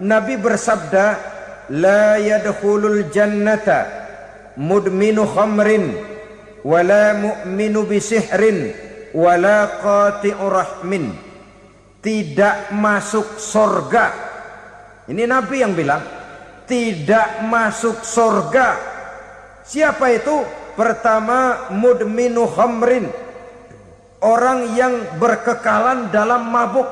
Nabi bersabda, la yadkhulul jannata mudminu khamrin wala mu'minu bisihrin wala qati'u rahmin. Tidak masuk surga. Ini Nabi yang bilang, tidak masuk surga. Siapa itu? Pertama, mudminu khamrin, orang yang berkekalan dalam mabuk.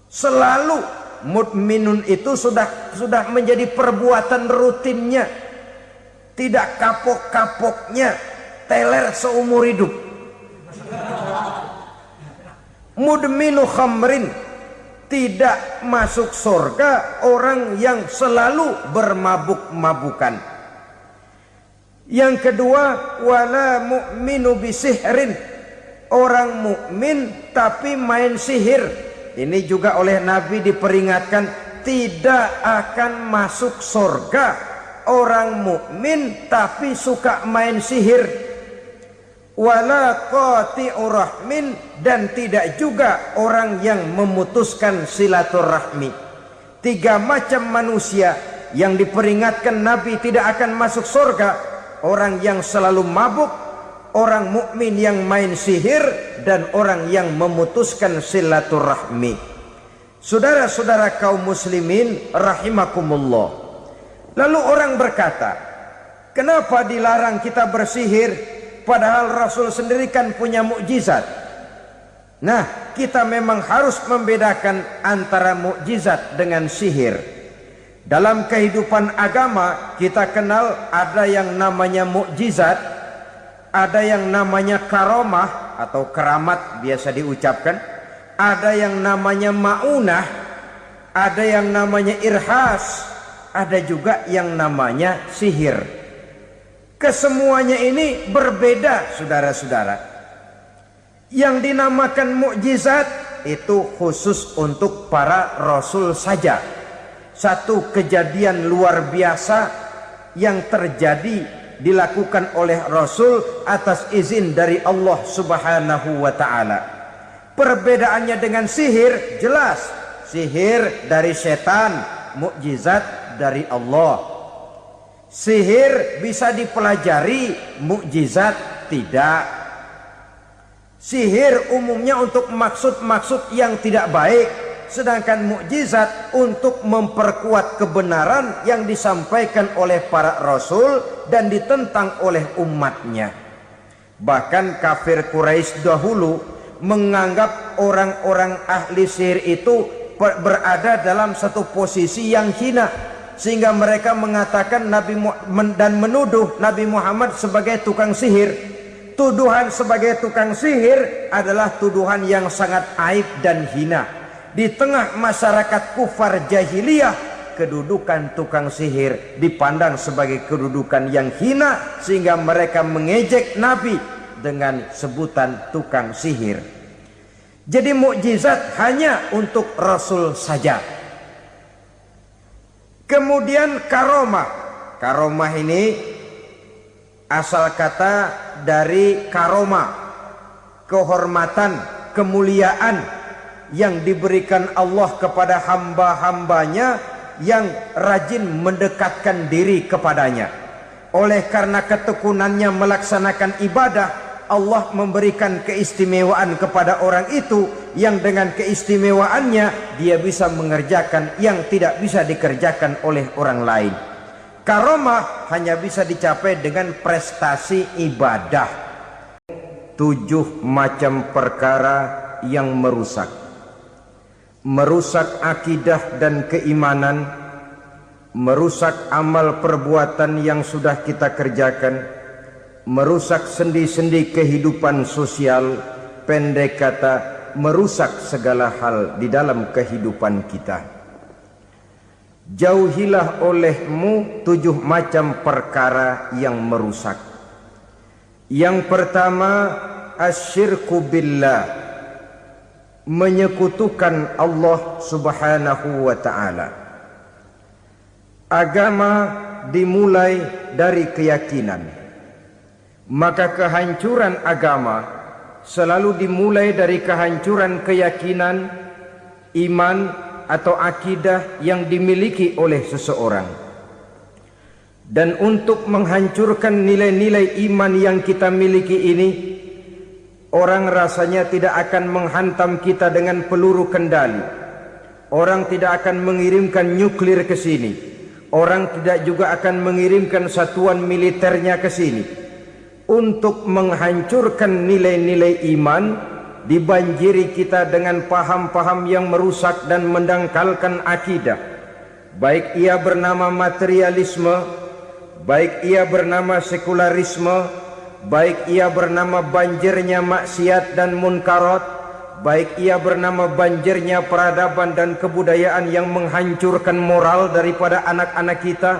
Selalu mudminun itu sudah menjadi perbuatan rutinnya, tidak kapok-kapoknya, teler seumur hidup. Mudminu khamrin, tidak masuk surga orang yang selalu bermabuk-mabukan. Yang kedua, wala mu'minu bisihrin, orang mukmin tapi main sihir. Ini juga oleh Nabi diperingatkan, tidak akan masuk surga orang mukmin tapi suka main sihir. Wala qati'u rahmin, dan tidak juga orang yang memutuskan silaturahmi. Tiga macam manusia yang diperingatkan Nabi tidak akan masuk surga: orang yang selalu mabuk, orang mukmin yang main sihir, dan orang yang memutuskan silaturahmi. Saudara-saudara kaum muslimin rahimakumullah. Lalu orang berkata, kenapa dilarang kita bersihir? Padahal Rasul sendiri kan punya mukjizat. Nah, kita memang harus membedakan antara mukjizat dengan sihir. Dalam kehidupan agama kita kenal ada yang namanya mukjizat, ada yang namanya karomah atau keramat biasa diucapkan, ada yang namanya maunah, ada yang namanya irhas, ada juga yang namanya sihir. Kesemuanya ini berbeda, saudara-saudara. Yang dinamakan mukjizat itu khusus untuk para rasul saja. Satu kejadian luar biasa yang terjadi dilakukan oleh rasul atas izin dari Allah Subhanahu wa taala. Perbedaannya dengan sihir jelas. Sihir dari setan, mukjizat dari Allah. Sihir bisa dipelajari, mukjizat tidak. Sihir umumnya untuk maksud-maksud yang tidak baik, sedangkan mukjizat untuk memperkuat kebenaran yang disampaikan oleh para rasul dan ditentang oleh umatnya. Bahkan kafir Quraisy dahulu menganggap orang-orang ahli sihir itu berada dalam satu posisi yang hina, sehingga mereka mengatakan dan menuduh Nabi Muhammad sebagai tukang sihir. Tuduhan sebagai tukang sihir adalah tuduhan yang sangat aib dan hina. Di tengah masyarakat kufar jahiliyah, kedudukan tukang sihir dipandang sebagai kedudukan yang hina, sehingga mereka mengejek Nabi dengan sebutan tukang sihir. Jadi mukjizat hanya untuk Rasul saja. Kemudian karomah. Karomah ini asal kata dari karomah, kehormatan, kemuliaan yang diberikan Allah kepada hamba-hambanya yang rajin mendekatkan diri kepadanya. Oleh karena ketekunannya melaksanakan ibadah, Allah memberikan keistimewaan kepada orang itu, yang dengan keistimewaannya dia bisa mengerjakan yang tidak bisa dikerjakan oleh orang lain. Karomah hanya bisa dicapai dengan prestasi ibadah. 7 macam perkara yang merusak akidah dan keimanan, merusak amal perbuatan yang sudah kita kerjakan, merusak sendi-sendi kehidupan sosial, pendek kata merusak segala hal di dalam kehidupan kita. Jauhilah olehmu 7 macam perkara yang merusak. Yang pertama, asyirku billah, menyekutukan Allah Subhanahu wa ta'ala. Agama dimulai dari keyakinan, maka kehancuran agama selalu dimulai dari kehancuran keyakinan, iman, atau akidah yang dimiliki oleh seseorang. Dan untuk menghancurkan nilai-nilai iman yang kita miliki ini, orang rasanya tidak akan menghantam kita dengan peluru kendali. Orang tidak akan mengirimkan nuklir ke sini. Orang tidak juga akan mengirimkan satuan militernya ke sini. Untuk menghancurkan nilai-nilai iman, dibanjiri kita dengan paham-paham yang merusak dan mendangkalkan akidah. Baik ia bernama materialisme, baik ia bernama sekularisme, baik ia bernama banjirnya maksiat dan munkarat, baik ia bernama banjirnya peradaban dan kebudayaan yang menghancurkan moral daripada anak-anak kita,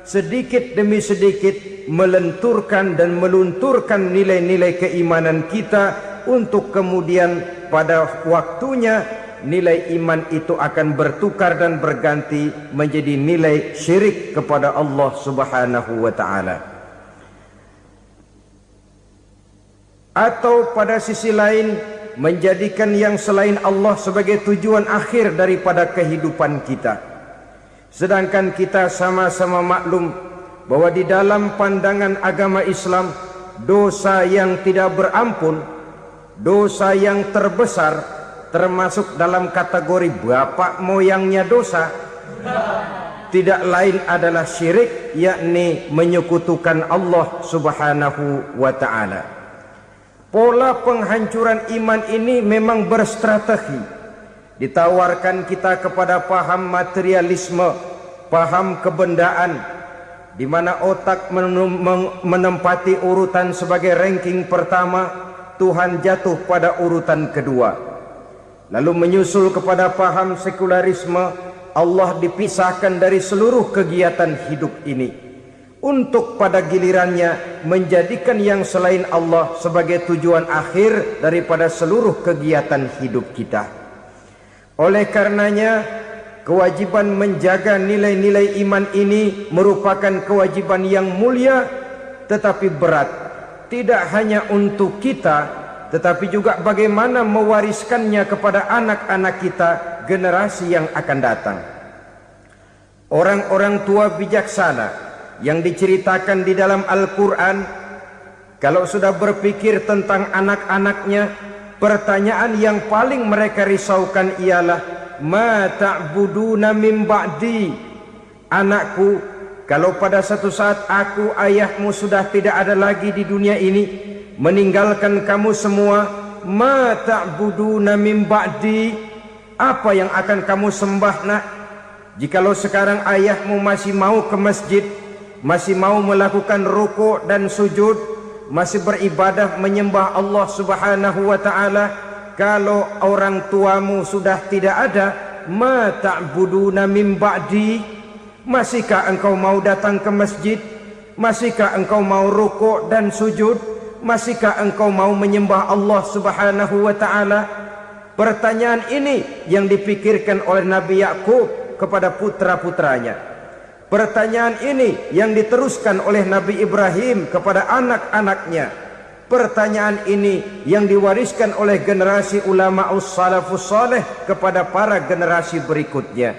sedikit demi sedikit melenturkan dan melunturkan nilai-nilai keimanan kita, untuk kemudian pada waktunya nilai iman itu akan bertukar dan berganti menjadi nilai syirik kepada Allah Subhanahu wa taala. Atau pada sisi lain menjadikan yang selain Allah sebagai tujuan akhir daripada kehidupan kita. Sedangkan kita sama-sama maklum bahwa di dalam pandangan agama Islam, dosa yang tidak berampun, dosa yang terbesar, termasuk dalam kategori bapak moyangnya dosa, tidak lain adalah syirik, yakni menyekutukan Allah Subhanahu wa ta'ala. Pola penghancuran iman ini memang berstrategi. Ditawarkan kita kepada paham materialisme, paham kebendaan, di mana otak menempati urutan sebagai ranking pertama, Tuhan jatuh pada urutan kedua. Lalu menyusul kepada paham sekularisme, Allah dipisahkan dari seluruh kegiatan hidup ini, untuk pada gilirannya menjadikan yang selain Allah sebagai tujuan akhir daripada seluruh kegiatan hidup kita. Oleh karenanya, kewajiban menjaga nilai-nilai iman ini merupakan kewajiban yang mulia tetapi berat, tidak hanya untuk kita, tetapi juga bagaimana mewariskannya kepada anak-anak kita, generasi yang akan datang. Orang-orang tua bijaksana yang diceritakan di dalam Al-Quran, kalau sudah berpikir tentang anak-anaknya, pertanyaan yang paling mereka risaukan ialah, ma ta'buduna min ba'di. Anakku, kalau pada satu saat aku, ayahmu sudah tidak ada lagi di dunia ini, meninggalkan kamu semua, ma ta'buduna min ba'di, apa yang akan kamu sembah nak? Jikalau sekarang ayahmu masih mau ke masjid, masih mau melakukan rukuk dan sujud, masih beribadah menyembah Allah Subhanahu wa ta'ala, kalau orang tuamu sudah tidak ada, ma ta'buduna min ba'di, masihkah engkau mau datang ke masjid? Masihkah engkau mau rukuk dan sujud? Masihkah engkau mau menyembah Allah Subhanahu wa ta'ala? Pertanyaan ini yang dipikirkan oleh Nabi Yakub kepada putra-putranya. Pertanyaan ini yang diteruskan oleh Nabi Ibrahim kepada anak-anaknya. Pertanyaan ini yang diwariskan oleh generasi ulama salafus saleh kepada para generasi berikutnya.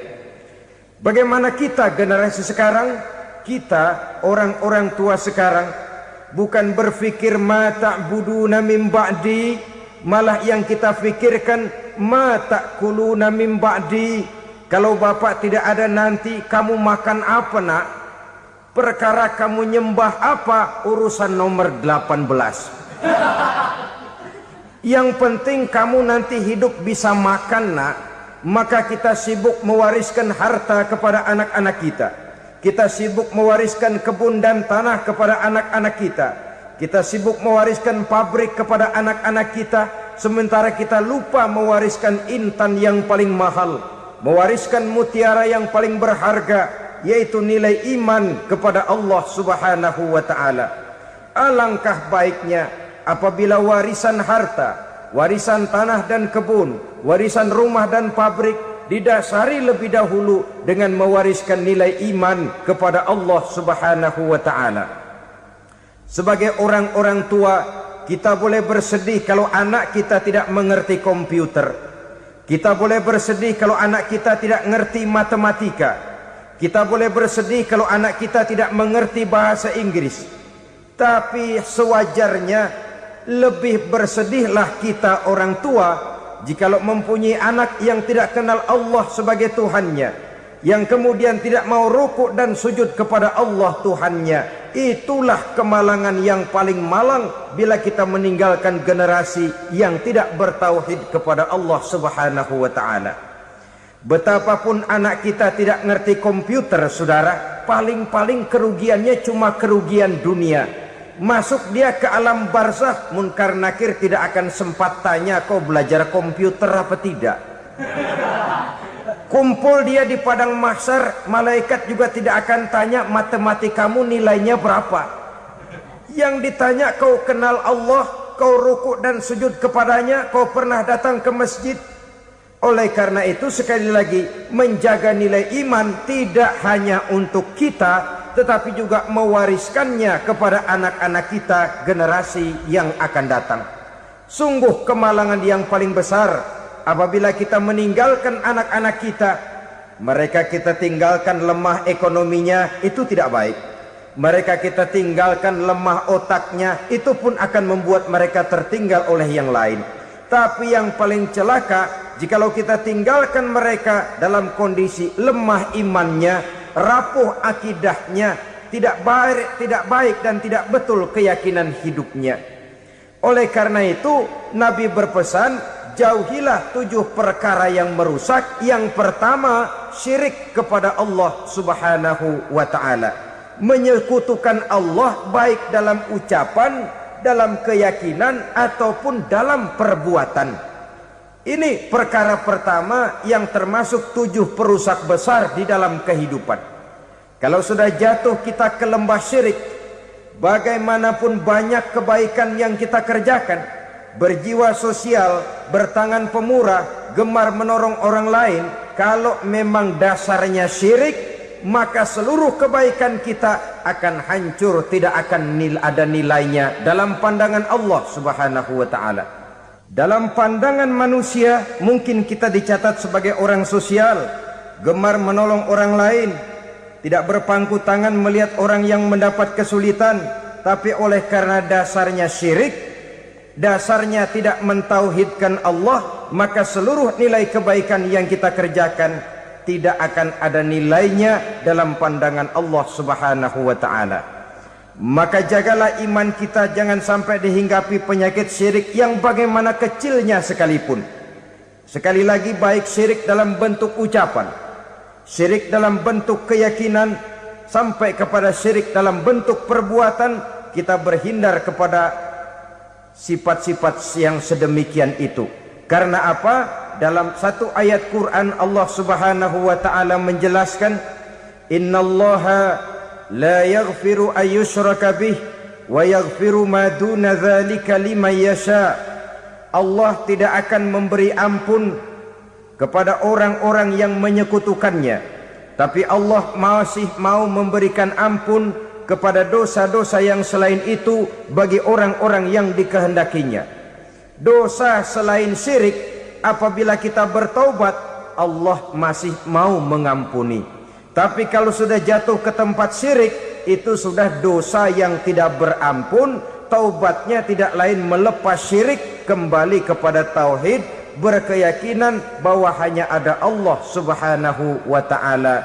Bagaimana kita generasi sekarang? Kita orang-orang tua sekarang bukan berfikir ma ta'buduna min ba'di, malah yang kita fikirkan ma ta'kuluna min ba'di. Kalau bapak tidak ada nanti kamu makan apa nak? Perkara kamu nyembah apa, urusan nomor 18. Yang penting kamu nanti hidup bisa makan nak. Maka kita sibuk mewariskan harta kepada anak-anak kita. Kita sibuk mewariskan kebun dan tanah kepada anak-anak kita. Kita sibuk mewariskan pabrik kepada anak-anak kita, sementara kita lupa mewariskan intan yang paling mahal, mewariskan mutiara yang paling berharga, yaitu nilai iman kepada Allah Subhanahu wa ta'ala. Alangkah baiknya apabila warisan harta, warisan tanah dan kebun, warisan rumah dan pabrik didasari lebih dahulu dengan mewariskan nilai iman kepada Allah Subhanahu wa ta'ala. Sebagai orang-orang tua, kita boleh bersedih kalau anak kita tidak mengerti komputer. Kita boleh bersedih kalau anak kita tidak mengerti matematika. Kita boleh bersedih kalau anak kita tidak mengerti bahasa Inggris. Tapi sewajarnya lebih bersedihlah kita orang tua jikalau mempunyai anak yang tidak kenal Allah sebagai Tuhannya, yang kemudian tidak mau rukuk dan sujud kepada Allah Tuhannya. Itulah kemalangan yang paling malang bila kita meninggalkan generasi yang tidak bertauhid kepada Allah Subhanahu wa taala. Betapapun anak kita tidak ngerti komputer, saudara, paling-paling kerugiannya cuma kerugian dunia. Masuk dia ke alam barzakh, munkar nakir tidak akan sempat tanya kau belajar komputer apa tidak. Kumpul dia di padang mahsyar, malaikat juga tidak akan tanya matematikamu nilainya berapa. Yang ditanya kau kenal Allah, kau rukuk dan sujud kepadanya, kau pernah datang ke masjid. Oleh karena itu sekali lagi, menjaga nilai iman tidak hanya untuk kita, tetapi juga mewariskannya kepada anak-anak kita, generasi yang akan datang. Sungguh kemalangan yang paling besar apabila kita meninggalkan anak-anak kita. Mereka kita tinggalkan lemah ekonominya, itu tidak baik. Mereka kita tinggalkan lemah otaknya, itu pun akan membuat mereka tertinggal oleh yang lain. Tapi yang paling celaka, jikalau kita tinggalkan mereka dalam kondisi lemah imannya, rapuh akidahnya, tidak baik dan tidak betul keyakinan hidupnya. Oleh karena itu Nabi berpesan, jauhilah 7 perkara yang merusak. Yang pertama, syirik kepada Allah Subhanahu wa ta'ala. Menyekutukan Allah baik dalam ucapan, dalam keyakinan ataupun dalam perbuatan. Ini perkara pertama yang termasuk 7 perusak besar di dalam kehidupan. Kalau sudah jatuh kita ke lembah syirik, bagaimanapun banyak kebaikan yang kita kerjakan, berjiwa sosial, bertangan pemurah, gemar menolong orang lain, kalau memang dasarnya syirik, maka seluruh kebaikan kita akan hancur, tidak akan ada nilainya dalam pandangan Allah Subhanahu wa ta'ala. Dalam pandangan manusia mungkin kita dicatat sebagai orang sosial, gemar menolong orang lain, tidak berpangku tangan melihat orang yang mendapat kesulitan. Tapi oleh karena dasarnya syirik, dasarnya tidak mentauhidkan Allah, maka seluruh nilai kebaikan yang kita kerjakan tidak akan ada nilainya dalam pandangan Allah Subhanahu wa ta'ala. Maka jagalah iman kita, jangan sampai dihinggapi penyakit syirik yang bagaimana kecilnya sekalipun. Sekali lagi, baik syirik dalam bentuk ucapan, syirik dalam bentuk keyakinan, sampai kepada syirik dalam bentuk perbuatan, kita berhindar kepada sifat-sifat yang sedemikian itu. Karena apa? Dalam satu ayat Quran Allah Subhanahu wa ta'ala menjelaskan, innallaha la yaghfiru ayyushraka bih wa yaghfiru ma duna dzalika liman yasha. Allah tidak akan memberi ampun kepada orang-orang yang menyekutukannya, tapi Allah masih mau memberikan ampun kepada dosa-dosa yang selain itu bagi orang-orang yang dikehendakinya. Dosa selain syirik, apabila kita bertaubat, Allah masih mau mengampuni. Tapi kalau sudah jatuh ke tempat syirik, itu sudah dosa yang tidak berampun. Taubatnya tidak lain melepas syirik, kembali kepada tauhid, berkeyakinan bahwa hanya ada Allah Subhanahu wa ta'ala,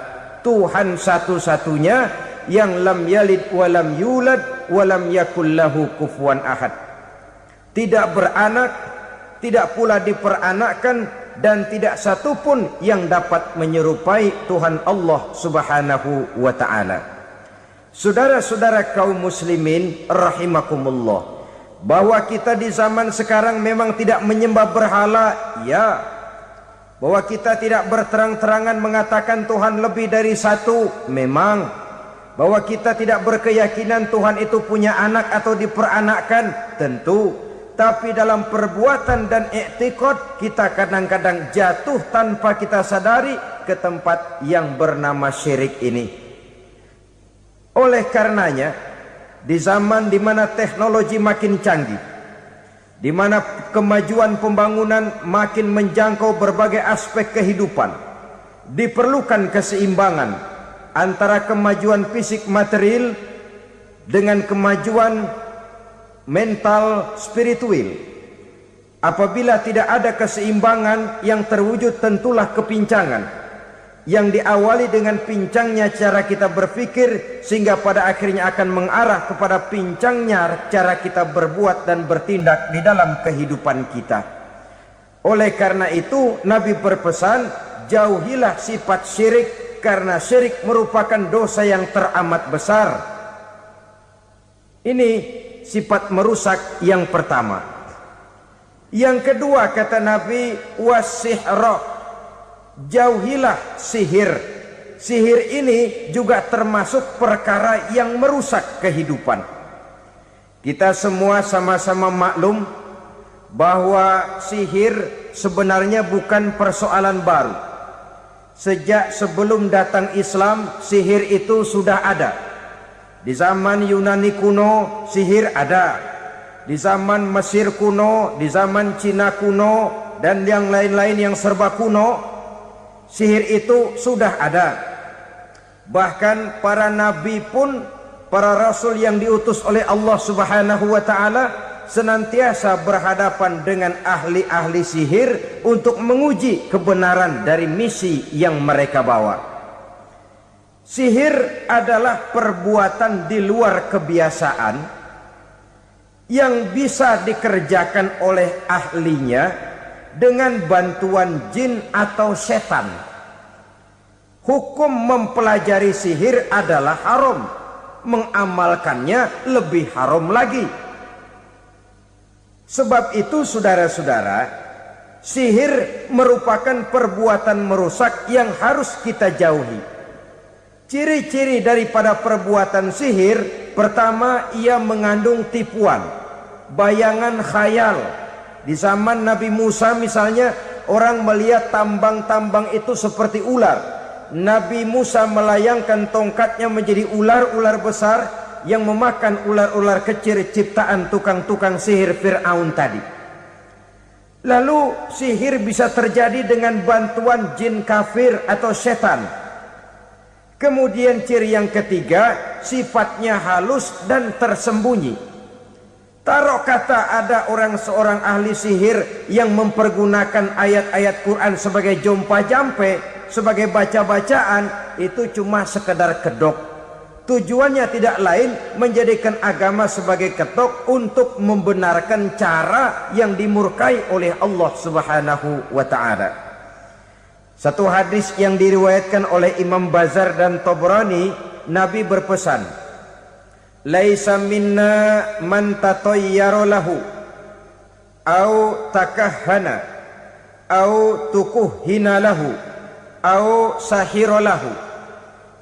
Tuhan satu-satunya, yang lam yalid walam yulad walam yakul lahu kufuwan ahad. Tidak beranak, tidak pula diperanakkan, dan tidak satupun yang dapat menyerupai Tuhan Allah Subhanahu wa ta'ala. Saudara-saudara kaum muslimin rahimakumullah, bahwa kita di zaman sekarang memang tidak menyembah berhala, ya. Bahwa kita tidak berterang-terangan mengatakan Tuhan lebih dari satu, memang. Bahwa kita tidak berkeyakinan Tuhan itu punya anak atau diperanakkan, tentu. Tapi dalam perbuatan dan i'tiqad, kita kadang-kadang jatuh tanpa kita sadari ke tempat yang bernama syirik ini. Oleh karenanya, di zaman di mana teknologi makin canggih, di mana kemajuan pembangunan makin menjangkau berbagai aspek kehidupan. Diperlukan keseimbangan antara kemajuan fisik material dengan kemajuan mental spiritual. Apabila tidak ada keseimbangan, yang terwujud tentulah kepincangan, yang diawali dengan pincangnya cara kita berpikir, sehingga pada akhirnya akan mengarah kepada pincangnya cara kita berbuat dan bertindak di dalam kehidupan kita. Oleh karena itu Nabi berpesan, jauhilah sifat syirik, karena syirik merupakan dosa yang teramat besar. Ini sifat merusak yang pertama. Yang kedua kata Nabi, wasihra, jauhilah sihir. Sihir ini juga termasuk perkara yang merusak kehidupan. Kita semua sama-sama maklum bahwa sihir sebenarnya bukan persoalan baru. Sejak sebelum datang Islam, sihir itu sudah ada. Di zaman Yunani kuno, sihir ada. Di zaman Mesir kuno, di zaman Cina kuno, dan yang lain-lain yang serba kuno, sihir itu sudah ada. Bahkan para nabi pun, para rasul yang diutus oleh Allah Subhanahu wa taala, senantiasa berhadapan dengan ahli-ahli sihir untuk menguji kebenaran dari misi yang mereka bawa. Sihir adalah perbuatan di luar kebiasaan yang bisa dikerjakan oleh ahlinya dengan bantuan jin atau setan. Hukum mempelajari sihir adalah haram, mengamalkannya lebih haram lagi. Sebab itu saudara-saudara, sihir merupakan perbuatan merusak yang harus kita jauhi. Ciri-ciri daripada perbuatan sihir, pertama, ia mengandung tipuan, bayangan khayal. Di zaman Nabi Musa misalnya, orang melihat tambang-tambang itu seperti ular. Nabi Musa melayangkan tongkatnya menjadi ular-ular besar yang memakan ular-ular kecil ciptaan tukang-tukang sihir Fir'aun tadi. Lalu sihir bisa terjadi dengan bantuan jin kafir atau setan. Kemudian ciri yang ketiga, sifatnya halus dan tersembunyi. Taruh kata ada seorang ahli sihir yang mempergunakan ayat-ayat Quran sebagai jompa-jampe, sebagai baca-bacaan, itu cuma sekedar kedok. Tujuannya tidak lain menjadikan agama sebagai ketok untuk membenarkan cara yang dimurkai oleh Allah Subhanahu wa taala. Satu hadis yang diriwayatkan oleh Imam Bazar dan Tabrani, Nabi berpesan, "Laisa minna man tatayyara lahu au takahhana au tukuhhina lahu au sahira lahu."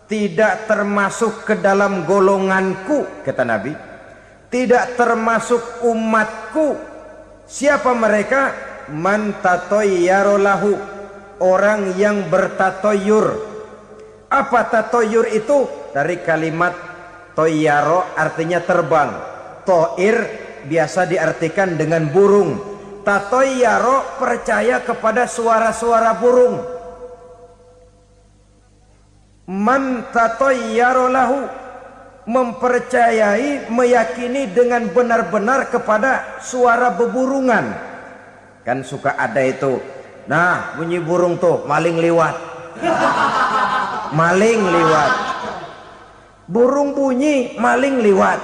Tidak termasuk ke dalam golonganku, kata Nabi. Tidak termasuk umatku. Siapa mereka? Man tatayyara lahu, orang yang bertatoyur. Apa tatoyur itu? Dari kalimat toyaro, artinya terbang. Toir biasa diartikan dengan burung. Tatoyaro percaya kepada suara-suara burung. Man tatoyaro lahu, mempercayai, meyakini dengan benar-benar kepada suara beburungan. Kan suka ada itu, nah bunyi burung tuh, maling liwat. Maling liwat. Burung bunyi, maling liwat.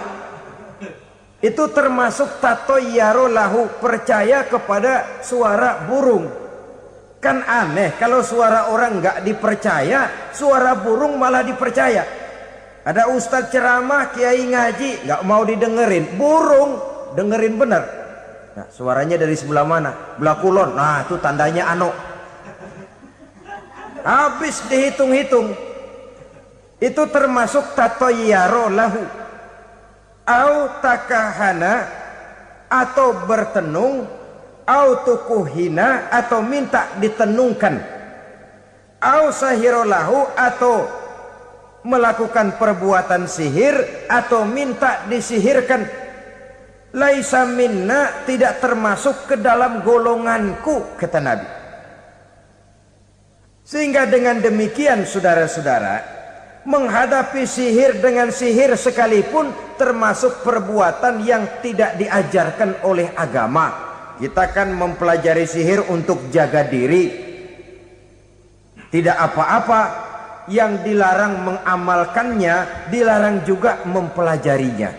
Itu termasuk tatoyaro lahu, percaya kepada suara burung. Kan aneh kalau suara orang nggak dipercaya, suara burung malah dipercaya. Ada ustadz ceramah, kiai ngaji, nggak mau didengerin, burung dengerin bener. Nah, suaranya dari sebelah mana? Belah kulon. Nah, itu tandanya ano. Habis dihitung-hitung. Itu termasuk tatoyaro lahu. Au takahana, atau bertenung, au tukuhina, atau minta ditenungkan. Au sahiro lahu, atau melakukan perbuatan sihir, atau minta disihirkan. Laisa minna, tidak termasuk ke dalam golonganku, kata Nabi. Sehingga dengan demikian saudara-saudara, menghadapi sihir dengan sihir sekalipun termasuk perbuatan yang tidak diajarkan oleh agama. Kita kan mempelajari sihir untuk jaga diri, tidak apa-apa. Yang dilarang mengamalkannya, dilarang juga mempelajarinya.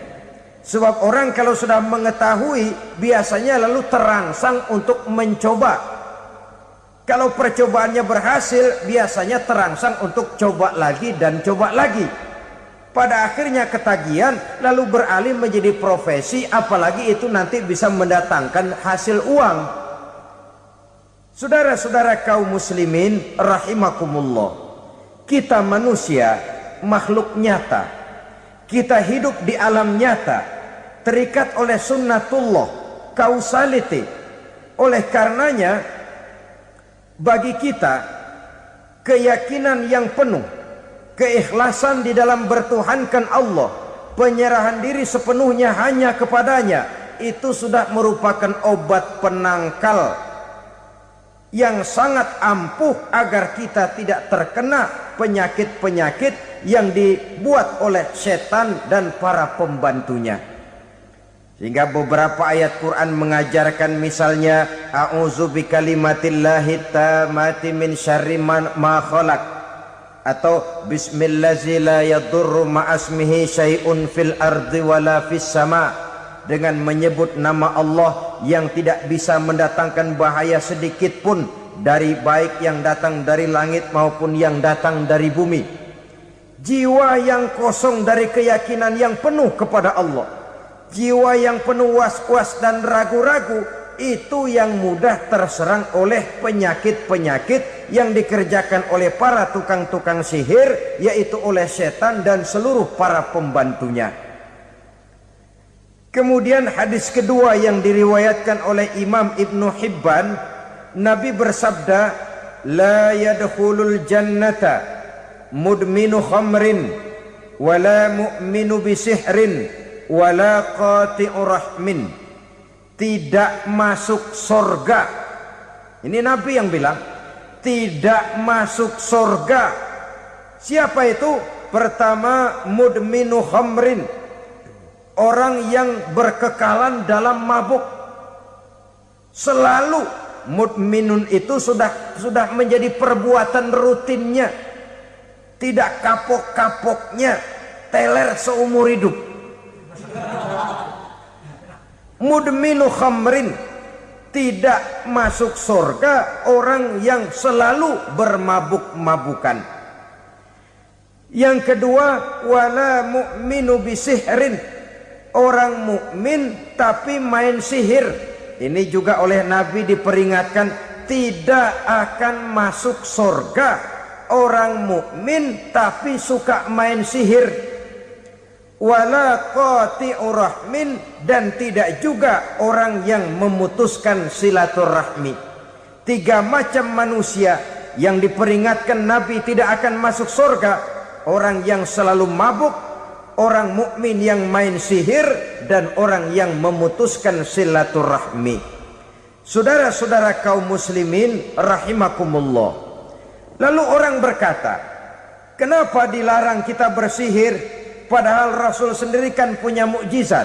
Sebab orang kalau sudah mengetahui, biasanya lalu terangsang untuk mencoba. Kalau percobaannya berhasil, biasanya terangsang untuk coba lagi dan coba lagi. Pada akhirnya ketagihan, lalu beralih menjadi profesi, apalagi itu nanti bisa mendatangkan hasil uang. Saudara-saudara kaum muslimin rahimakumullah, kita manusia makhluk nyata, kita hidup di alam nyata, terikat oleh sunnatullah, causality. Oleh karenanya bagi kita keyakinan yang penuh, keikhlasan di dalam bertuhankan Allah, penyerahan diri sepenuhnya hanya kepadanya, itu sudah merupakan obat penangkal yang sangat ampuh agar kita tidak terkena penyakit-penyakit yang dibuat oleh setan dan para pembantunya. Sehingga beberapa ayat Quran mengajarkan, misalnya a'udzu bikalimatillahi tammati min syarri ma khalaq, atau bismillazi la yadurru ma'asmihi syai'un fil ardi wala fis sama, dengan menyebut nama Allah yang tidak bisa mendatangkan bahaya sedikit pun, dari baik yang datang dari langit maupun yang datang dari bumi. Jiwa yang kosong dari keyakinan yang penuh kepada Allah, jiwa yang penuh was-was dan ragu-ragu, itu yang mudah terserang oleh penyakit-penyakit yang dikerjakan oleh para tukang-tukang sihir, yaitu oleh setan dan seluruh para pembantunya. Kemudian hadis kedua yang diriwayatkan oleh Imam Ibnu Hibban, Nabi bersabda, la yadkhulul jannata mudminu khamrin wala mu'minu bisihrin wala qati'u rahmin. Tidak masuk surga. Ini Nabi yang bilang, tidak masuk surga. Siapa itu? Pertama, mudminu khamrin, orang yang berkekalan dalam mabuk. Selalu mudminun itu sudah menjadi perbuatan rutinnya, tidak kapok-kapoknya, teler seumur hidup. Mudminu khamrin, tidak masuk surga orang yang selalu bermabuk-mabukan. Yang kedua, wala mu'minu bisihrin, orang mukmin tapi main sihir. Ini juga oleh Nabi diperingatkan, tidak akan masuk surga orang mukmin tapi suka main sihir. Wala qati'u rahmin, dan tidak juga orang yang memutuskan silaturahmi. Tiga macam manusia yang diperingatkan Nabi tidak akan masuk surga: orang yang selalu mabuk, orang mukmin yang main sihir, dan orang yang memutuskan silaturahmi. Saudara-saudara kaum muslimin rahimakumullah. Lalu orang berkata, kenapa dilarang kita bersihir padahal Rasul sendiri kan punya mukjizat?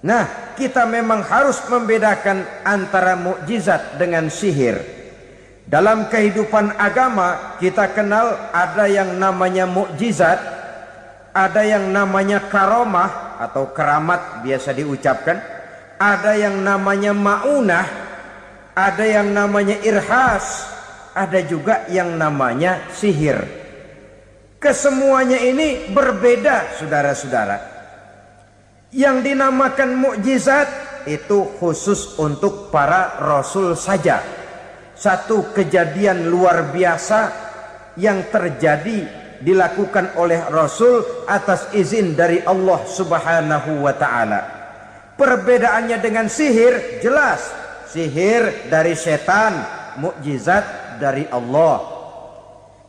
Nah, kita memang harus membedakan antara mukjizat dengan sihir. Dalam kehidupan agama kita kenal ada yang namanya mukjizat, ada yang namanya karomah atau keramat biasa diucapkan, ada yang namanya maunah, ada yang namanya irhas, ada juga yang namanya sihir. Kesemuanya ini berbeda, saudara-saudara. Yang dinamakan mukjizat itu khusus untuk para rasul saja. Satu kejadian luar biasa yang terjadi dilakukan oleh Rasul atas izin dari Allah Subhanahu wa ta'ala. Perbedaannya dengan sihir jelas. Sihir dari setan, mukjizat dari Allah.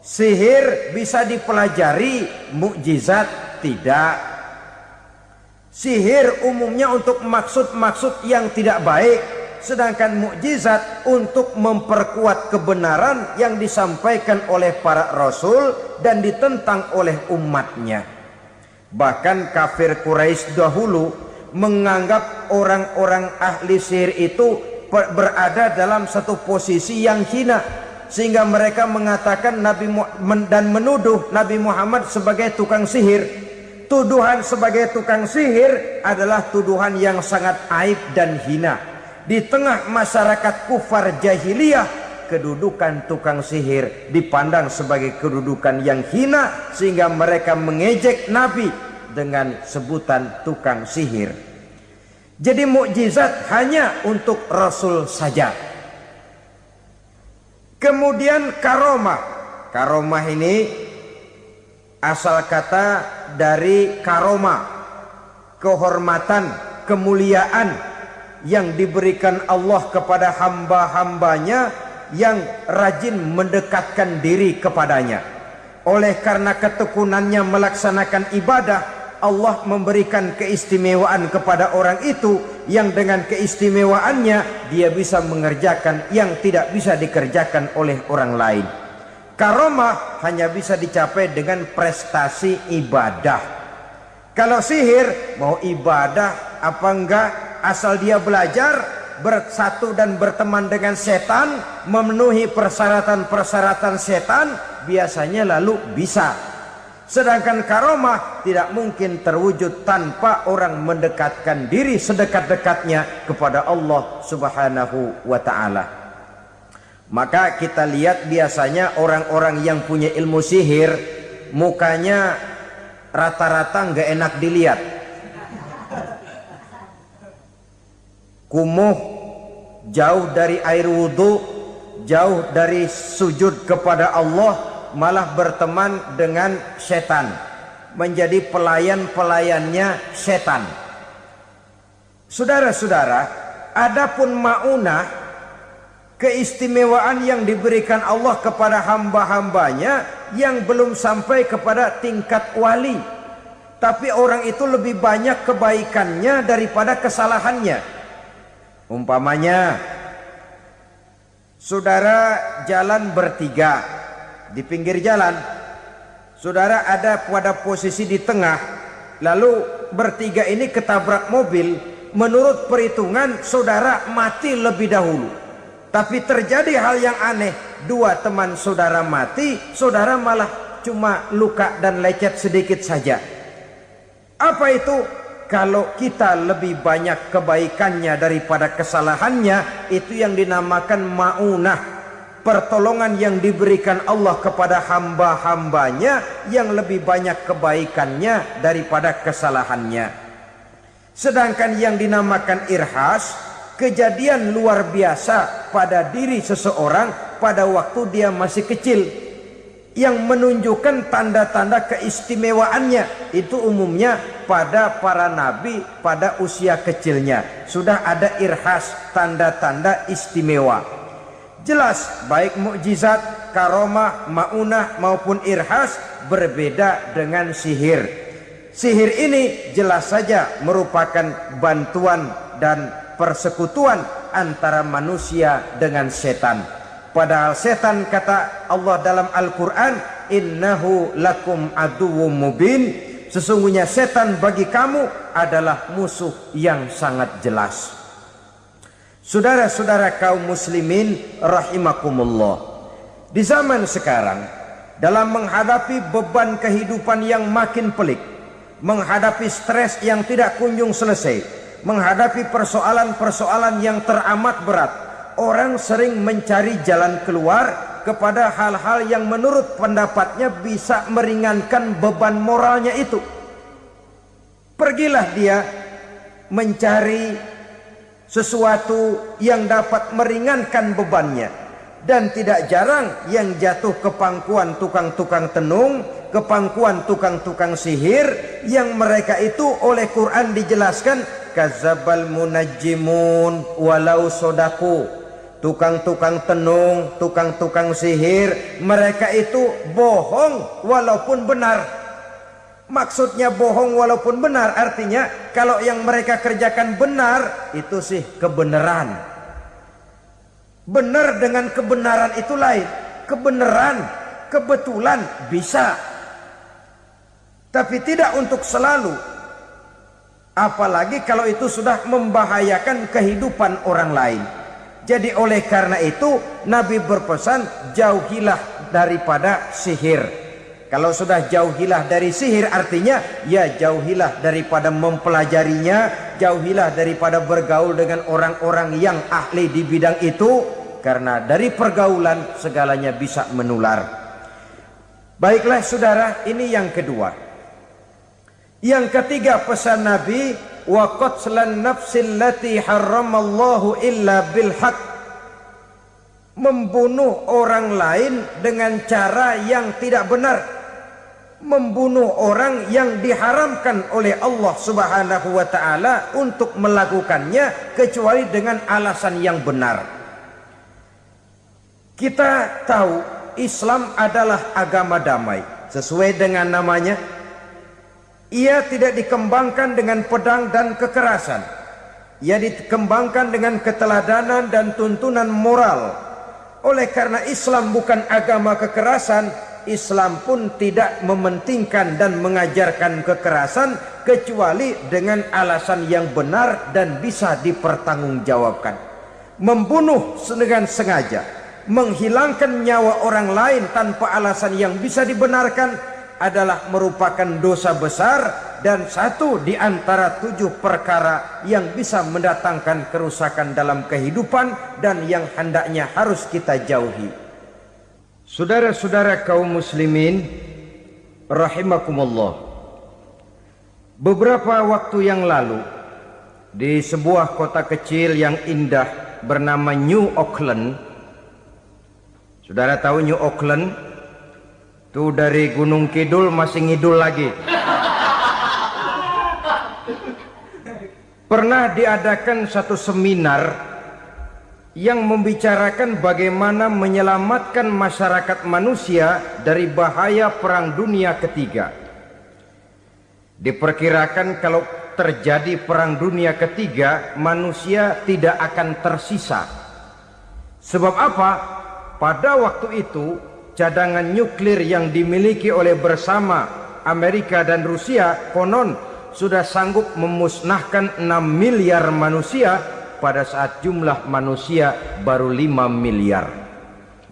Sihir bisa dipelajari, mukjizat tidak. Sihir umumnya untuk maksud-maksud yang tidak baik, sedangkan mukjizat untuk memperkuat kebenaran yang disampaikan oleh para rasul dan ditentang oleh umatnya. Bahkan kafir Quraisy dahulu menganggap orang-orang ahli sihir itu berada dalam satu posisi yang hina, sehingga mereka mengatakan dan menuduh Nabi Muhammad sebagai tukang sihir. Tuduhan sebagai tukang sihir adalah tuduhan yang sangat aib dan hina. Di tengah masyarakat kufar jahiliyah, kedudukan tukang sihir dipandang sebagai kedudukan yang hina, sehingga mereka mengejek Nabi dengan sebutan tukang sihir. Jadi mukjizat hanya untuk Rasul saja. Kemudian karomah. Karomah ini asal kata dari karoma, kehormatan, kemuliaan yang diberikan Allah kepada hamba-hambanya yang rajin mendekatkan diri kepadanya. Oleh karena ketekunannya melaksanakan ibadah, Allah memberikan keistimewaan kepada orang itu, yang dengan keistimewaannya dia bisa mengerjakan yang tidak bisa dikerjakan oleh orang lain. Karomah hanya bisa dicapai dengan prestasi ibadah. Kalau sihir mau ibadah apa enggak, asal dia belajar, bersatu dan berteman dengan setan, memenuhi persyaratan-persyaratan setan, biasanya lalu bisa. Sedangkan karomah tidak mungkin terwujud tanpa orang mendekatkan diri sedekat-dekatnya kepada Allah Subhanahu wa ta'ala. Maka kita lihat biasanya orang-orang yang punya ilmu sihir, mukanya rata-rata nggak enak dilihat. Kumuh, jauh dari air wudhu, jauh dari sujud kepada Allah, malah berteman dengan setan, menjadi pelayan-pelayannya setan. Saudara-saudara, adapun maunah, keistimewaan yang diberikan Allah kepada hamba-hambanya yang belum sampai kepada tingkat wali, tapi orang itu lebih banyak kebaikannya daripada kesalahannya. Umpamanya, saudara jalan bertiga di pinggir jalan, saudara ada pada posisi di tengah, lalu bertiga ini ketabrak mobil. Menurut perhitungan saudara mati lebih dahulu, tapi terjadi hal yang aneh, dua teman saudara mati, saudara malah cuma luka dan lecet sedikit saja. Apa itu? Kalau kita lebih banyak kebaikannya daripada kesalahannya, itu yang dinamakan maunah, pertolongan yang diberikan Allah kepada hamba-hambanya yang lebih banyak kebaikannya daripada kesalahannya. Sedangkan yang dinamakan irhas, kejadian luar biasa pada diri seseorang pada waktu dia masih kecil, yang menunjukkan tanda-tanda keistimewaannya. Itu umumnya pada para nabi pada usia kecilnya sudah ada irhas, tanda-tanda istimewa. Jelas baik mukjizat, karomah, maunah maupun irhas berbeda dengan sihir. Sihir ini jelas saja merupakan bantuan dan persekutuan antara manusia dengan setan. Padahal setan, kata Allah dalam Al-Quran, innahu lakum aduwwum mubin, sesungguhnya setan bagi kamu adalah musuh yang sangat jelas. Saudara-saudara kaum muslimin rahimakumullah, di zaman sekarang dalam menghadapi beban kehidupan yang makin pelik, menghadapi stres yang tidak kunjung selesai, menghadapi persoalan-persoalan yang teramat berat, orang sering mencari jalan keluar kepada hal-hal yang menurut pendapatnya bisa meringankan beban moralnya itu. Pergilah dia mencari sesuatu yang dapat meringankan bebannya, dan tidak jarang yang jatuh ke pangkuan tukang-tukang tenung, ke pangkuan tukang-tukang sihir, yang mereka itu oleh Quran dijelaskan kazabal munajjimun walau sodaku. Tukang-tukang tenung, tukang-tukang sihir, mereka itu bohong walaupun benar. Maksudnya bohong walaupun benar, artinya kalau yang mereka kerjakan benar, itu sih kebenaran. Benar dengan kebenaran itu lain. Kebenaran, kebetulan bisa, tapi tidak untuk selalu. Apalagi kalau itu sudah membahayakan kehidupan orang lain. Jadi oleh karena itu Nabi berpesan, jauhilah daripada sihir. Kalau sudah jauhilah dari sihir, artinya ya jauhilah daripada mempelajarinya, jauhilah daripada bergaul dengan orang-orang yang ahli di bidang itu, karena dari pergaulan segalanya bisa menular. Baiklah saudara, ini yang kedua. Yang ketiga pesan Nabi, wa qatlan nafsil lati harramallahu illa bil haqq. Membunuh orang lain dengan cara yang tidak benar, membunuh orang yang diharamkan oleh Allah Subhanahu wa taala untuk melakukannya kecuali dengan alasan yang benar. Kita tahu Islam adalah agama damai, sesuai dengan namanya. Ia tidak dikembangkan dengan pedang dan kekerasan. Ia dikembangkan dengan keteladanan dan tuntunan moral. Oleh karena Islam bukan agama kekerasan, Islam pun tidak mementingkan dan mengajarkan kekerasan kecuali dengan alasan yang benar dan bisa dipertanggungjawabkan. Membunuh dengan sengaja, menghilangkan nyawa orang lain tanpa alasan yang bisa dibenarkan adalah merupakan dosa besar dan satu di antara 7 perkara yang bisa mendatangkan kerusakan dalam kehidupan dan yang hendaknya harus kita jauhi. Saudara-saudara kaum muslimin rahimakumullah, beberapa waktu yang lalu di sebuah kota kecil yang indah bernama New Auckland. Saudara tahu New Auckland? Itu dari Gunung Kidul masih ngidul lagi. Pernah diadakan satu seminar yang membicarakan bagaimana menyelamatkan masyarakat manusia dari bahaya Perang Dunia Ketiga. Diperkirakan kalau terjadi Perang Dunia Ketiga, manusia tidak akan tersisa. Sebab apa? Pada waktu itu cadangan nuklir yang dimiliki oleh bersama Amerika dan Rusia konon sudah sanggup memusnahkan 6 miliar manusia pada saat jumlah manusia baru 5 miliar.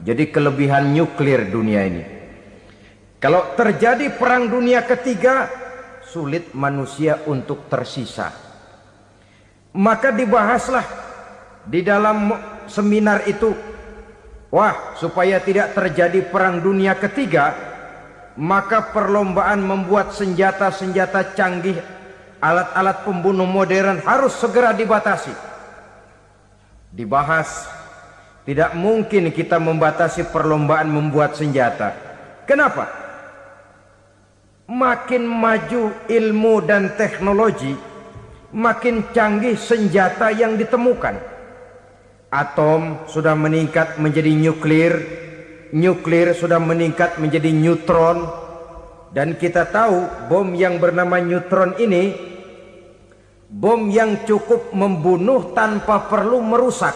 Jadi kelebihan nuklir dunia ini. Kalau terjadi Perang Dunia Ketiga, sulit manusia untuk tersisa. Maka dibahaslah di dalam seminar itu, wah, supaya tidak terjadi Perang Dunia Ketiga, maka perlombaan membuat senjata-senjata canggih, alat-alat pembunuh modern harus segera dibatasi. Dibahas, tidak mungkin kita membatasi perlombaan membuat senjata. Kenapa? Makin maju ilmu dan teknologi, makin canggih senjata yang ditemukan. Atom sudah meningkat menjadi nuklir, nuklir sudah meningkat menjadi neutron, dan kita tahu bom yang bernama neutron ini bom yang cukup membunuh tanpa perlu merusak.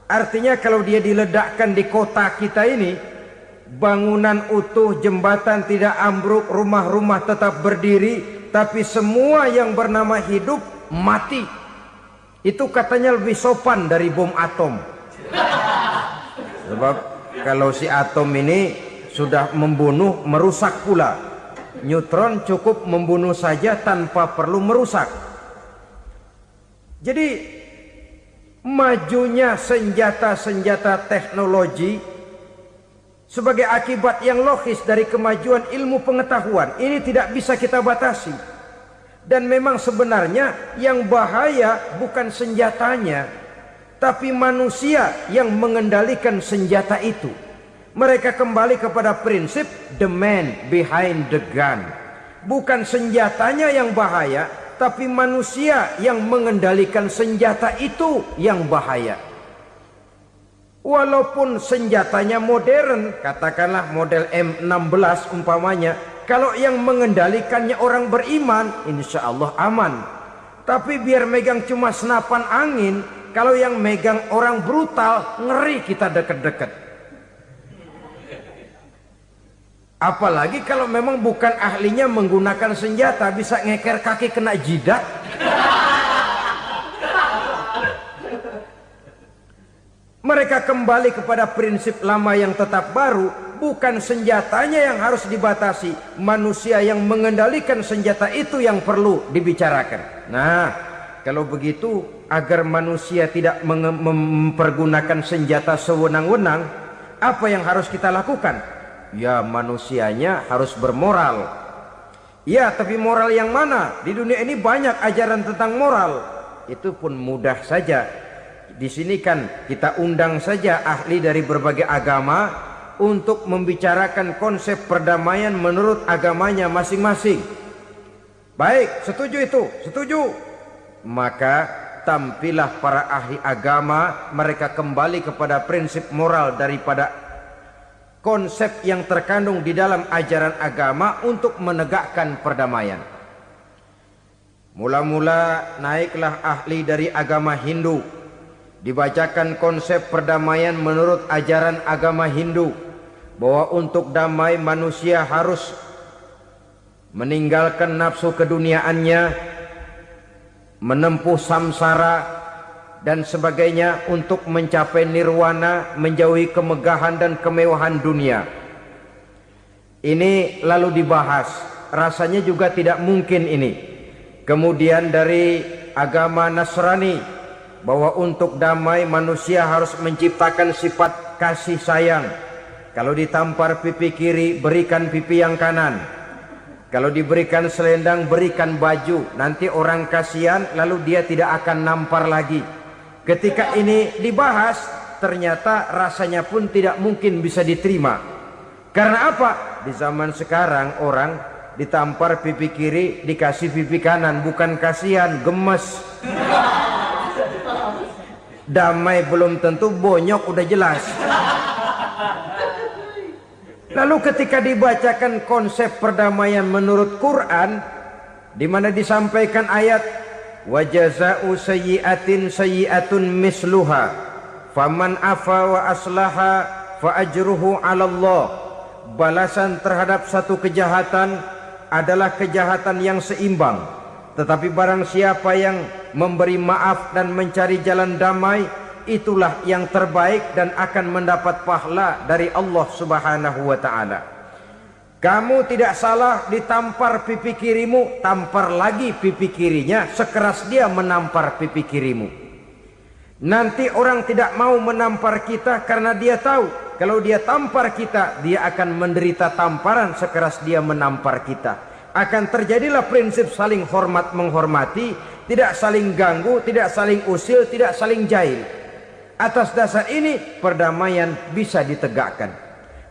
Artinya kalau dia diledakkan di kota kita ini, bangunan utuh, jembatan tidak ambruk, rumah-rumah tetap berdiri, tapi semua yang bernama hidup mati. Itu katanya lebih sopan dari bom atom. Sebab kalau si atom ini sudah membunuh, merusak pula. Neutron cukup membunuh saja tanpa perlu merusak. Jadi majunya senjata-senjata teknologi sebagai akibat yang logis dari kemajuan ilmu pengetahuan ini tidak bisa kita batasi. Dan memang sebenarnya yang bahaya bukan senjatanya, tapi manusia yang mengendalikan senjata itu. Mereka kembali kepada prinsip the man behind the gun. Bukan senjatanya yang bahaya, tapi manusia yang mengendalikan senjata itu yang bahaya. Walaupun senjatanya modern, katakanlah model M16 umpamanya, Kalau yang mengendalikannya orang beriman, insya Allah aman. Tapi biar megang cuma senapan angin, kalau yang megang orang brutal, ngeri kita deket-deket. Apalagi kalau memang bukan ahlinya menggunakan senjata, bisa ngeker kaki kena jidat. Mereka kembali kepada prinsip lama yang tetap baru, bukan senjatanya yang harus dibatasi, manusia yang mengendalikan senjata itu yang perlu dibicarakan. Nah, kalau begitu, agar manusia tidak mempergunakan senjata sewenang-wenang, apa yang harus kita lakukan? Ya, manusianya harus bermoral. Ya, tapi moral yang mana? Di dunia ini banyak ajaran tentang moral. Itu pun mudah saja. Di sini kan kita undang saja ahli dari berbagai agama untuk membicarakan konsep perdamaian menurut agamanya masing-masing. Baik, setuju itu? Setuju. Maka tampillah para ahli agama, mereka kembali kepada prinsip moral daripada konsep yang terkandung di dalam ajaran agama untuk menegakkan perdamaian. Mula-mula naiklah ahli dari agama Hindu, dibacakan konsep perdamaian menurut ajaran agama Hindu, bahwa untuk damai manusia harus meninggalkan nafsu keduniaannya, menempuh samsara dan sebagainya untuk mencapai nirwana, menjauhi kemegahan dan kemewahan dunia. Ini lalu dibahas, rasanya juga tidak mungkin ini. Kemudian dari agama Nasrani, bahwa untuk damai manusia harus menciptakan sifat kasih sayang. Kalau ditampar pipi kiri, berikan pipi yang kanan. Kalau diberikan selendang, berikan baju. Nanti orang kasihan, lalu dia tidak akan nampar lagi. Ketika ini dibahas, ternyata rasanya pun tidak mungkin bisa diterima. Karena apa? Di zaman sekarang orang ditampar pipi kiri, dikasih pipi kanan. Bukan kasihan, gemes. Damai belum tentu, bonyok udah jelas. Lalu ketika dibacakan konsep perdamaian menurut Quran, di mana disampaikan ayat wa jazaa'u sayyi'atin sayyi'atun misluha faman afa wa aslaha fa ajruhu 'ala Allah. Balasan terhadap satu kejahatan adalah kejahatan yang seimbang. Tetapi barang siapa yang memberi maaf dan mencari jalan damai, itulah yang terbaik dan akan mendapat pahala dari Allah Subhanahu wa ta'ala. Kamu tidak salah ditampar pipi kirimu, tampar lagi pipi kirinya sekeras dia menampar pipi kirimu. Nanti orang tidak mau menampar kita karena dia tahu kalau dia tampar kita, dia akan menderita tamparan sekeras dia menampar kita. Akan terjadilah prinsip saling hormat menghormati, tidak saling ganggu, tidak saling usil, tidak saling jahil. Atas dasar ini perdamaian bisa ditegakkan.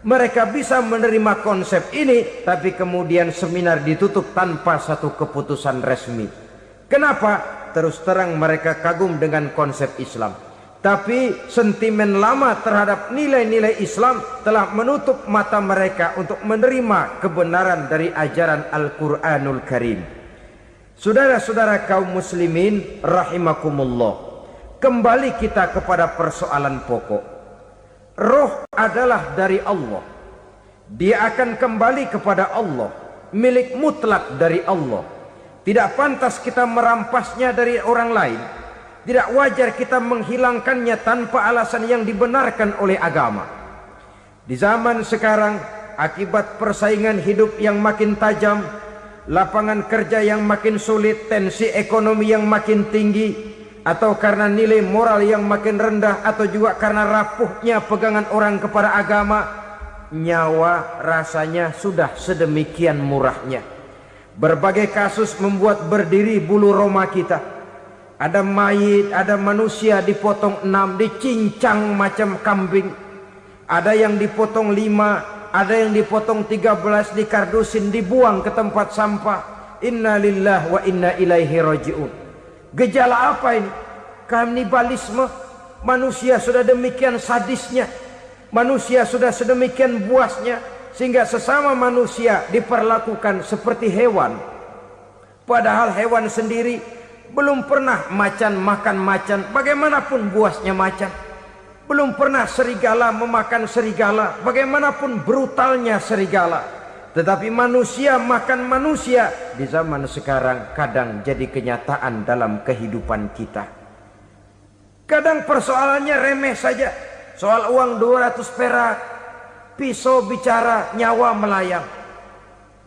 Mereka bisa menerima konsep ini, tapi kemudian seminar ditutup tanpa satu keputusan resmi. Kenapa? Terus terang mereka kagum dengan konsep Islam, tapi sentimen lama terhadap nilai-nilai Islam telah menutup mata mereka untuk menerima kebenaran dari ajaran Al-Quranul Karim. Saudara-saudara kaum muslimin rahimakumullah, kembali kita kepada persoalan pokok. Roh adalah dari Allah, dia akan kembali kepada Allah, milik mutlak dari Allah. Tidak pantas kita merampasnya dari orang lain. Tidak wajar kita menghilangkannya tanpa alasan yang dibenarkan oleh agama. Di zaman sekarang, akibat persaingan hidup yang makin tajam, lapangan kerja yang makin sulit, tensi ekonomi yang makin tinggi, atau karena nilai moral yang makin rendah, atau juga karena rapuhnya pegangan orang kepada agama, nyawa rasanya sudah sedemikian murahnya. Berbagai kasus membuat berdiri bulu roma kita. Ada mayit, ada manusia dipotong 6, dicincang macam kambing. Ada yang dipotong 5, ada yang dipotong 13, dikardusin, dibuang ke tempat sampah. Inna lillahi wa inna ilaihi raji'un. Gejala apa ini? Kanibalisme. Manusia sudah demikian sadisnya, manusia sudah sedemikian buasnya, sehingga sesama manusia diperlakukan seperti hewan. Padahal hewan sendiri belum pernah macan makan macan, bagaimanapun buasnya macan. Belum pernah serigala memakan serigala, bagaimanapun brutalnya serigala. Tetapi manusia makan manusia di zaman sekarang kadang jadi kenyataan dalam kehidupan kita. Kadang persoalannya remeh saja. Soal uang 200 perak, pisau bicara, nyawa melayang.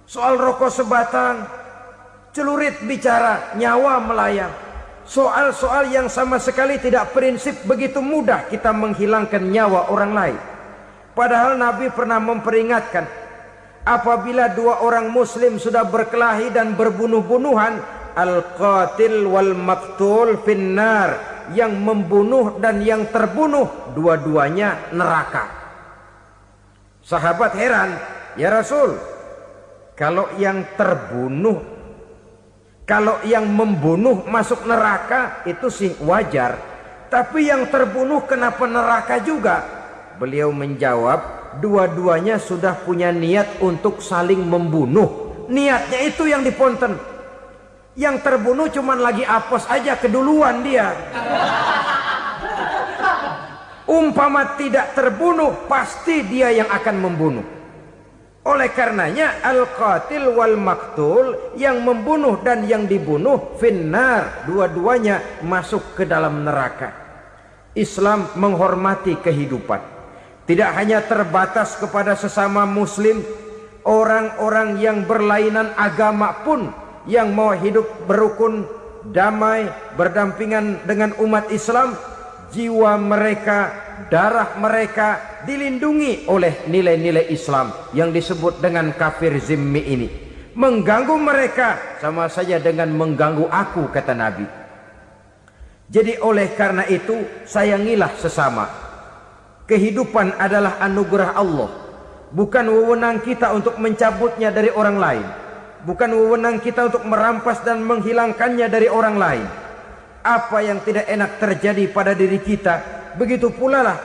Soal rokok sebatang, celurit bicara, nyawa melayang. Soal-soal yang sama sekali tidak prinsip, begitu mudah kita menghilangkan nyawa orang lain. Padahal Nabi pernah memperingatkan, apabila dua orang muslim sudah berkelahi dan berbunuh-bunuhan, al-qatil wal maktul finnar, yang membunuh dan yang terbunuh dua-duanya neraka. Sahabat heran, ya Rasul, kalau yang terbunuh, kalau yang membunuh masuk neraka itu sih wajar, tapi yang terbunuh kenapa neraka juga? Beliau menjawab, dua-duanya sudah punya niat untuk saling membunuh. Niatnya itu yang diponten. Yang terbunuh cuman lagi apes aja, keduluan dia. Umpama tidak terbunuh, pasti dia yang akan membunuh. Oleh karenanya al-qatil wal maktul, yang membunuh dan yang dibunuh finnar, dua-duanya masuk ke dalam neraka. Islam menghormati kehidupan, tidak hanya terbatas kepada sesama muslim, orang-orang yang berlainan agama pun yang mau hidup berukun, damai, berdampingan dengan umat Islam, jiwa mereka, darah mereka dilindungi oleh nilai-nilai Islam yang disebut dengan kafir zimmi ini. Mengganggu mereka sama saja dengan mengganggu aku, kata Nabi. Jadi oleh karena itu, sayangilah sesama. Kehidupan adalah anugerah Allah, bukan wewenang kita untuk mencabutnya dari orang lain, bukan wewenang kita untuk merampas dan menghilangkannya dari orang lain. Apa yang tidak enak terjadi pada diri kita, begitu pula lah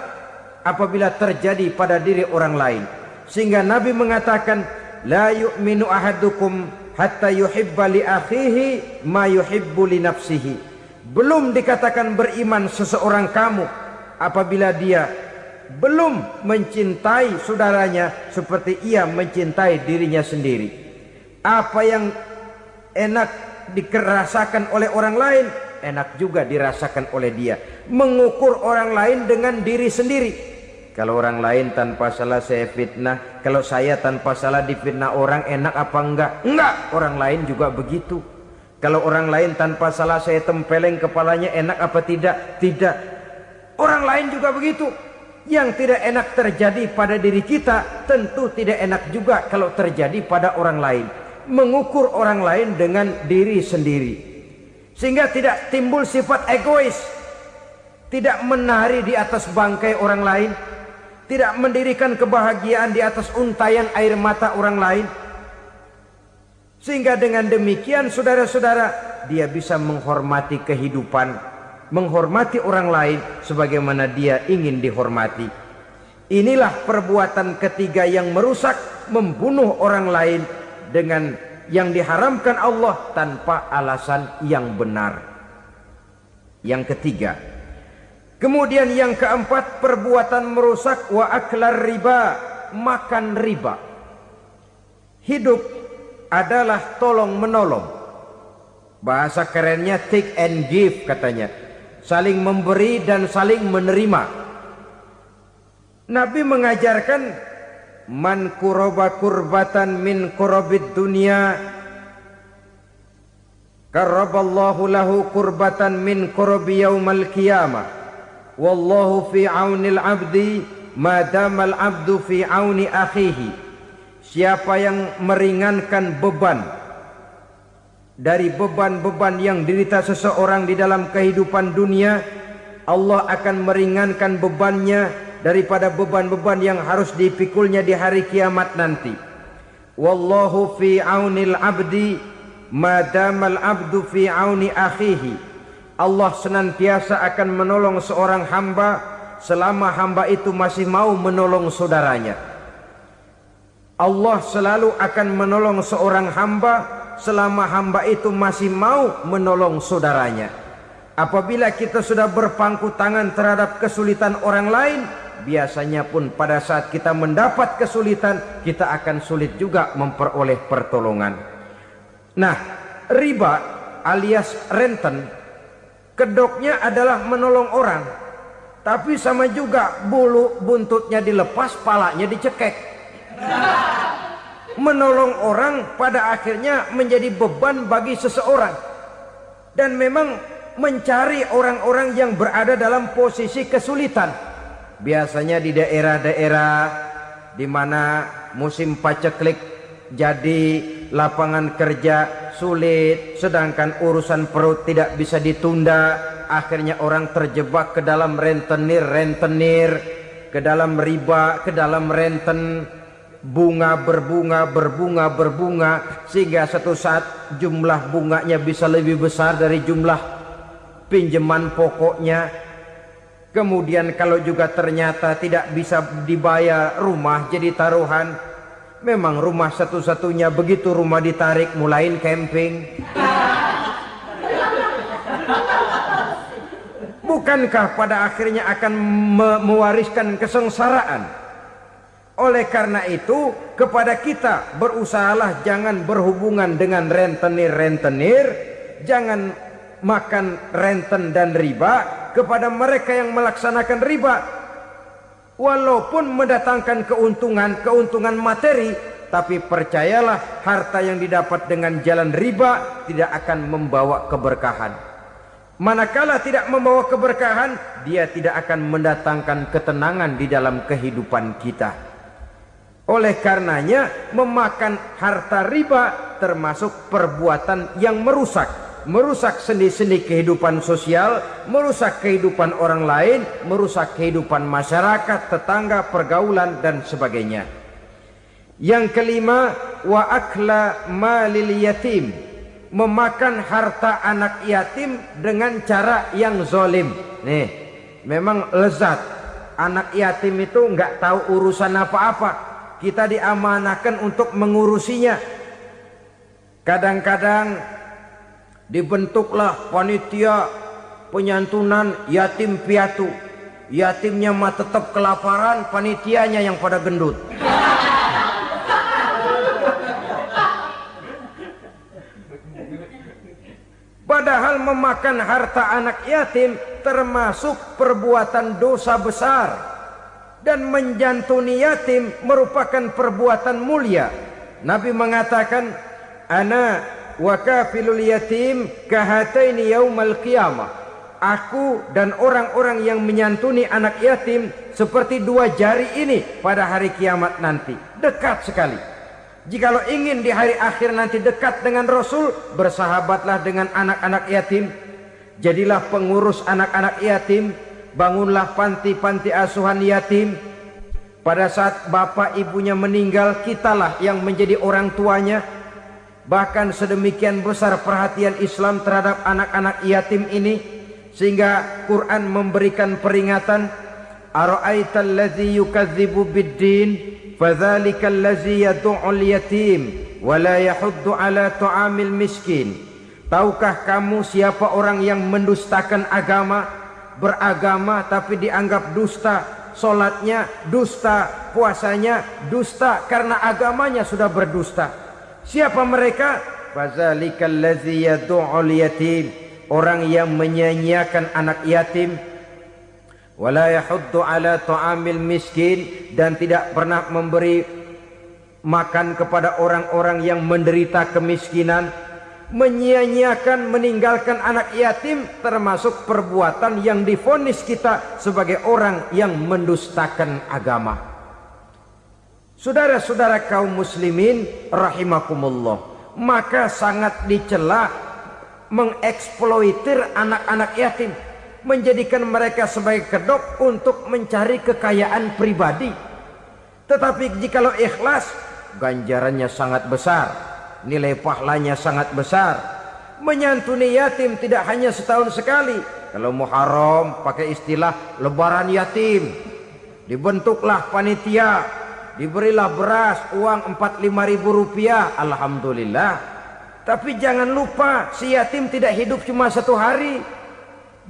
apabila terjadi pada diri orang lain. Sehingga Nabi mengatakan, la yu'minu ahadukum hatta yuhibba li akhihi ma yuhibbu li nafsihi. Belum dikatakan beriman seseorang kamu apabila dia belum mencintai saudaranya seperti ia mencintai dirinya sendiri. Apa yang enak dirasakan oleh orang lain, enak juga dirasakan oleh dia. Mengukur orang lain dengan diri sendiri. Kalau orang lain tanpa salah saya fitnah, kalau saya tanpa salah difitnah orang, enak apa enggak? Enggak, orang lain juga begitu. Kalau orang lain tanpa salah saya tempeleng kepalanya, enak apa tidak? Tidak. Orang lain juga begitu. Yang tidak enak terjadi pada diri kita, tentu tidak enak juga kalau terjadi pada orang lain. Mengukur orang lain dengan diri sendiri, sehingga tidak timbul sifat egois, tidak menari di atas bangkai orang lain, tidak mendirikan kebahagiaan di atas untayan air mata orang lain. Sehingga dengan demikian saudara-saudara, dia bisa menghormati kehidupan, menghormati orang lain sebagaimana dia ingin dihormati. Inilah perbuatan ketiga yang merusak, membunuh orang lain dengan yang diharamkan Allah tanpa alasan yang benar. Yang ketiga. Kemudian yang keempat, perbuatan merusak wa aklar riba, makan riba. Hidup adalah tolong menolong. Bahasa kerennya take and give katanya. Saling memberi dan saling menerima. Nabi mengajarkan, man kuraba kurbatan min kurabid dunya karaballahu lahu kurbatan min kurabi yaumal qiyamah. Wallahu fi aunil abdi madamal abdu fi auni akhihi. Siapa yang meringankan beban dari beban-beban yang dirita seseorang di dalam kehidupan dunia, Allah akan meringankan bebannya daripada beban-beban yang harus dipikulnya di hari kiamat nanti. Wallahu fi aunil abdi madamal abdu fi auni akhihi. Allah senantiasa akan menolong seorang hamba selama hamba itu masih mau menolong saudaranya. Allah selalu akan menolong seorang hamba selama hamba itu masih mau menolong saudaranya. Apabila kita sudah berpangku tangan terhadap kesulitan orang lain, biasanya pun pada saat kita mendapat kesulitan, kita akan sulit juga memperoleh pertolongan. Nah, riba alias renten, kedoknya adalah menolong orang, tapi sama juga bulu buntutnya dilepas, palanya dicekek. Menolong orang pada akhirnya menjadi beban bagi seseorang, dan memang mencari orang-orang yang berada dalam posisi kesulitan. Biasanya di daerah-daerah di mana musim paceklik, jadi lapangan kerja sulit, sedangkan urusan perut tidak bisa ditunda. Akhirnya orang terjebak ke dalam rentenir, ke dalam riba, ke dalam renten. Bunga berbunga, sehingga satu saat jumlah bunganya bisa lebih besar dari jumlah pinjaman pokoknya. Kemudian kalau juga ternyata tidak bisa dibayar, rumah jadi taruhan. Memang rumah satu-satunya, begitu rumah ditarik mulain camping. Bukankah pada akhirnya akan mewariskan kesengsaraan? Oleh karena itu, kepada kita berusahalah jangan berhubungan dengan rentenir, jangan makan renten dan riba. Kepada mereka yang melaksanakan riba, walaupun mendatangkan keuntungan materi, tapi percayalah, harta yang didapat dengan jalan riba tidak akan membawa keberkahan. Manakala tidak membawa keberkahan, dia tidak akan mendatangkan ketenangan di dalam kehidupan kita. Oleh karenanya, memakan harta riba termasuk perbuatan yang merusak sendi-sendi kehidupan sosial, merusak kehidupan orang lain, merusak kehidupan masyarakat, tetangga, pergaulan dan sebagainya. Yang kelima, wa akla malil yatim, memakan harta anak yatim dengan cara yang zalim. Nih, memang lezat. Anak yatim itu nggak tahu urusan apa-apa. Kita diamanahkan untuk mengurusinya. Kadang-kadang dibentuklah panitia penyantunan yatim piatu. Yatimnya mah tetap kelaparan, panitianya yang pada gendut. Padahal memakan harta anak yatim termasuk perbuatan dosa besar. Dan menjantuni yatim merupakan perbuatan mulia. Nabi mengatakan, ana wa kafilul yatim kahataini yaumal qiyamah. Aku dan orang-orang yang menyantuni anak yatim seperti dua jari ini pada hari kiamat nanti. Dekat sekali. Jikalau ingin di hari akhir nanti dekat dengan Rasul, bersahabatlah dengan anak-anak yatim. Jadilah pengurus anak-anak yatim. Bangunlah panti-panti asuhan yatim. Pada saat bapak ibunya meninggal, kitalah yang menjadi orang tuanya. Bahkan sedemikian besar perhatian Islam terhadap anak-anak yatim ini, sehingga Quran memberikan peringatan, ara'aital ladzi yukadzibu biddin fadzalikal ladzi yad'ul yatim wa la yahuddu ala ta'amil miskin. Tahukah kamu siapa orang yang mendustakan agama? Beragama tapi dianggap dusta, solatnya dusta, puasanya dusta, karena agamanya sudah berdusta. Siapa mereka? Fazalikal ladzi yad'ul yatim, orang yang menyia-nyiakan anak yatim. Wala yahuddu ala ta'amil miskin, dan tidak pernah memberi makan kepada orang-orang yang menderita kemiskinan. Menyia-nyiakan, meninggalkan anak yatim termasuk perbuatan yang divonis kita sebagai orang yang mendustakan agama. Saudara-saudara kaum muslimin rahimakumullah, maka sangat dicela mengeksploitir anak-anak yatim, menjadikan mereka sebagai kedok untuk mencari kekayaan pribadi. Tetapi jikalau ikhlas, ganjarannya sangat besar, nilai pahalanya sangat besar. Menyantuni yatim tidak hanya setahun sekali. Kalau Muharram pakai istilah lebaran yatim. Dibentuklah panitia, diberilah beras, uang 4-5 ribu rupiah, alhamdulillah. Tapi jangan lupa, si yatim tidak hidup cuma 1 hari.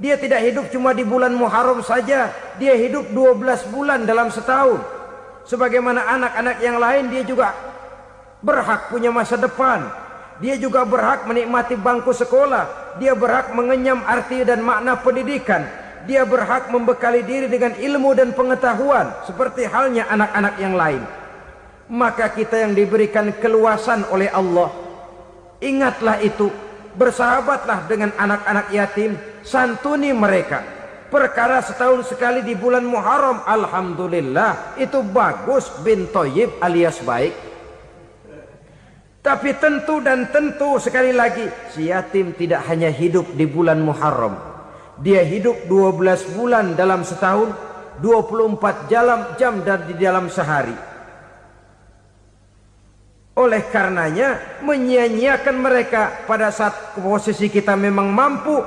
Dia tidak hidup cuma di bulan Muharram saja, dia hidup 12 bulan dalam setahun. Sebagaimana anak-anak yang lain, dia juga berhak punya masa depan. Dia juga berhak menikmati bangku sekolah. Dia berhak mengenyam arti dan makna pendidikan. Dia berhak membekali diri dengan ilmu dan pengetahuan seperti halnya anak-anak yang lain. Maka kita yang diberikan keluasan oleh Allah, ingatlah itu, bersahabatlah dengan anak-anak yatim, santuni mereka. Perkara setahun sekali di bulan Muharram, alhamdulillah, itu bagus, bin Thayyib alias baik. Tapi tentu dan tentu sekali lagi, si yatim tidak hanya hidup di bulan Muharram. Dia hidup 12 bulan dalam setahun, 24 jam dan di dalam sehari. Oleh karenanya, menyia-nyiakan mereka pada saat posisi kita memang mampu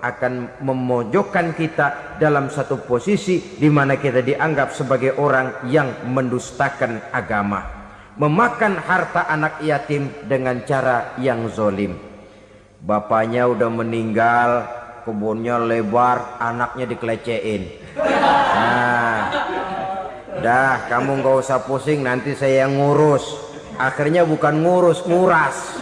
akan memojokkan kita dalam satu posisi di mana kita dianggap sebagai orang yang mendustakan agama. Memakan harta anak yatim dengan cara yang zolim. Bapaknya udah meninggal, kebunnya lebar, anaknya dikelecehin. Nah, dah kamu gak usah pusing, nanti saya yang ngurus. Akhirnya bukan ngurus, nguras.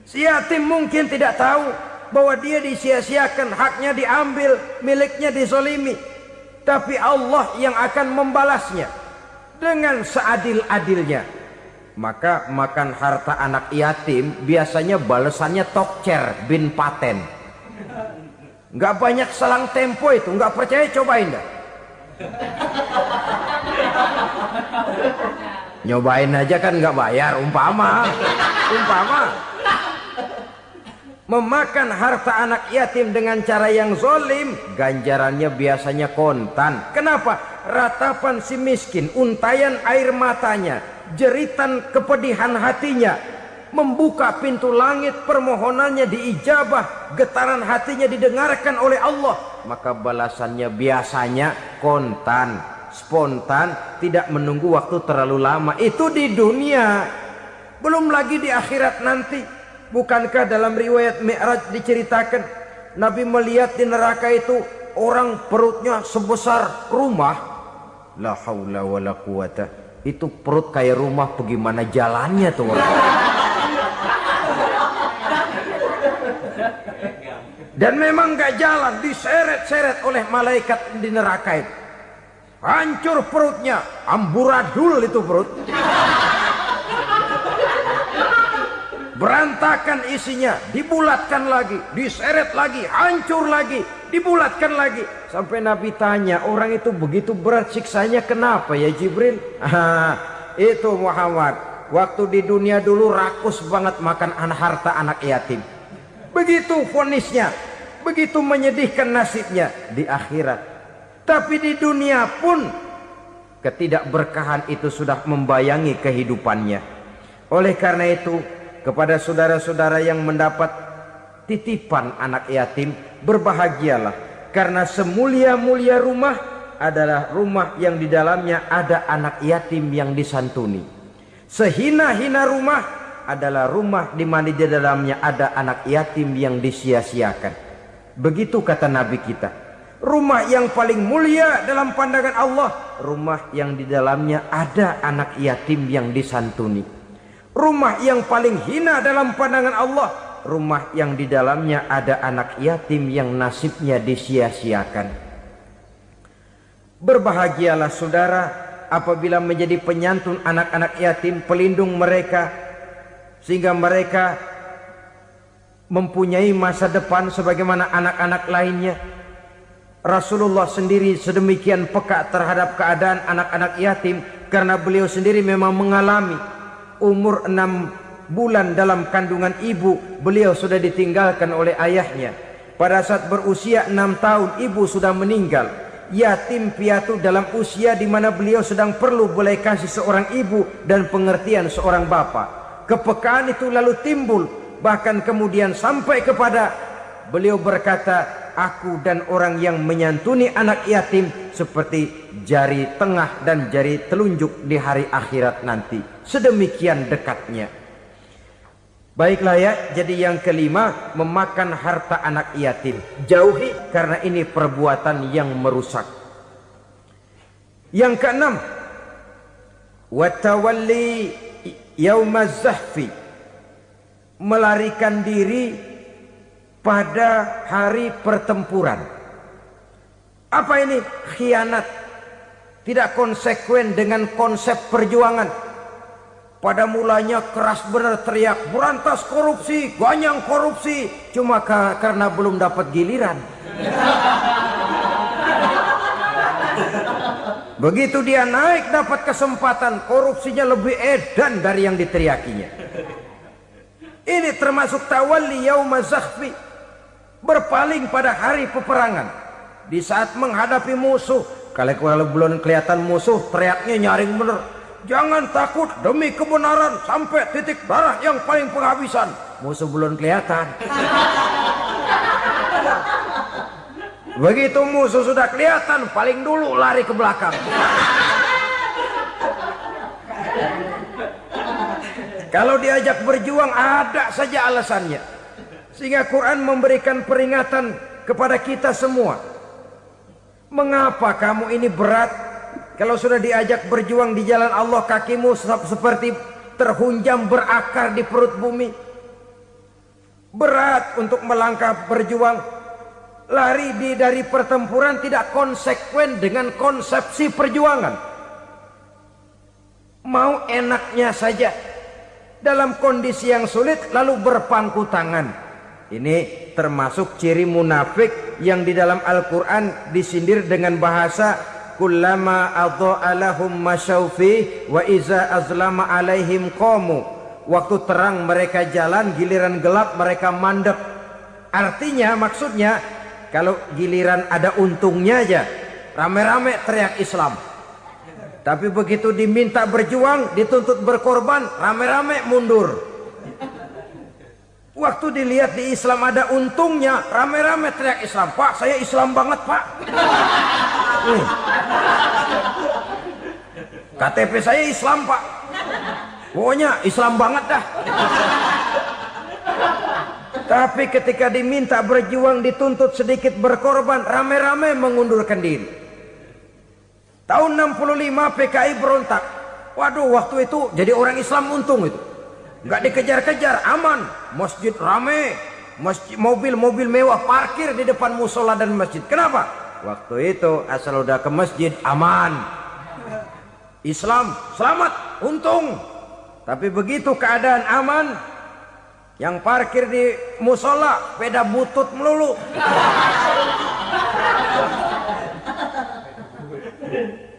Si yatim mungkin tidak tahu bahwa dia disia-siakan, haknya diambil, miliknya dizolimi. Tapi Allah yang akan membalasnya dengan seadil-adilnya. Maka makan harta anak yatim biasanya balasannya tokcer bin paten. Nggak banyak selang tempo itu, nggak percaya cobain dah. Nyobain aja kan nggak bayar, umpama. Memakan harta anak yatim dengan cara yang zolim, ganjarannya biasanya kontan. Kenapa? Ratapan si miskin, untayan air matanya, jeritan kepedihan hatinya, membuka pintu langit, permohonannya diijabah, getaran hatinya didengarkan oleh Allah. Maka balasannya biasanya kontan, spontan, tidak menunggu waktu terlalu lama. Itu di dunia, belum lagi di akhirat nanti. Bukankah dalam riwayat Mi'raj diceritakan Nabi melihat di neraka itu orang perutnya sebesar rumah. La haula wala quwata. Itu perut kayak rumah, bagaimana jalannya tuh orang. Dan memang gak jalan, diseret-seret oleh malaikat di neraka itu. Hancur perutnya, amburadul itu perut. Berantakan isinya, dibulatkan lagi, diseret lagi, hancur lagi, dibulatkan lagi. Sampai Nabi tanya, orang itu begitu berat siksanya kenapa ya Jibril? Itu Muhammad, waktu di dunia dulu rakus banget makan harta anak yatim. Begitu vonisnya, begitu menyedihkan nasibnya di akhirat. Tapi di dunia pun ketidakberkahan itu sudah membayangi kehidupannya. Oleh karena itu, kepada saudara-saudara yang mendapat titipan anak yatim, berbahagialah, karena semulia-mulia rumah adalah rumah yang di dalamnya ada anak yatim yang disantuni. Sehina-hina rumah adalah rumah di mana di dalamnya ada anak yatim yang disia-siakan. Begitu kata Nabi kita. Rumah yang paling mulia dalam pandangan Allah, rumah yang di dalamnya ada anak yatim yang disantuni. Rumah yang paling hina dalam pandangan Allah, rumah yang di dalamnya ada anak yatim yang nasibnya disia-siakan. Berbahagialah saudara apabila menjadi penyantun anak-anak yatim, pelindung mereka, sehingga mereka mempunyai masa depan sebagaimana anak-anak lainnya. Rasulullah sendiri sedemikian peka terhadap keadaan anak-anak yatim karena beliau sendiri memang mengalami. Umur 6 bulan dalam kandungan ibu, beliau sudah ditinggalkan oleh ayahnya. Pada saat berusia 6 tahun, ibu sudah meninggal. Yatim piatu dalam usia di mana beliau sedang perlu belas kasih seorang ibu dan pengertian seorang bapa. Kepekaan itu lalu timbul, bahkan kemudian sampai kepada beliau berkata, aku dan orang yang menyantuni anak yatim seperti jari tengah dan jari telunjuk di hari akhirat nanti. Sedemikian dekatnya. Baiklah ya, jadi yang kelima, memakan harta anak yatim. Jauhi, karena ini perbuatan yang merusak. Yang keenam, watawalli yaumaz zahfi, melarikan diri pada hari pertempuran. Apa ini? Khianat, tidak konsekuen dengan konsep perjuangan. Pada mulanya keras benar teriak berantas korupsi, ganyang korupsi, cuma karena belum dapat giliran. Begitu dia naik dapat kesempatan, korupsinya lebih edan dari yang diteriakinya. Ini termasuk tawalli yaumaz zahfi, berpaling pada hari peperangan. Di saat menghadapi musuh, kalau belum kelihatan musuh, teriaknya nyaring bener. Jangan takut, demi kebenaran sampai titik darah yang paling penghabisan. Musuh belum kelihatan. Begitu musuh sudah kelihatan, paling dulu lari ke belakang. Kalau diajak berjuang ada saja alasannya. Sehingga Quran memberikan peringatan kepada kita semua. Mengapa kamu ini berat? Kalau sudah diajak berjuang di jalan Allah, kakimu seperti terhunjam berakar di perut bumi. Berat untuk melangkah berjuang. Lari dari pertempuran tidak konsekuen dengan konsepsi perjuangan. Mau enaknya saja. Dalam kondisi yang sulit lalu berpangku tangan. Ini termasuk ciri munafik yang di dalam Al-Quran disindir dengan bahasa kullama adha'a lahum masyaufi wa iza azlama alaihim qamu. Waktu terang mereka jalan, giliran gelap mereka mandek. Artinya, maksudnya, kalau giliran ada untungnya aja, rame-rame teriak Islam. Tapi begitu diminta berjuang, dituntut berkorban, rame-rame mundur. Waktu dilihat di Islam ada untungnya, rame-rame teriak Islam. Pak, saya Islam banget, Pak. KTP saya Islam, Pak. Pokoknya Islam banget dah. Tapi ketika diminta berjuang, dituntut sedikit berkorban, rame-rame mengundurkan diri. Tahun 65 PKI berontak. Waduh, waktu itu jadi orang Islam untung itu. Nggak dikejar-kejar, aman. Masjid rame, mobil-mobil mewah parkir di depan musola dan masjid. Kenapa? Waktu itu asal udah ke masjid aman. Islam selamat, untung. Tapi begitu keadaan aman, yang parkir di musola sepeda butut melulu.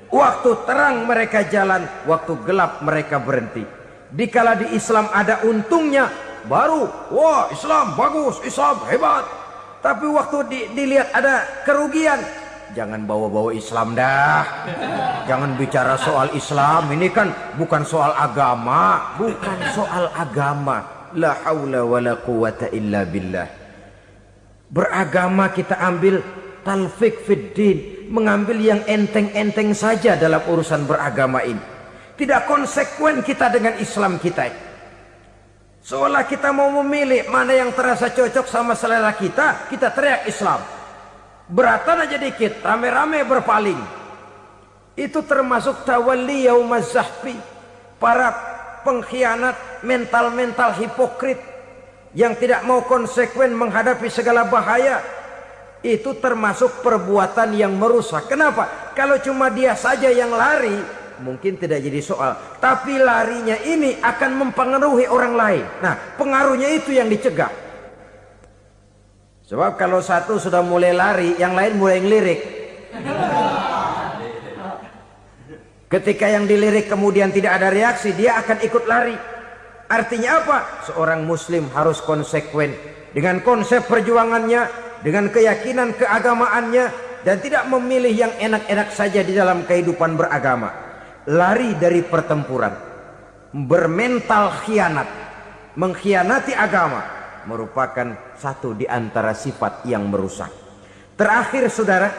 Waktu terang mereka jalan, waktu gelap mereka berhenti. Dikala di Islam ada untungnya, baru wah Islam bagus, Islam hebat. Tapi waktu dilihat ada kerugian, jangan bawa-bawa Islam dah. Jangan bicara soal Islam, ini kan bukan soal agama. Bukan soal agama. La haula wa la quwata illa billah. Beragama kita ambil talfik fid din, mengambil yang enteng-enteng saja dalam urusan beragama ini. Tidak konsekuen kita dengan Islam kita. Seolah kita mau memilih mana yang terasa cocok sama selera kita, kita teriak Islam. Beratan aja dikit, rame-rame berpaling. Itu termasuk tawalli yaumaz zahfi. Para pengkhianat, mental-mental hipokrit yang tidak mau konsekuen menghadapi segala bahaya. Itu termasuk perbuatan yang merusak. Kenapa? Kalau cuma dia saja yang lari, mungkin tidak jadi soal. Tapi larinya ini akan mempengaruhi orang lain. Nah, pengaruhnya itu yang dicegah. Sebab kalau satu sudah mulai lari, yang lain mulai ngelirik. Ketika yang dilirik kemudian tidak ada reaksi, dia akan ikut lari. Artinya apa? Seorang muslim harus konsekuen dengan konsep perjuangannya, dengan keyakinan keagamaannya, dan tidak memilih yang enak-enak saja di dalam kehidupan beragama. Lari dari pertempuran, bermental khianat, mengkhianati agama, merupakan satu di antara sifat yang merusak. Terakhir saudara,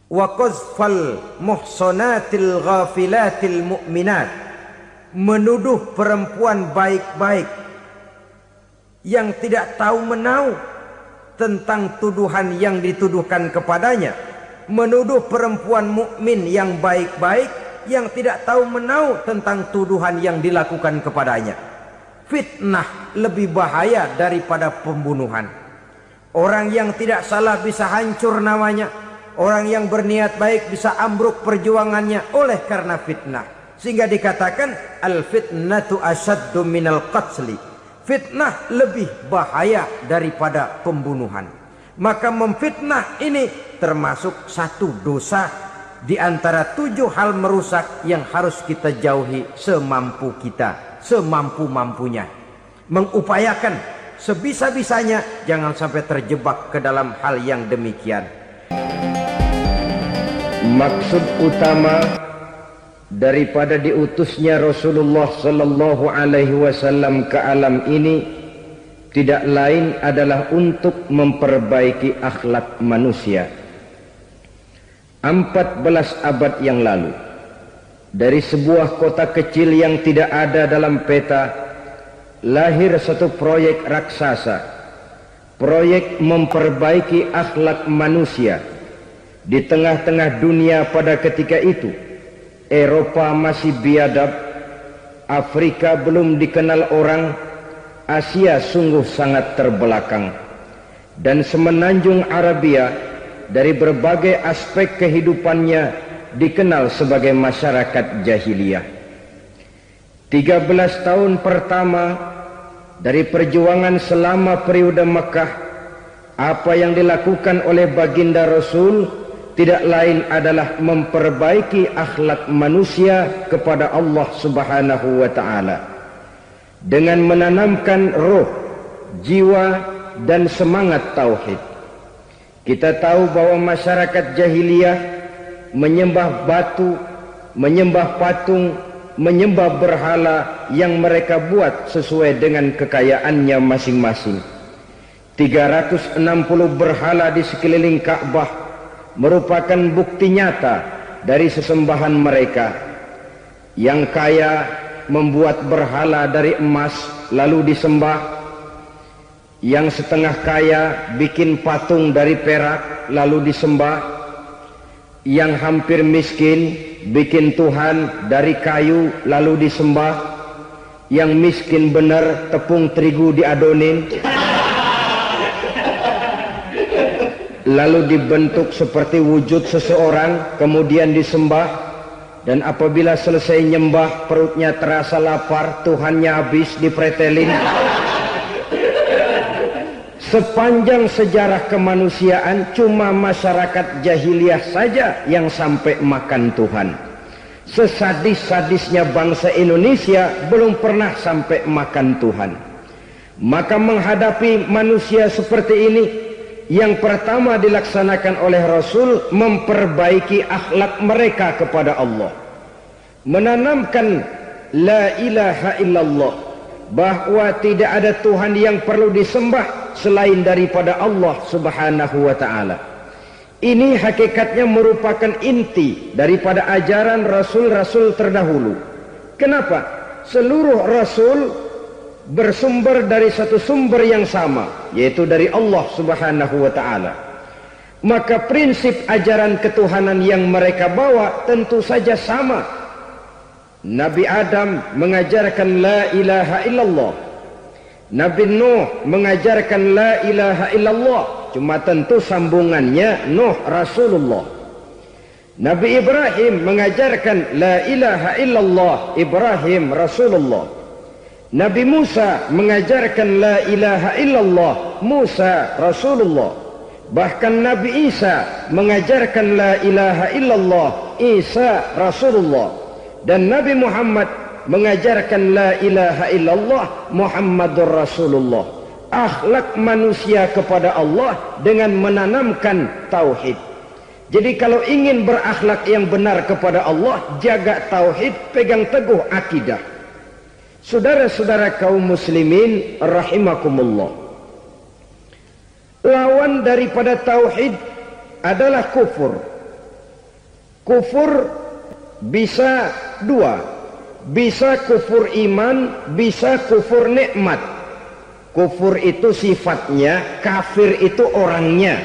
wa qazfal muhsanatil ghafilatil mu'minat, menuduh perempuan baik-baik yang tidak tahu menau tentang tuduhan yang dituduhkan kepadanya, menuduh perempuan mukmin yang baik-baik yang tidak tahu menau tentang tuduhan yang dilakukan kepadanya. Fitnah lebih bahaya daripada pembunuhan. Orang yang tidak salah bisa hancur namanya. Orang yang berniat baik bisa ambruk perjuangannya oleh karena fitnah. Sehingga dikatakan al-fitnatu asyaddu minal qatli. Fitnah lebih bahaya daripada pembunuhan. Maka memfitnah ini termasuk satu dosa di antara 7 hal merusak yang harus kita jauhi semampu kita, semampu-mampunya. Mengupayakan sebisa-bisanya jangan sampai terjebak ke dalam hal yang demikian. Maksud utama daripada diutusnya Rasulullah sallallahu alaihi wasallam ke alam ini tidak lain adalah untuk memperbaiki akhlak manusia. 14 abad yang lalu, dari sebuah kota kecil yang tidak ada dalam peta, lahir satu proyek raksasa, proyek memperbaiki akhlak manusia. Di tengah-tengah dunia pada ketika itu, Eropa masih biadab, Afrika belum dikenal orang, Asia sungguh sangat terbelakang, dan semenanjung Arabia dari berbagai aspek kehidupannya dikenal sebagai masyarakat jahiliyah. 13 tahun pertama dari perjuangan selama periode Mekah, apa yang dilakukan oleh baginda Rasul tidak lain adalah memperbaiki akhlak manusia kepada Allah Subhanahu wa ta'ala dengan menanamkan roh, jiwa dan semangat tauhid. Kita tahu bahwa masyarakat jahiliyah menyembah batu, menyembah patung, menyembah berhala yang mereka buat sesuai dengan kekayaannya masing-masing. 360 berhala di sekeliling Ka'bah merupakan bukti nyata dari sesembahan mereka. Yang kaya membuat berhala dari emas lalu disembah, yang setengah kaya bikin patung dari perak lalu disembah, yang hampir miskin bikin Tuhan dari kayu lalu disembah, yang miskin benar tepung terigu diadonin lalu dibentuk seperti wujud seseorang kemudian disembah, dan apabila selesai nyembah perutnya terasa lapar, Tuhannya habis dipretelin. Sepanjang sejarah kemanusiaan cuma masyarakat jahiliyah saja yang sampai makan Tuhan. Sesadis-sadisnya bangsa Indonesia belum pernah sampai makan Tuhan. Maka menghadapi manusia seperti ini, yang pertama dilaksanakan oleh Rasul memperbaiki akhlak mereka kepada Allah, menanamkan la ilaha illallah, bahwa tidak ada Tuhan yang perlu disembah selain daripada Allah Subhanahu wa ta'ala. Ini hakikatnya merupakan inti daripada ajaran Rasul-Rasul terdahulu. Kenapa? Seluruh Rasul bersumber dari satu sumber yang sama, yaitu dari Allah Subhanahu wa ta'ala. Maka prinsip ajaran ketuhanan yang mereka bawa tentu saja sama. Nabi Adam mengajarkan la ilaha illallah, Nabi Nuh mengajarkan la ilaha illallah, cuma tentu sambungannya Nuh Rasulullah. Nabi Ibrahim mengajarkan la ilaha illallah, Ibrahim Rasulullah. Nabi Musa mengajarkan la ilaha illallah, Musa Rasulullah. Bahkan Nabi Isa mengajarkan la ilaha illallah, Isa Rasulullah. Dan Nabi Muhammad mengajarkan la ilaha illallah, Muhammadur Rasulullah. Akhlak manusia kepada Allah dengan menanamkan tauhid. Jadi kalau ingin berakhlak yang benar kepada Allah, jaga tauhid, pegang teguh akidah. Saudara-saudara kaum muslimin rahimakumullah, Lawan daripada tauhid adalah kufur. Kufur bisa dua, bisa kufur iman, bisa kufur nikmat. Kufur itu sifatnya, kafir itu orangnya.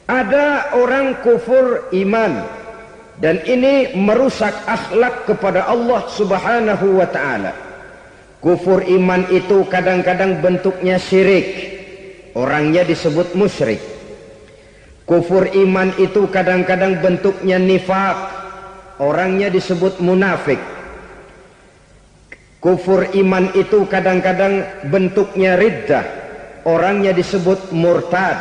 Ada orang kufur iman, dan ini merusak akhlak kepada Allah Subhanahu wa ta'ala. Kufur iman itu kadang-kadang bentuknya syirik, orangnya disebut musyrik. Kufur iman itu kadang-kadang bentuknya nifak, orangnya disebut munafik. Kufur iman itu kadang-kadang bentuknya riddah, orangnya disebut murtad.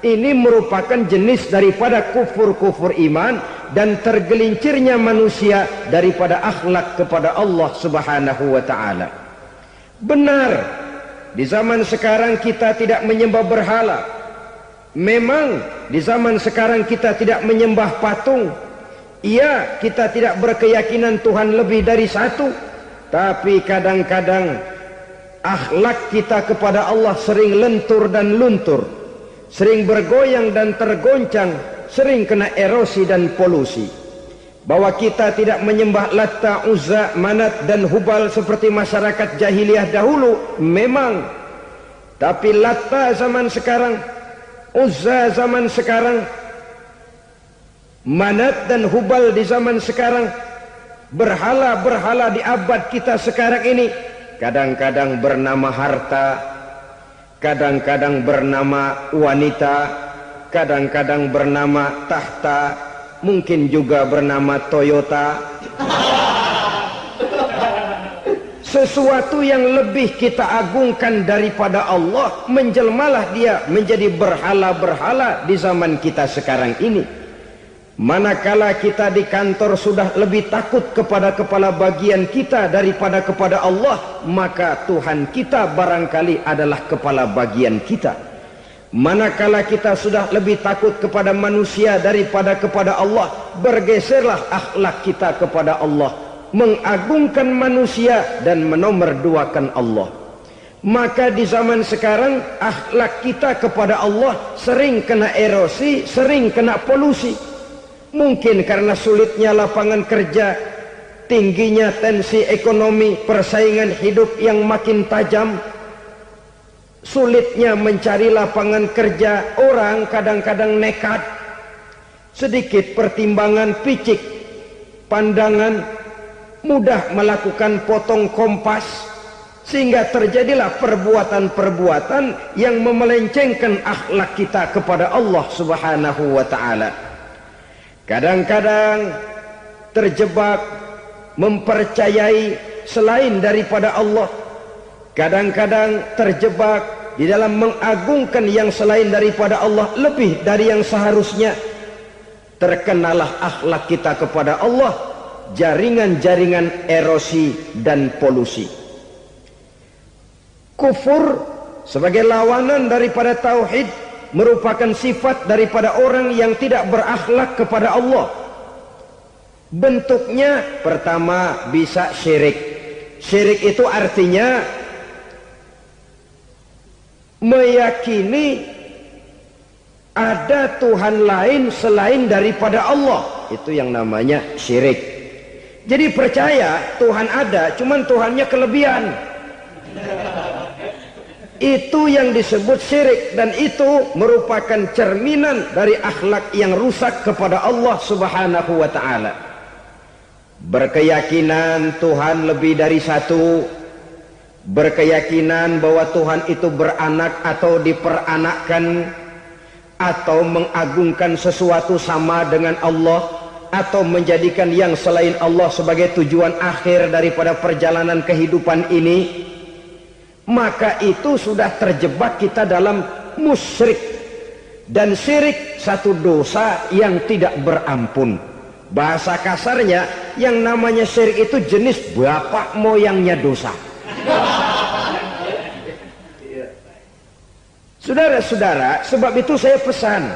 Ini merupakan jenis daripada kufur-kufur iman dan tergelincirnya manusia daripada akhlak kepada Allah Subhanahu wa ta'ala. Benar, di zaman sekarang kita tidak menyembah berhala. Memang di zaman sekarang kita tidak menyembah patung. Iya, kita tidak berkeyakinan Tuhan lebih dari satu. Tapi kadang-kadang akhlak kita kepada Allah sering lentur dan luntur, sering bergoyang dan tergoncang, sering kena erosi dan polusi. Bahwa kita tidak menyembah Latta, Uzza, Manat dan Hubal seperti masyarakat jahiliyah dahulu, memang. Tapi Latta zaman sekarang, Uzza zaman sekarang, Manat dan Hubal di zaman sekarang, berhala-berhala di abad kita sekarang ini, kadang-kadang bernama harta, kadang-kadang bernama wanita, kadang-kadang bernama tahta, mungkin juga bernama Toyota. Sesuatu yang lebih kita agungkan daripada Allah, menjelmalah dia menjadi berhala-berhala di zaman kita sekarang ini. Manakala kita di kantor sudah lebih takut kepada kepala bagian kita daripada kepada Allah, maka Tuhan kita barangkali adalah kepala bagian kita. Manakala kita sudah lebih takut kepada manusia daripada kepada Allah, bergeserlah akhlak kita kepada Allah, mengagungkan manusia dan menomorduakan Allah. Maka di zaman sekarang akhlak kita kepada Allah sering kena erosi, sering kena polusi. Mungkin karena sulitnya lapangan kerja, tingginya tensi ekonomi, persaingan hidup yang makin tajam, sulitnya mencari lapangan kerja, orang kadang-kadang nekat, sedikit pertimbangan, picik pandangan, mudah melakukan potong kompas, sehingga terjadilah perbuatan-perbuatan yang memelencengkan akhlak kita kepada Allah Subhanahu wa ta'ala. Kadang-kadang terjebak mempercayai selain daripada Allah, kadang-kadang terjebak di dalam mengagungkan yang selain daripada Allah lebih dari yang seharusnya. Terkenalah akhlak kita kepada Allah jaringan-jaringan erosi dan polusi. Kufur sebagai lawanan daripada tauhid merupakan sifat daripada orang yang tidak berakhlak kepada Allah. Bentuknya pertama bisa syirik. Syirik itu artinya meyakini ada Tuhan lain selain daripada Allah. Itu yang namanya syirik. Jadi percaya Tuhan ada, cuman Tuhannya kelebihan. Itu yang disebut syirik, dan itu merupakan cerminan dari akhlak yang rusak kepada Allah Subhanahu wa ta'ala. Berkeyakinan Tuhan lebih dari satu, berkeyakinan bahwa Tuhan itu beranak atau diperanakkan, atau mengagungkan sesuatu sama dengan Allah, atau menjadikan yang selain Allah sebagai tujuan akhir daripada perjalanan kehidupan ini, maka itu sudah terjebak kita dalam musyrik. Dan syirik satu dosa yang tidak berampun. Bahasa kasarnya, yang namanya syirik itu jenis bapak moyangnya dosa. Saudara-saudara, sebab itu saya pesan,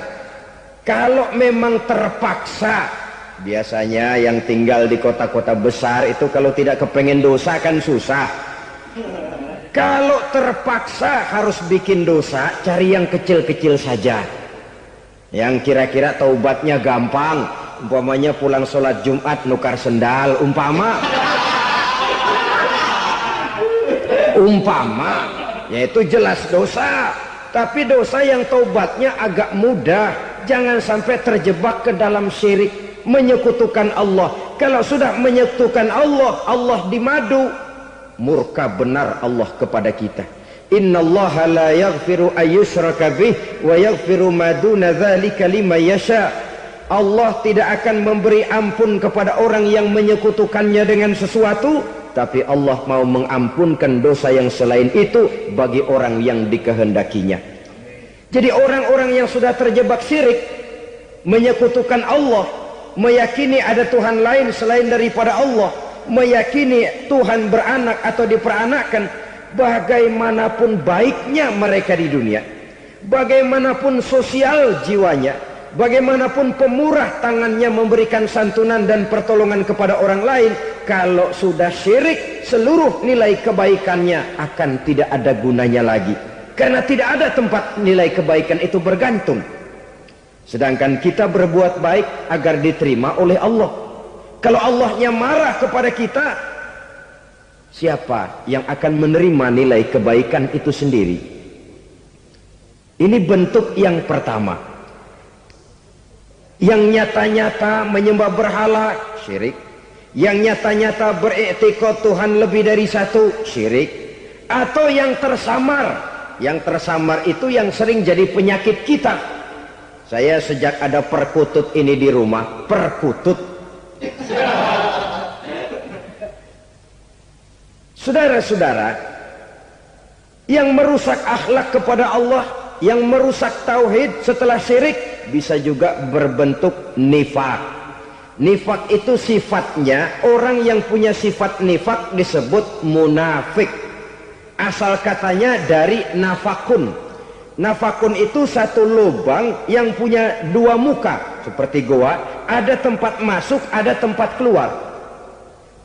kalau memang terpaksa, biasanya yang tinggal di kota-kota besar itu kalau tidak kepengen dosa kan susah. Kalau terpaksa harus bikin dosa, cari yang kecil-kecil saja, yang kira-kira taubatnya gampang. Umpamanya pulang sholat Jumat nukar sendal, umpama yaitu jelas dosa, tapi dosa yang taubatnya agak mudah. Jangan sampai terjebak ke dalam syirik, menyekutukan Allah. Kalau sudah menyekutukan Allah, Allah dimadu, murka benar Allah kepada kita. Innallaha la yaghfiru ayyushraka bih wa yaghfiru ma duna dzalika liman yasha. Allah tidak akan memberi ampun kepada orang yang menyekutukannya dengan sesuatu, tapi Allah mau mengampunkan dosa yang selain itu bagi orang yang dikehendakinya. Jadi orang-orang yang sudah terjebak syirik, menyekutukan Allah, meyakini ada Tuhan lain selain daripada Allah, meyakini Tuhan beranak atau diperanakkan, bagaimanapun baiknya mereka di dunia, bagaimanapun sosial jiwanya, bagaimanapun pemurah tangannya memberikan santunan dan pertolongan kepada orang lain, kalau sudah syirik, seluruh nilai kebaikannya akan tidak ada gunanya lagi, karena tidak ada tempat nilai kebaikan itu bergantung. Sedangkan kita berbuat baik agar diterima oleh Allah. Kalau Allahnya marah kepada kita, siapa yang akan menerima nilai kebaikan itu sendiri? Ini bentuk yang pertama. Yang nyata-nyata menyembah berhala, syirik. Yang nyata-nyata beriktikad Tuhan lebih dari satu, syirik. Atau yang tersamar. Yang tersamar itu yang sering jadi penyakit kita. Saya sejak ada perkutut ini di rumah, perkutut. Saudara-saudara, yang merusak akhlak kepada Allah, yang merusak tauhid setelah syirik, bisa juga berbentuk nifak. Nifak itu sifatnya, orang yang punya sifat nifak disebut munafik. Asal katanya dari nafakun. Nafakun itu satu lubang yang punya dua muka, seperti goa, ada tempat masuk, ada tempat keluar.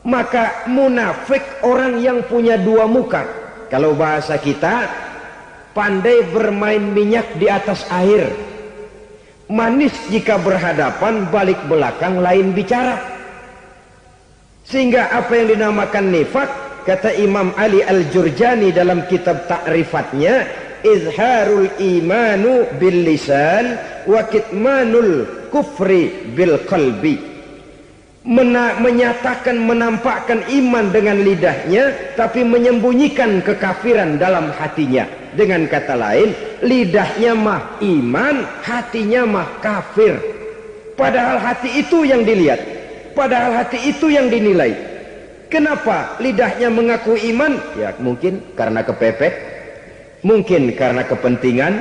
Maka munafik orang yang punya dua muka. Kalau bahasa kita, pandai bermain minyak di atas air, manis jika berhadapan, balik belakang lain bicara. Sehingga apa yang dinamakan nifak, kata Imam Ali Al-Jurjani dalam kitab ta'rifatnya, izharul imanu bil lisan wa kitmanul kufri bil qalbi. Menyatakan, menampakkan iman dengan lidahnya, tapi menyembunyikan kekafiran dalam hatinya. Dengan kata lain, lidahnya mah iman, hatinya mah kafir. Padahal hati itu yang dilihat, padahal hati itu yang dinilai. Kenapa lidahnya mengaku iman? Ya mungkin karena kepepet, mungkin karena kepentingan,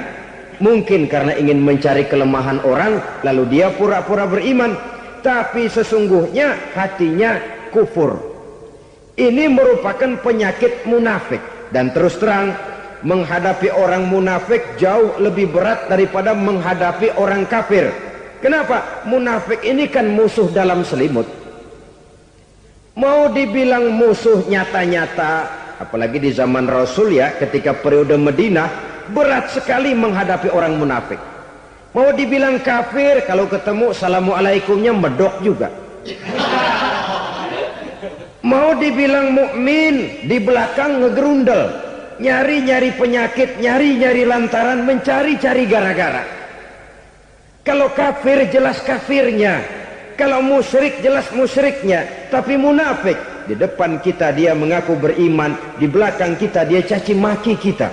mungkin karena ingin mencari kelemahan orang, lalu dia pura-pura beriman, tapi sesungguhnya hatinya kufur. Ini merupakan penyakit munafik. Dan terus terang, menghadapi orang munafik jauh lebih berat daripada menghadapi orang kafir. Kenapa? Munafik ini kan musuh dalam selimut. Mau dibilang musuh nyata-nyata, apalagi di zaman Rasul ya, ketika periode Madinah, berat sekali menghadapi orang munafik. Mau dibilang kafir, kalau ketemu assalamualaikumnya medok juga. Mau dibilang mukmin, di belakang ngegerundel, nyari-nyari penyakit, nyari-nyari lantaran, mencari-cari gara-gara. Kalau kafir jelas kafirnya, kalau musyrik jelas musyriknya. Tapi munafik, di depan kita dia mengaku beriman, di belakang kita dia caci maki kita.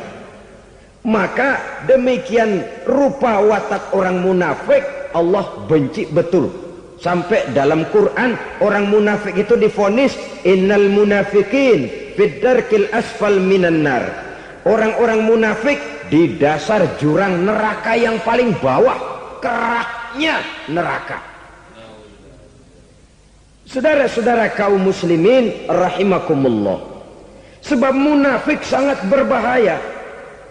Maka demikian rupa watak orang munafik, Allah benci betul. Sampai dalam Quran orang munafik itu divonis innal munafikin fid darkil asfal minan nar. Orang-orang munafik di dasar jurang neraka yang paling bawah, keraknya neraka. Saudara-saudara kaum muslimin rahimakumullah, sebab munafik sangat berbahaya,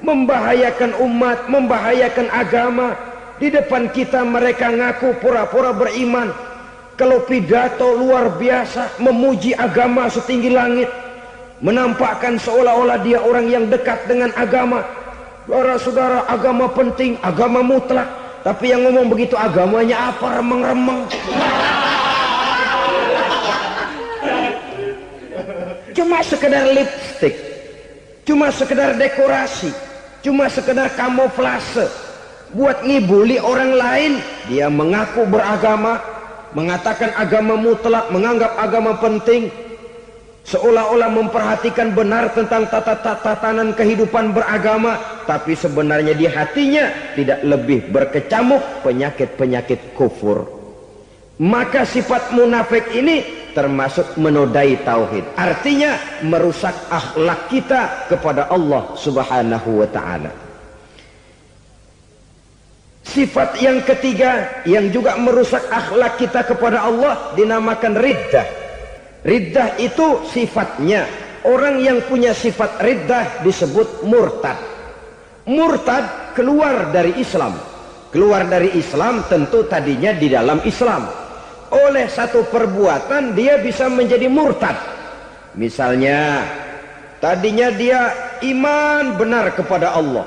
membahayakan umat, membahayakan agama. Di depan kita mereka ngaku pura-pura beriman, kalau pidato luar biasa, memuji agama setinggi langit, menampakkan seolah-olah dia orang yang dekat dengan agama. Saudara-saudara, agama penting, agama mutlak. Tapi yang ngomong begitu agamanya apa, remeng-remeng. Cuma sekedar lipstick, cuma sekedar dekorasi, cuma sekedar kamuflase buat ngibuli orang lain. Dia mengaku beragama, mengatakan agama mutlak, menganggap agama penting, seolah-olah memperhatikan benar tentang tatanan kehidupan beragama, tapi sebenarnya di hatinya tidak lebih berkecamuk penyakit-penyakit kufur. Maka sifat munafik ini termasuk menodai tauhid, artinya merusak akhlak kita kepada Allah Subhanahu wa ta'ala. Sifat yang ketiga yang juga merusak akhlak kita kepada Allah dinamakan riddah. Riddah itu sifatnya, orang yang punya sifat riddah disebut murtad. Murtad keluar dari Islam. Keluar dari Islam tentu tadinya di dalam Islam. Oleh satu perbuatan dia bisa menjadi murtad. Misalnya tadinya dia iman benar kepada Allah,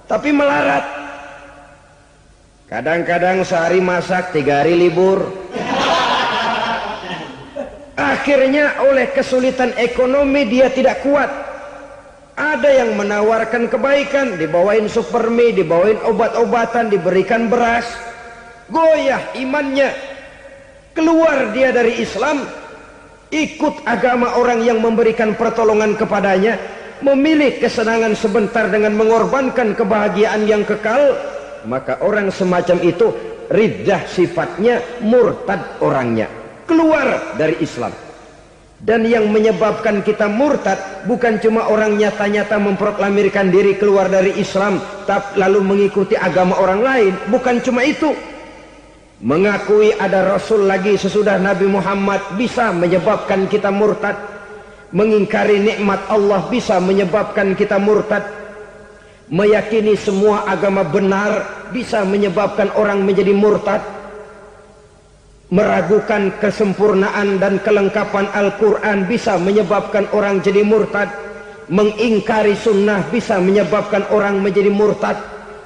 tapi melarat. Kadang-kadang sehari masak, 3 hari libur. Akhirnya oleh kesulitan ekonomi dia tidak kuat. Ada yang menawarkan kebaikan, dibawain supermi, dibawain obat-obatan, diberikan beras. Goyah imannya, keluar dia dari Islam, ikut agama orang yang memberikan pertolongan kepadanya, memilih kesenangan sebentar dengan mengorbankan kebahagiaan yang kekal. Maka orang semacam itu riddah sifatnya, murtad orangnya, keluar dari Islam. Dan yang menyebabkan kita murtad bukan cuma orang nyata-nyata memproklamirkan diri keluar dari Islam tapi lalu mengikuti agama orang lain. Bukan cuma itu, mengakui ada Rasul lagi sesudah Nabi Muhammad bisa menyebabkan kita murtad. Mengingkari nikmat Allah bisa menyebabkan kita murtad. Meyakini semua agama benar bisa menyebabkan orang menjadi murtad. Meragukan kesempurnaan dan kelengkapan Al-Quran bisa menyebabkan orang jadi murtad. Mengingkari sunnah bisa menyebabkan orang menjadi murtad.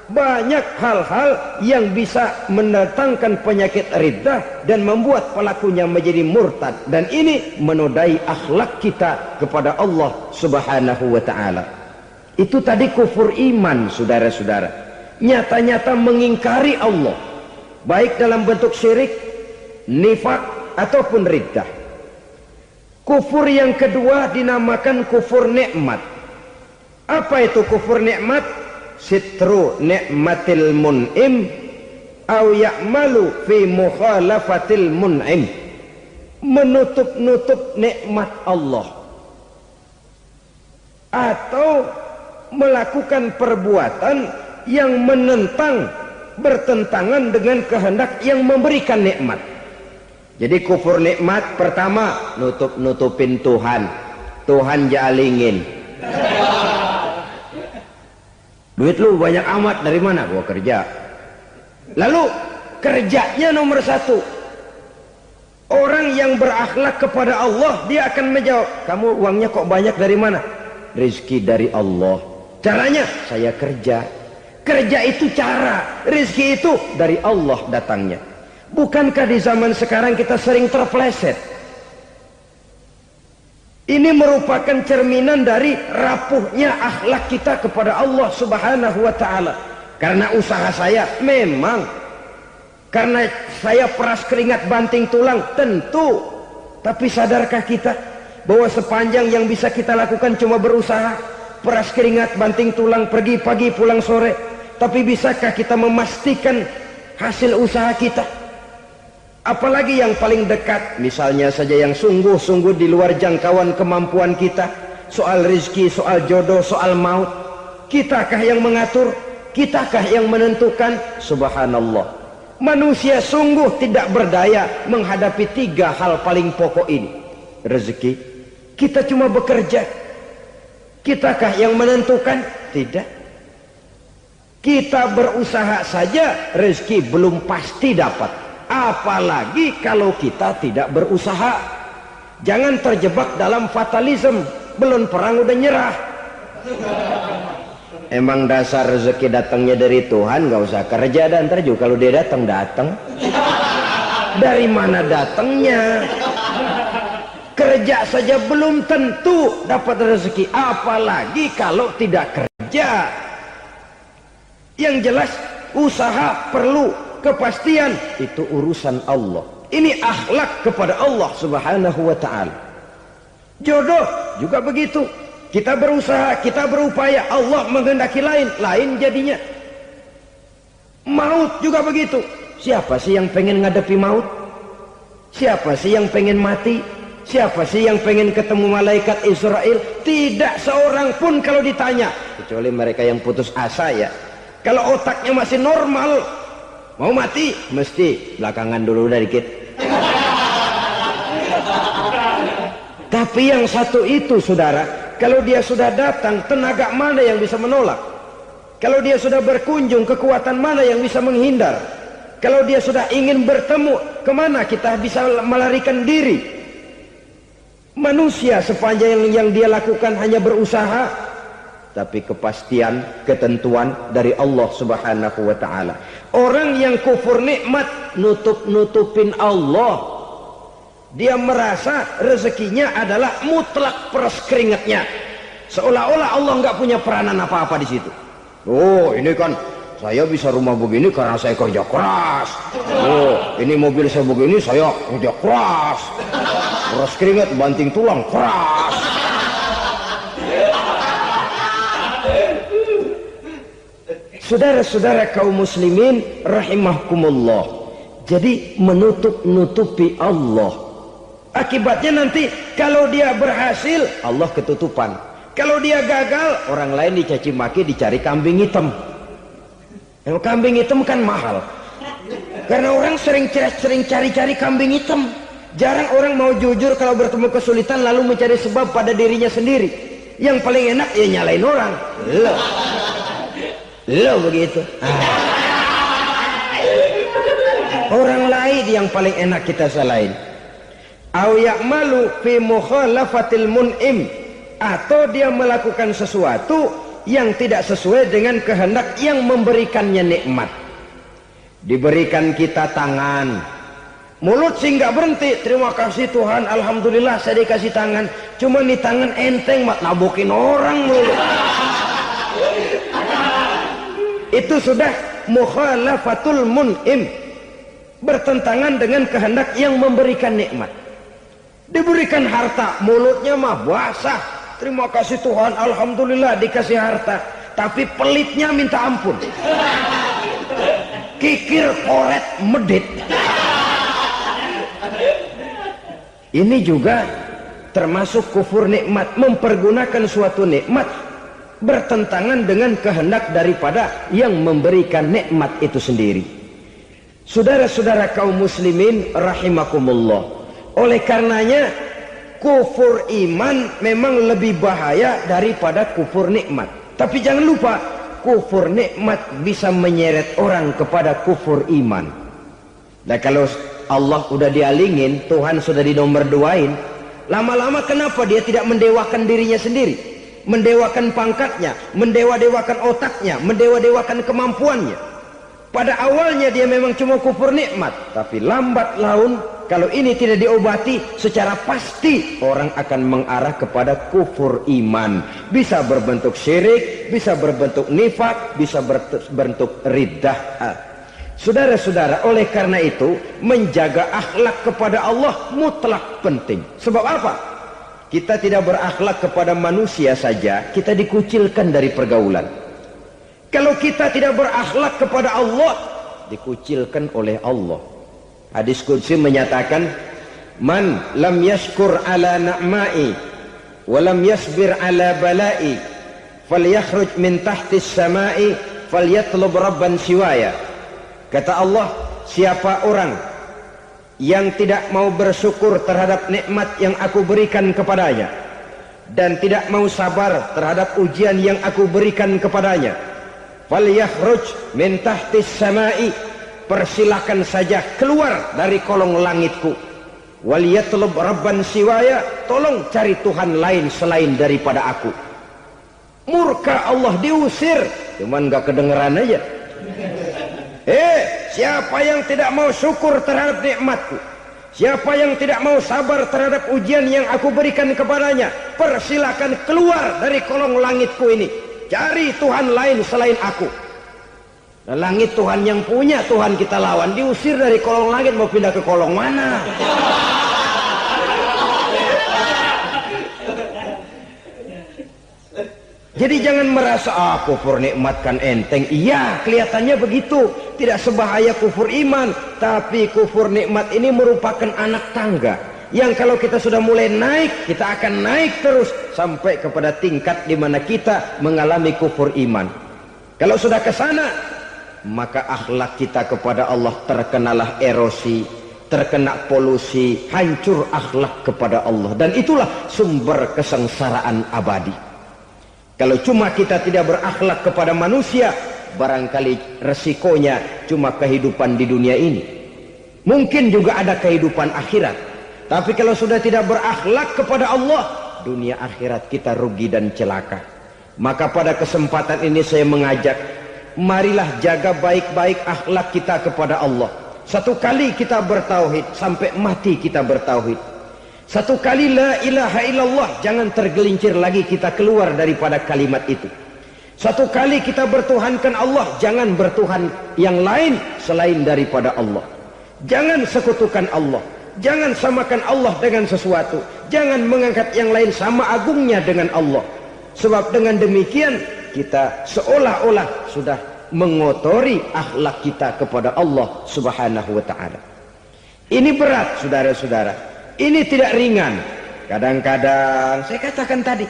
Banyak hal-hal yang bisa mendatangkan penyakit riddah dan membuat pelakunya menjadi murtad. Dan ini menodai akhlak kita kepada Allah Subhanahu wa ta'ala. Itu tadi kufur iman, saudara-saudara. Nyata-nyata mengingkari Allah, baik dalam bentuk syirik, nifak ataupun riddah. Kufur yang kedua dinamakan kufur nikmat. Apa itu kufur nikmat? Sitru nikmatil mun'im au ya'malu fi mukhalafatil mun'im. Menutup-nutup nikmat Allah atau melakukan perbuatan yang menentang, bertentangan dengan kehendak yang memberikan nikmat. Jadi kufur nikmat pertama, nutup-nutupin Tuhan. Tuhan jalingin. Duit lu banyak amat, dari mana? Gua kerja. Lalu kerjanya nomor 1. Orang yang berakhlak kepada Allah, dia akan menjawab, kamu uangnya kok banyak, dari mana? Rezeki dari Allah. Caranya, saya kerja. Kerja itu cara, rezeki itu dari Allah datangnya. Bukankah di zaman sekarang kita sering terpleset? Ini merupakan cerminan dari rapuhnya akhlak kita kepada Allah Subhanahu wa ta'ala. Karena usaha saya memang, karena saya peras keringat banting tulang, tentu. Tapi sadarkah kita bahwa sepanjang yang bisa kita lakukan cuma berusaha, peras keringat banting tulang, pergi pagi pulang sore? Tapi bisakah kita memastikan hasil usaha kita? Apalagi yang paling dekat, misalnya saja yang sungguh-sungguh di luar jangkauan kemampuan kita, soal rezeki, soal jodoh, soal maut. Kitakah yang mengatur? Kitakah yang menentukan? Subhanallah, manusia sungguh tidak berdaya menghadapi 3 hal paling pokok ini. Rezeki, kita cuma bekerja. Kitakah yang menentukan? Tidak. Kita berusaha saja rezeki belum pasti dapat, apalagi kalau kita tidak berusaha. Jangan terjebak dalam fatalisme. belum perang udah nyerah. Emang dasar rezeki datangnya dari Tuhan, nggak usah kerja, dan ntar juga kalau dia datang. Dari mana datangnya? Kerja saja belum tentu dapat rezeki, apalagi kalau tidak kerja. Yang jelas usaha perlu kepastian, itu urusan Allah. Ini akhlak kepada Allah Subhanahu wa ta'ala. Jodoh juga begitu, kita berusaha, kita berupaya, Allah menghendaki lain jadinya. Maut juga begitu. Siapa sih yang pengen ngadepi maut? Siapa sih yang pengen mati? Siapa sih yang pengen ketemu malaikat Israel? Tidak seorang pun kalau ditanya, kecuali mereka yang putus asa ya. Kalau otaknya masih normal, mau mati mesti belakangan dulu udah dikit. Tapi yang satu itu saudara, kalau dia sudah datang, tenaga mana yang bisa menolak? Kalau dia sudah berkunjung, kekuatan mana yang bisa menghindar? Kalau dia sudah ingin bertemu, kemana kita bisa melarikan diri? Manusia sepanjang yang dia lakukan hanya berusaha, tapi kepastian, ketentuan dari Allah Subhanahu wa ta'ala. Orang yang kufur nikmat, nutupin Allah. Dia merasa rezekinya adalah mutlak peras keringatnya, seolah-olah Allah nggak punya peranan apa-apa di situ. Oh, ini kan saya bisa rumah begini karena saya kerja keras. Oh, ini mobil saya begini, saya kerja keras. Peras keringat, banting tulang, keras. Saudara-saudara kaum muslimin rahimahkumullah, jadi menutup-nutupi Allah. Akibatnya nanti kalau dia berhasil, Allah ketutupan. Kalau dia gagal, orang lain dicaci maki, dicari kambing hitam. Yang kambing hitam kan mahal, karena orang sering cari-cari kambing hitam. Jarang orang mau jujur kalau bertemu kesulitan lalu mencari sebab pada dirinya sendiri. Yang paling enak ya nyalain orang. Lo begitu. Orang lain yang paling enak kita salahin. Au ya'malu fi mukhalafatil mun'im, atau dia melakukan sesuatu yang tidak sesuai dengan kehendak yang memberikannya nikmat. Diberikan kita tangan, mulut sih nggak berhenti, terima kasih Tuhan, alhamdulillah saya dikasih tangan. Cuma nih tangan enteng mat nabokin orang mulu. Itu sudah mukhalafatul mun'im, bertentangan dengan kehendak yang memberikan nikmat. Diberikan harta, mulutnya mah basah, terima kasih Tuhan, alhamdulillah dikasih harta, tapi pelitnya minta ampun, kikir koret medit. Ini juga termasuk kufur nikmat, mempergunakan suatu nikmat bertentangan dengan kehendak daripada yang memberikan nikmat itu sendiri. Saudara-saudara kaum muslimin rahimakumullah, oleh karenanya kufur iman memang lebih bahaya daripada kufur nikmat. Tapi jangan lupa, kufur nikmat bisa menyeret orang kepada kufur iman. Dan kalau Allah udah dialingin, Tuhan sudah dinomor duain, lama-lama kenapa dia tidak mendewakan dirinya sendiri, mendewakan pangkatnya, mendewa-dewakan otaknya, mendewa-dewakan kemampuannya? Pada awalnya dia memang cuma kufur nikmat, tapi lambat laun kalau ini tidak diobati, secara pasti orang akan mengarah kepada kufur iman. Bisa berbentuk syirik, bisa berbentuk nifak, bisa berbentuk riddah. Saudara-saudara, oleh karena itu menjaga akhlak kepada Allah mutlak penting. Sebab apa? Kita tidak berakhlak kepada manusia saja, kita dikucilkan dari pergaulan. Kalau kita tidak berakhlak kepada Allah, dikucilkan oleh Allah. Hadis qudsi menyatakan, man lam yashkur ala na'mai wa lam yasbir ala balai falyakhruj min tahtis samai falyatlub rabban siwaya. Kata Allah, siapa orang yang tidak mau bersyukur terhadap nikmat yang aku berikan kepadanya dan tidak mau sabar terhadap ujian yang aku berikan kepadanya, falyakhruj min tahtis samai, persilahkan saja keluar dari kolong langitku. Waliyatlub rabban siwaya, tolong cari Tuhan lain selain daripada aku. Murka Allah, diusir, cuman gak kedengeran aja. Siapa yang tidak mau syukur terhadap nikmatku, siapa yang tidak mau sabar terhadap ujian yang aku berikan kepadanya, persilakan keluar dari kolong langitku ini, cari Tuhan lain selain aku. Nah, langit Tuhan yang punya, Tuhan kita lawan, diusir dari kolong langit, mau pindah ke kolong mana? Jadi jangan merasa kufur nikmat kan enteng. Iya, kelihatannya begitu, tidak sebahaya kufur iman. Tapi kufur nikmat ini merupakan anak tangga yang kalau kita sudah mulai naik, kita akan naik terus sampai kepada tingkat di mana kita mengalami kufur iman. Kalau sudah ke sana, maka akhlak kita kepada Allah terkenalah erosi, terkena polusi, hancur akhlak kepada Allah, dan itulah sumber kesengsaraan abadi. Kalau cuma kita tidak berakhlak kepada manusia, barangkali resikonya cuma kehidupan di dunia ini. Mungkin juga ada kehidupan akhirat. Tapi kalau sudah tidak berakhlak kepada Allah, dunia akhirat kita rugi dan celaka. Maka pada kesempatan ini saya mengajak, marilah jaga baik-baik akhlak kita kepada Allah. Satu kali kita bertauhid, sampai mati kita bertauhid. Satu kali la ilaha illallah, jangan tergelincir lagi kita keluar daripada kalimat itu. Satu kali kita bertuhankan Allah, jangan bertuhan yang lain selain daripada Allah. Jangan sekutukan Allah, jangan samakan Allah dengan sesuatu, jangan mengangkat yang lain sama agungnya dengan Allah. Sebab dengan demikian kita seolah-olah sudah mengotori akhlak kita kepada Allah Subhanahu wa ta'ala. Ini berat, saudara-saudara. Ini tidak ringan. Kadang-kadang saya katakan tadi,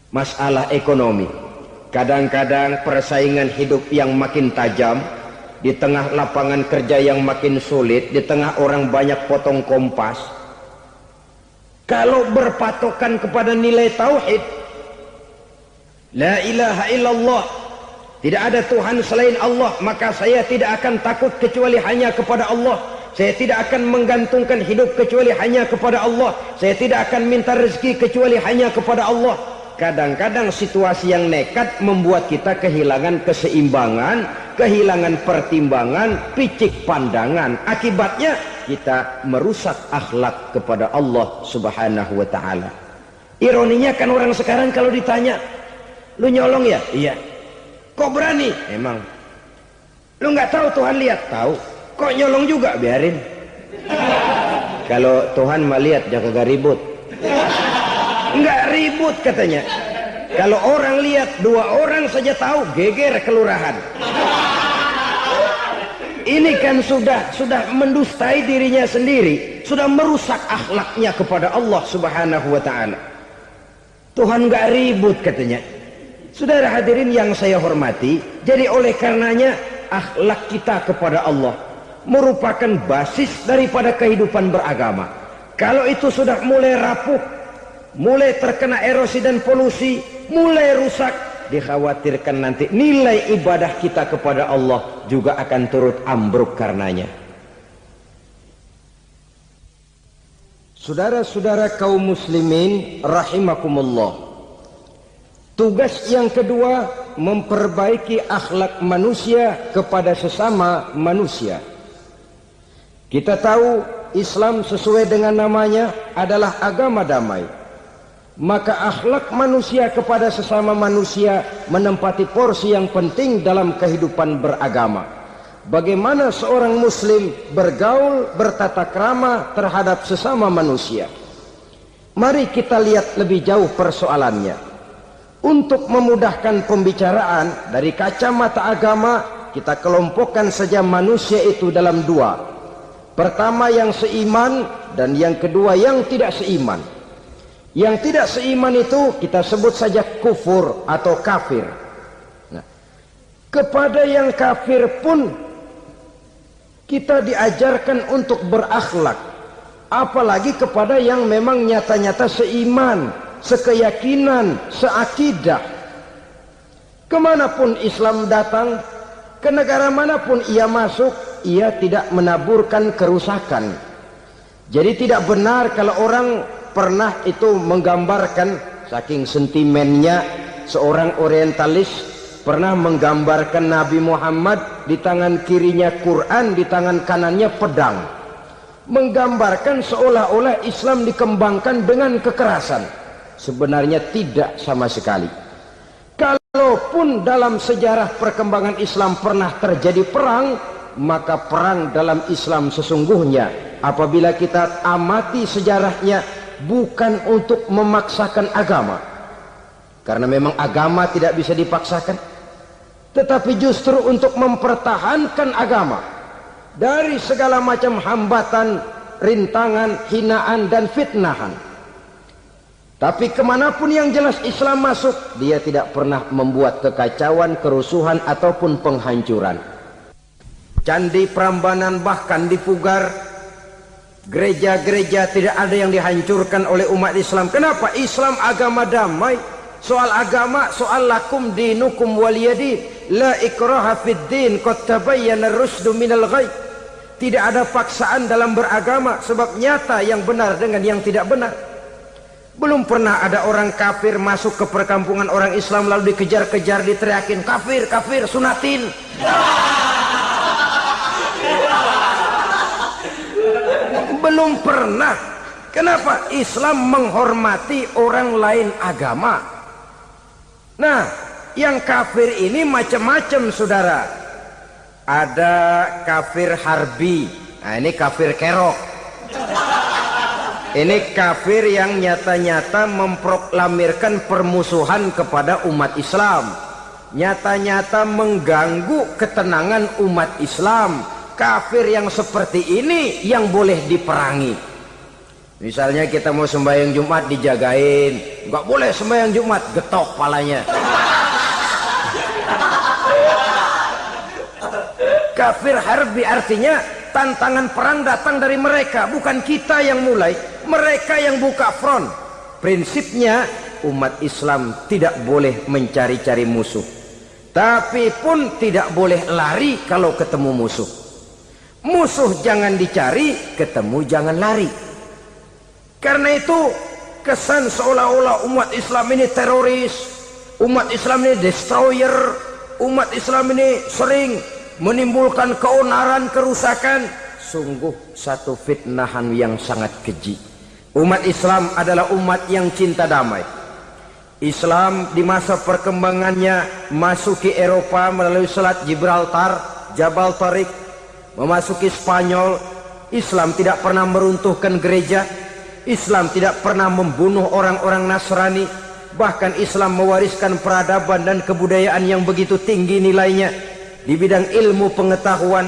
masalah ekonomi, kadang-kadang persaingan hidup yang makin tajam, di tengah lapangan kerja yang makin sulit, di tengah orang banyak potong kompas. Kalau berpatokan kepada nilai tauhid, la ilaha illallah, tidak ada Tuhan selain Allah, maka saya tidak akan takut kecuali hanya kepada Allah. Saya tidak akan menggantungkan hidup kecuali hanya kepada Allah. Saya tidak akan minta rezeki kecuali hanya kepada Allah. Kadang-kadang situasi yang nekat membuat kita kehilangan keseimbangan, kehilangan pertimbangan, picik pandangan. Akibatnya kita merusak akhlak kepada Allah Subhanahu wa ta'ala. Ironinya kan orang sekarang kalau ditanya, lu nyolong ya? Iya. Kok berani? Emang. Lu nggak tahu Tuhan lihat? Tahu. Kok nyolong juga? Biarin. Kalau Tuhan mah lihat, jangan kagak ribut. Enggak ribut katanya. Kalau orang lihat, 2 orang saja tahu, geger kelurahan. Ini kan sudah mendustai dirinya sendiri, sudah merusak akhlaknya kepada Allah Subhanahu wa ta'ala. Tuhan enggak ribut katanya. Saudara hadirin yang saya hormati, jadi oleh karenanya akhlak kita kepada Allah merupakan basis daripada kehidupan beragama. Kalau itu sudah mulai rapuh, mulai terkena erosi dan polusi, mulai rusak, dikhawatirkan nanti nilai ibadah kita kepada Allah juga akan turut ambruk karenanya. Saudara-saudara kaum muslimin rahimakumullah, tugas yang kedua memperbaiki akhlak manusia kepada sesama manusia. Kita tahu Islam sesuai dengan namanya adalah agama damai. Maka akhlak manusia kepada sesama manusia menempati porsi yang penting dalam kehidupan beragama. Bagaimana seorang muslim bergaul, bertata krama terhadap sesama manusia. Mari kita lihat lebih jauh persoalannya. Untuk memudahkan pembicaraan dari kacamata agama, kita kelompokkan saja manusia itu dalam 2. Pertama yang seiman, dan yang kedua yang tidak seiman. Yang tidak seiman itu kita sebut saja kufur atau kafir. Nah, kepada yang kafir pun kita diajarkan untuk berakhlak, apalagi kepada yang memang nyata-nyata seiman, sekeyakinan, seakidah. Kemanapun Islam datang, ke negara manapun ia masuk, ia tidak menaburkan kerusakan. Jadi tidak benar kalau orang pernah itu menggambarkan, saking sentimennya seorang orientalis pernah menggambarkan Nabi Muhammad di tangan kirinya Quran, di tangan kanannya pedang, menggambarkan seolah-olah Islam dikembangkan dengan kekerasan. Sebenarnya tidak sama sekali. Kalaupun dalam sejarah perkembangan Islam pernah terjadi perang, maka perang dalam Islam sesungguhnya apabila kita amati sejarahnya bukan untuk memaksakan agama, karena memang agama tidak bisa dipaksakan, tetapi justru untuk mempertahankan agama dari segala macam hambatan, rintangan, hinaan dan fitnahan. Tapi kemanapun yang jelas Islam masuk, dia tidak pernah membuat kekacauan, kerusuhan ataupun penghancuran. Candi Prambanan bahkan dipugar, gereja-gereja tidak ada yang dihancurkan oleh umat Islam. Kenapa? Islam agama damai. Soal agama, soal lakum dinukum waliyadin, la ikraha fid din, qad tabayyana ar-rusydu minal ghayy. Tidak ada paksaan dalam beragama, sebab nyata yang benar dengan yang tidak benar. Belum pernah ada orang kafir masuk ke perkampungan orang Islam lalu dikejar-kejar, diteriakin kafir, kafir, sunatin. Belum pernah. Kenapa? Islam menghormati orang lain agama. Nah, yang kafir ini macam-macam, saudara. Ada kafir harbi. Nah, ini kafir kerok. Ini kafir yang nyata-nyata memproklamirkan permusuhan kepada umat Islam, nyata-nyata mengganggu ketenangan umat Islam. Kafir yang seperti ini yang boleh diperangi. Misalnya kita mau sembahyang Jumat dijagain, nggak boleh sembahyang Jumat, getok palanya. Kafir harbi artinya tantangan perang datang dari mereka, bukan kita yang mulai, mereka yang buka front. Prinsipnya umat Islam tidak boleh mencari-cari musuh, tapi pun tidak boleh lari kalau ketemu musuh. Musuh jangan dicari, ketemu jangan lari. Karena itu kesan seolah-olah umat Islam ini teroris, umat Islam ini destroyer, umat Islam ini sering menimbulkan keonaran, kerusakan. Sungguh satu fitnahan yang sangat keji. Umat Islam adalah umat yang cinta damai. Islam di masa perkembangannya masuki Eropa melalui Selat Gibraltar, Jabal Tariq, memasuki Spanyol. Islam tidak pernah meruntuhkan gereja. Islam tidak pernah membunuh orang-orang Nasrani. Bahkan Islam mewariskan peradaban dan kebudayaan yang begitu tinggi nilainya di bidang ilmu pengetahuan,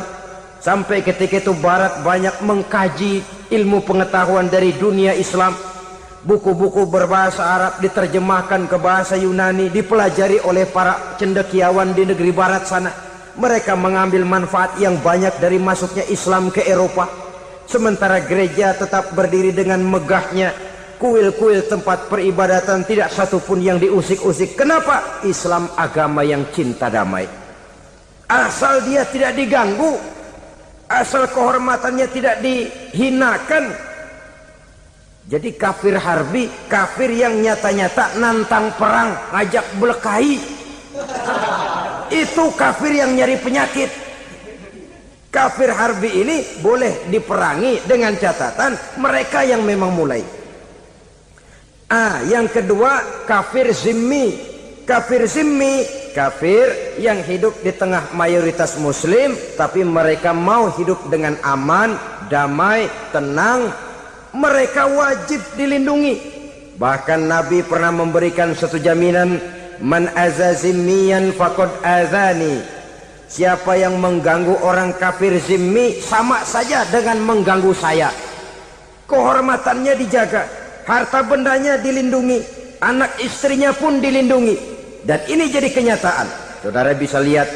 sampai ketika itu Barat banyak mengkaji ilmu pengetahuan dari dunia Islam. Buku-buku berbahasa Arab diterjemahkan ke bahasa Yunani, dipelajari oleh para cendekiawan di negeri Barat sana. Mereka mengambil manfaat yang banyak dari masuknya Islam ke Eropa. Sementara gereja tetap berdiri dengan megahnya, kuil-kuil tempat peribadatan tidak satupun yang diusik-usik. Kenapa? Islam agama yang cinta damai. Asal dia tidak diganggu, asal kehormatannya tidak dihinakan. Jadi kafir harbi, kafir yang nyata-nyata nantang perang, ngajak berkelahi. Itu kafir yang nyari penyakit. Kafir harbi ini boleh diperangi dengan catatan mereka yang memang mulai. Yang kedua kafir zimmi. Kafir zimmi, kafir yang hidup di tengah mayoritas muslim, tapi mereka mau hidup dengan aman, damai, tenang. Mereka wajib dilindungi. Bahkan Nabi pernah memberikan satu jaminan, man azazimiyan faqad azani. Siapa yang mengganggu orang kafir zimmi sama saja dengan mengganggu saya. Kehormatannya dijaga, harta bendanya dilindungi, anak istrinya pun dilindungi. Dan ini jadi kenyataan. Saudara bisa lihat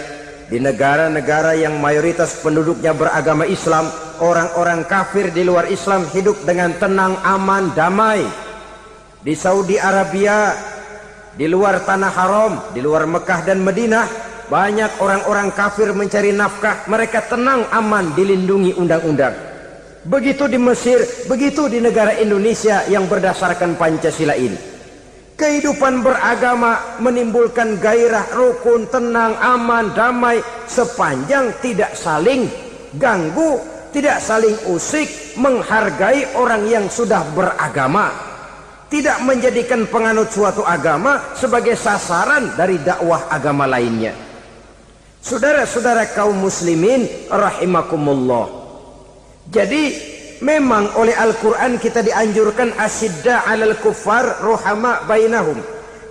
di negara-negara yang mayoritas penduduknya beragama Islam, orang-orang kafir di luar Islam hidup dengan tenang, aman, damai. Di Saudi Arabia, di luar tanah haram, di luar Mekah dan Madinah, banyak orang-orang kafir mencari nafkah. Mereka tenang, aman, dilindungi undang-undang. Begitu di Mesir, begitu di negara Indonesia yang berdasarkan Pancasila ini. Kehidupan beragama menimbulkan gairah, rukun, tenang, aman, damai, sepanjang tidak saling ganggu, tidak saling usik, menghargai orang yang sudah beragama, tidak menjadikan penganut suatu agama sebagai sasaran dari dakwah agama lainnya. Saudara-saudara kaum muslimin rahimakumullah. Jadi memang oleh Al-Quran kita dianjurkan asyidda 'alal kuffar ruhama bainahum.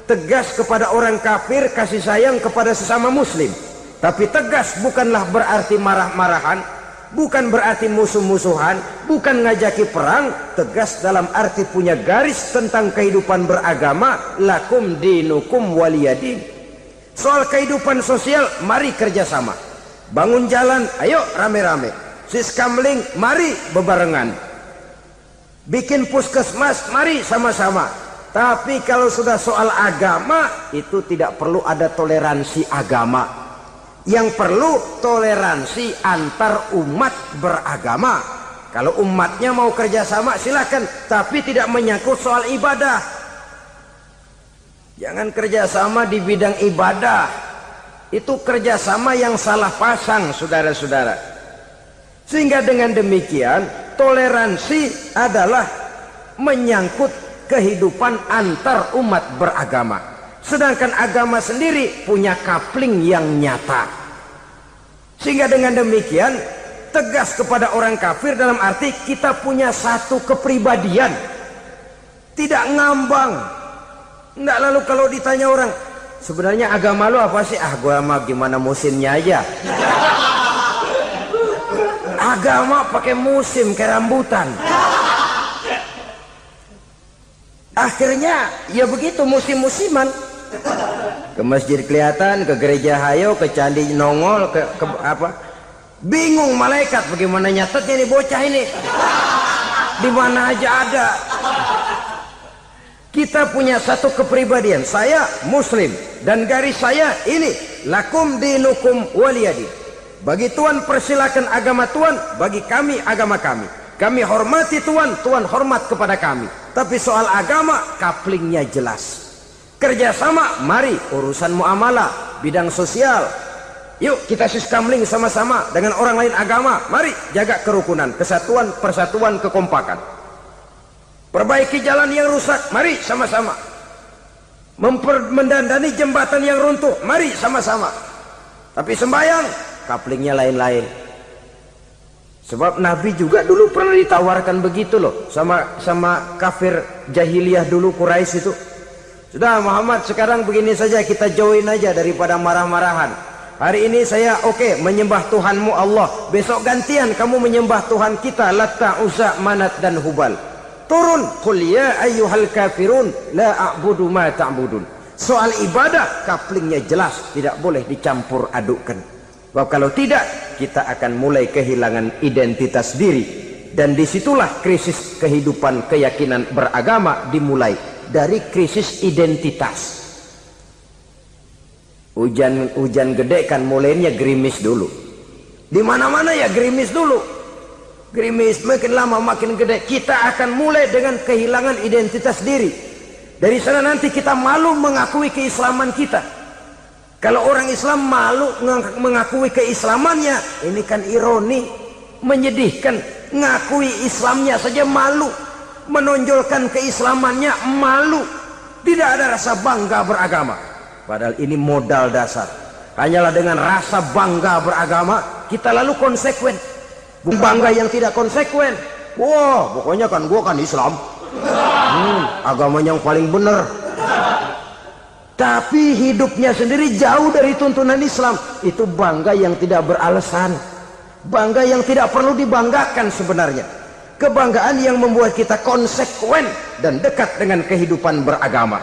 Tegas kepada orang kafir, kasih sayang kepada sesama muslim. Tapi tegas bukanlah berarti marah-marahan, bukan berarti musuh-musuhan, bukan ngajaki perang. Tegas dalam arti punya garis tentang kehidupan beragama, lakum dinukum waliyadin. Soal kehidupan sosial, mari kerjasama. Bangun jalan, ayo rame-rame. Siskamling, mari bebarengan. Bikin puskesmas, mari sama-sama. Tapi kalau sudah soal agama, itu tidak perlu ada toleransi agama. Yang perlu toleransi antar umat beragama. Kalau umatnya mau kerjasama silakan, tapi tidak menyangkut soal ibadah. Jangan kerjasama di bidang ibadah. Itu kerjasama yang salah pasang, saudara-saudara. Sehingga dengan demikian toleransi adalah menyangkut kehidupan antar umat beragama. Sedangkan agama sendiri punya coupling yang nyata. Sehingga dengan demikian tegas kepada orang kafir dalam arti kita punya satu kepribadian. Tidak ngambang. Nggak, lalu kalau ditanya orang, sebenarnya agama lu apa sih? Ah, gua mah gimana musimnya aja. Agama pakai musim kayak rambutan. Akhirnya ya begitu, musim-musiman. Ke masjid kelihatan, ke gereja hayo, ke candi nongol, ke apa? Bingung malaikat bagaimana nyatetnya nih bocah ini. Di mana aja ada. Kita punya satu kepribadian. Saya muslim dan garis saya ini, lakum dinukum waliyadin. Bagi Tuhan persilakan agama Tuhan, bagi kami agama kami. Kami hormati Tuhan, Tuhan hormat kepada kami. Tapi soal agama, couplingnya jelas. Kerjasama, mari urusan muamalah, bidang sosial. Yuk kita siskamling sama-sama dengan orang lain agama. Mari jaga kerukunan, kesatuan, persatuan, kekompakan. Perbaiki jalan yang rusak, mari sama-sama. Mendandani jembatan yang runtuh, mari sama-sama. Tapi sembahyang, couplingnya lain-lain. Sebab Nabi juga dulu pernah ditawarkan begitu loh sama kafir jahiliyah dulu, Quraisy itu. Sudah Muhammad, sekarang begini saja, kita join aja daripada marah-marahan. Hari ini saya oke menyembah Tuhanmu Allah, besok gantian kamu menyembah Tuhan kita Latta, Uzza, Manat dan Hubal. Turun, qul ya ayyuhal kafirun la a'budu ma ta'budun. Soal ibadah couplingnya jelas, tidak boleh dicampur adukkan. Sebab kalau tidak, kita akan mulai kehilangan identitas diri. Dan disitulah krisis kehidupan keyakinan beragama dimulai. Dari krisis identitas. Hujan gede kan mulainya gerimis dulu. Di mana-mana ya gerimis dulu. Gerimis makin lama makin gede. Kita akan mulai dengan kehilangan identitas diri. Dari sana nanti kita malu mengakui keislaman kita. Kalau orang Islam malu mengakui keislamannya, ini kan ironi, menyedihkan. Ngakui Islamnya saja malu, menonjolkan keislamannya malu, tidak ada rasa bangga beragama. Padahal ini modal dasar. Hanyalah dengan rasa bangga beragama kita lalu konsekuen. Bangga yang tidak konsekuen, wah pokoknya kan gua kan Islam, agama yang paling benar. Tapi hidupnya sendiri jauh dari tuntunan Islam. Itu bangga yang tidak beralasan, bangga yang tidak perlu dibanggakan sebenarnya. Kebanggaan yang membuat kita konsekuen dan dekat dengan kehidupan beragama.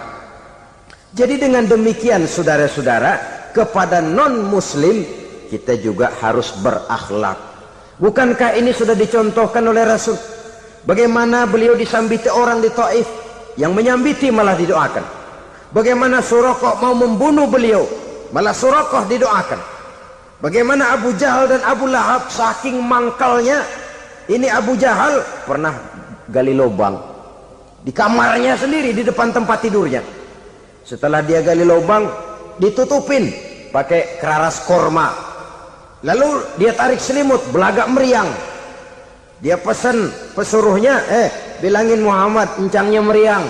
Jadi dengan demikian saudara-saudara, kepada non-muslim kita juga harus berakhlak. Bukankah ini sudah dicontohkan oleh Rasul? Bagaimana beliau disambiti orang di Taif, yang menyambiti malah didoakan. Bagaimana Suraqah mau membunuh beliau, malah Suraqah didoakan. Bagaimana Abu Jahal dan Abu Lahab saking mangkalnya Ini Abu Jahal pernah gali lubang di kamarnya sendiri, di depan tempat tidurnya. Setelah dia gali lubang, ditutupin pakai keraras korma. Lalu dia tarik selimut, belagak meriang. Dia pesan pesuruhnya, bilangin Muhammad encangnya meriang.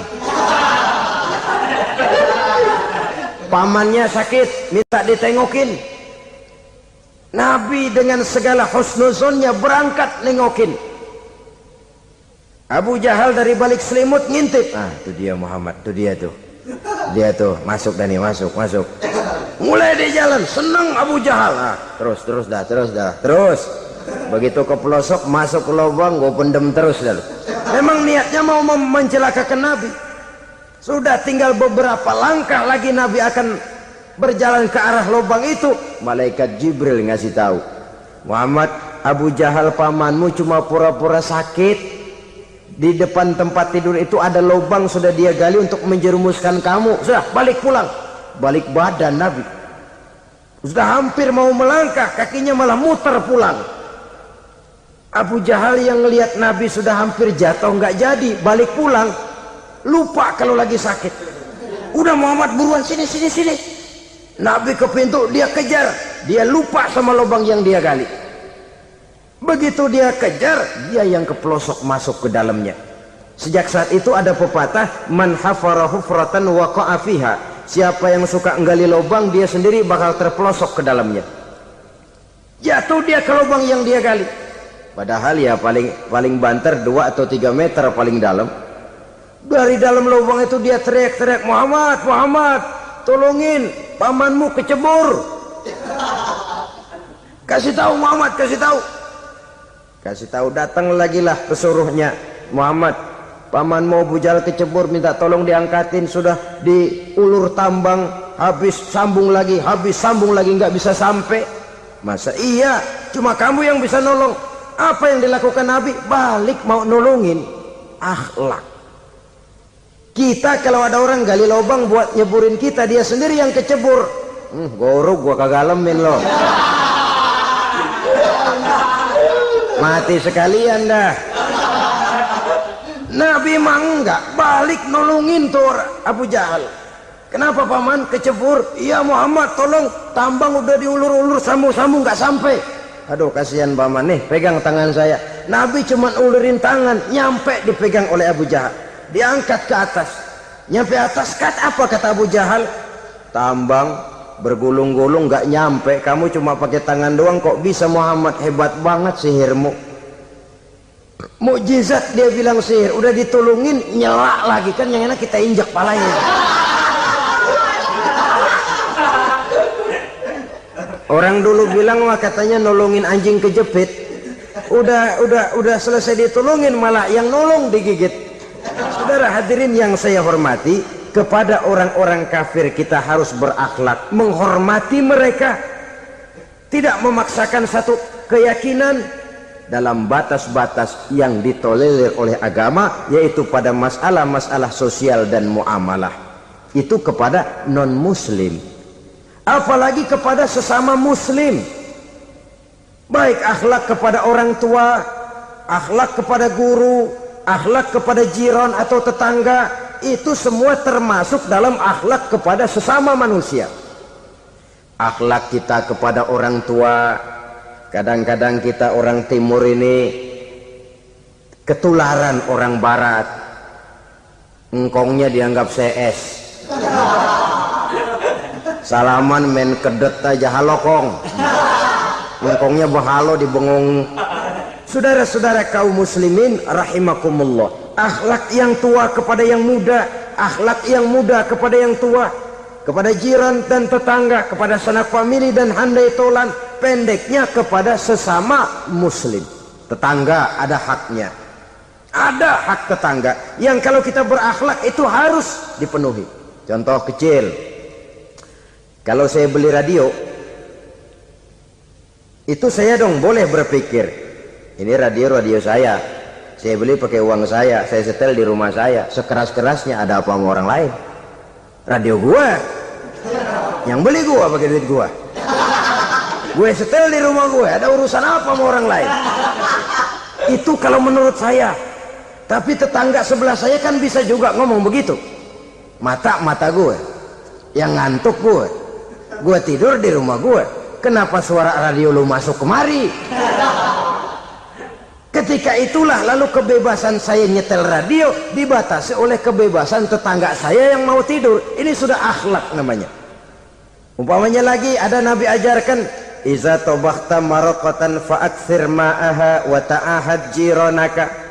Pamannya sakit, minta ditengokin. Nabi dengan segala husnuzonnya berangkat nengokin. Abu Jahal dari balik selimut ngintip. Itu dia Muhammad, itu dia tuh. Dia tuh, masuk Dani, masuk. Mulai dia jalan, senang Abu Jahal. Terus dah. Begitu ke pelosok, masuk ke lubang, gue pendem terus dah. Memang niatnya mau mencelakakan Nabi. Sudah tinggal beberapa langkah lagi Nabi akan berjalan ke arah lubang itu. Malaikat Jibril ngasih tahu, Muhammad, Abu Jahal pamanmu cuma pura-pura sakit. Di depan tempat tidur itu ada lubang sudah dia gali untuk menjerumuskan kamu. Sudah balik pulang. Balik badan Nabi. Sudah hampir mau melangkah, kakinya malah muter pulang. Abu Jahal yang ngelihat Nabi sudah hampir jatuh nggak jadi, balik pulang. Lupa kalau lagi sakit. Udah Muhammad buruan sini. Nabi ke pintu, dia kejar. Dia lupa sama lubang yang dia gali. Begitu dia kejar, dia yang ke pelosok masuk ke dalamnya. Sejak saat itu ada pepatah, man hafara hufratan waqa'a fiha. Siapa yang suka nggali lubang, dia sendiri bakal terpelosok ke dalamnya. Jatuh dia ke lubang yang dia gali. Padahal ya paling banter 2 atau 3 meter paling dalam. Dari dalam lubang itu dia teriak-teriak, Muhammad, tolongin, pamanmu kecebur. Kasih tahu Muhammad, kasih tahu. Datang lagi lah pesuruhnya, Muhammad, pamanmu Abu Jahal kecebur, minta tolong diangkatin. Sudah diulur tambang, habis sambung lagi, nggak bisa sampai. Masa iya cuma kamu yang bisa nolong? Apa yang dilakukan Nabi? Balik mau nolongin. Akhlak. Kita kalau ada orang gali lubang buat nyeburin kita, dia sendiri yang kecebur. Gorok gua kagak lemin loh. Mati sekalian dah. Nabi mah enggak, balik nolongin tuh Abu Jahal. Kenapa paman kecebur? Iya Muhammad, tolong, tambang udah diulur-ulur, sambung nggak sampai. Aduh kasihan paman, nih pegang tangan saya. Nabi cuman ulurin tangan, nyampe dipegang oleh Abu Jahal. Diangkat ke atas, nyampe atas. Apa kata Abu Jahal? Tambang bergulung-gulung nggak nyampe, kamu cuma pakai tangan doang kok bisa Muhammad, hebat banget sihirmu. Mukjizat dia bilang sihir, udah ditolongin nyelak lagi, kan yang enak kita injak palanya. Orang dulu bilang wah katanya nolongin anjing kejepit, udah selesai ditolongin malah yang nolong digigit. Saudara hadirin yang saya hormati, kepada orang-orang kafir kita harus berakhlak, menghormati mereka, tidak memaksakan satu keyakinan dalam batas-batas yang ditolerir oleh agama, yaitu pada masalah-masalah sosial dan muamalah. Itu kepada non-muslim, apalagi kepada sesama muslim. Baik akhlak kepada orang tua, akhlak kepada guru, akhlak kepada jiran atau tetangga, itu semua termasuk dalam akhlak kepada sesama manusia. Akhlak kita kepada orang tua, kadang-kadang kita orang timur ini ketularan orang barat. Engkongnya dianggap CS, salaman main kedet aja halokong, engkongnya bahalo dibengong. Saudara-saudara kaum muslimin rahimakumullah, akhlak yang tua kepada yang muda, akhlak yang muda kepada yang tua, kepada jiran dan tetangga, kepada sanak famili dan handai tolan, pendeknya kepada sesama muslim. Tetangga ada haknya, ada hak tetangga yang kalau kita berakhlak itu harus dipenuhi. Contoh kecil, kalau saya beli radio, itu saya dong boleh berpikir, ini radio saya beli pakai uang saya setel di rumah saya, sekeras-kerasnya ada apa sama orang lain? Radio gua, yang beli gua pakai duit gua, gue setel di rumah gue, ada urusan apa sama orang lain? Itu kalau menurut saya. Tapi tetangga sebelah saya kan bisa juga ngomong begitu. Mata gue yang ngantuk, gue tidur di rumah gue, kenapa suara radio lu masuk kemari? Ketika itulah lalu kebebasan saya nyetel radio dibatasi oleh kebebasan tetangga saya yang mau tidur. Ini sudah akhlak namanya. Umpamanya lagi ada Nabi ajarkan, iza tobakhta maraqatan fa'akthir ma'aha wa ta'ahad jiranaka.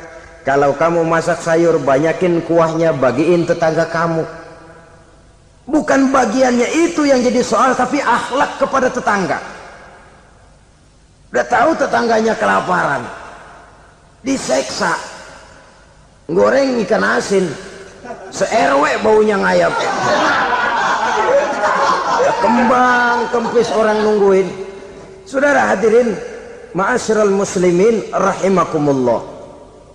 Kalau kamu masak sayur, banyakin kuahnya, bagiin tetangga kamu. Bukan bagiannya itu yang jadi soal, tapi akhlak kepada tetangga. Udah tahu tetangganya kelaparan, diseksa, goreng ikan asin, se-RW baunya ngayap, kembang kempis orang nungguin. Saudara hadirin ma'asyiral muslimin rahimakumullah.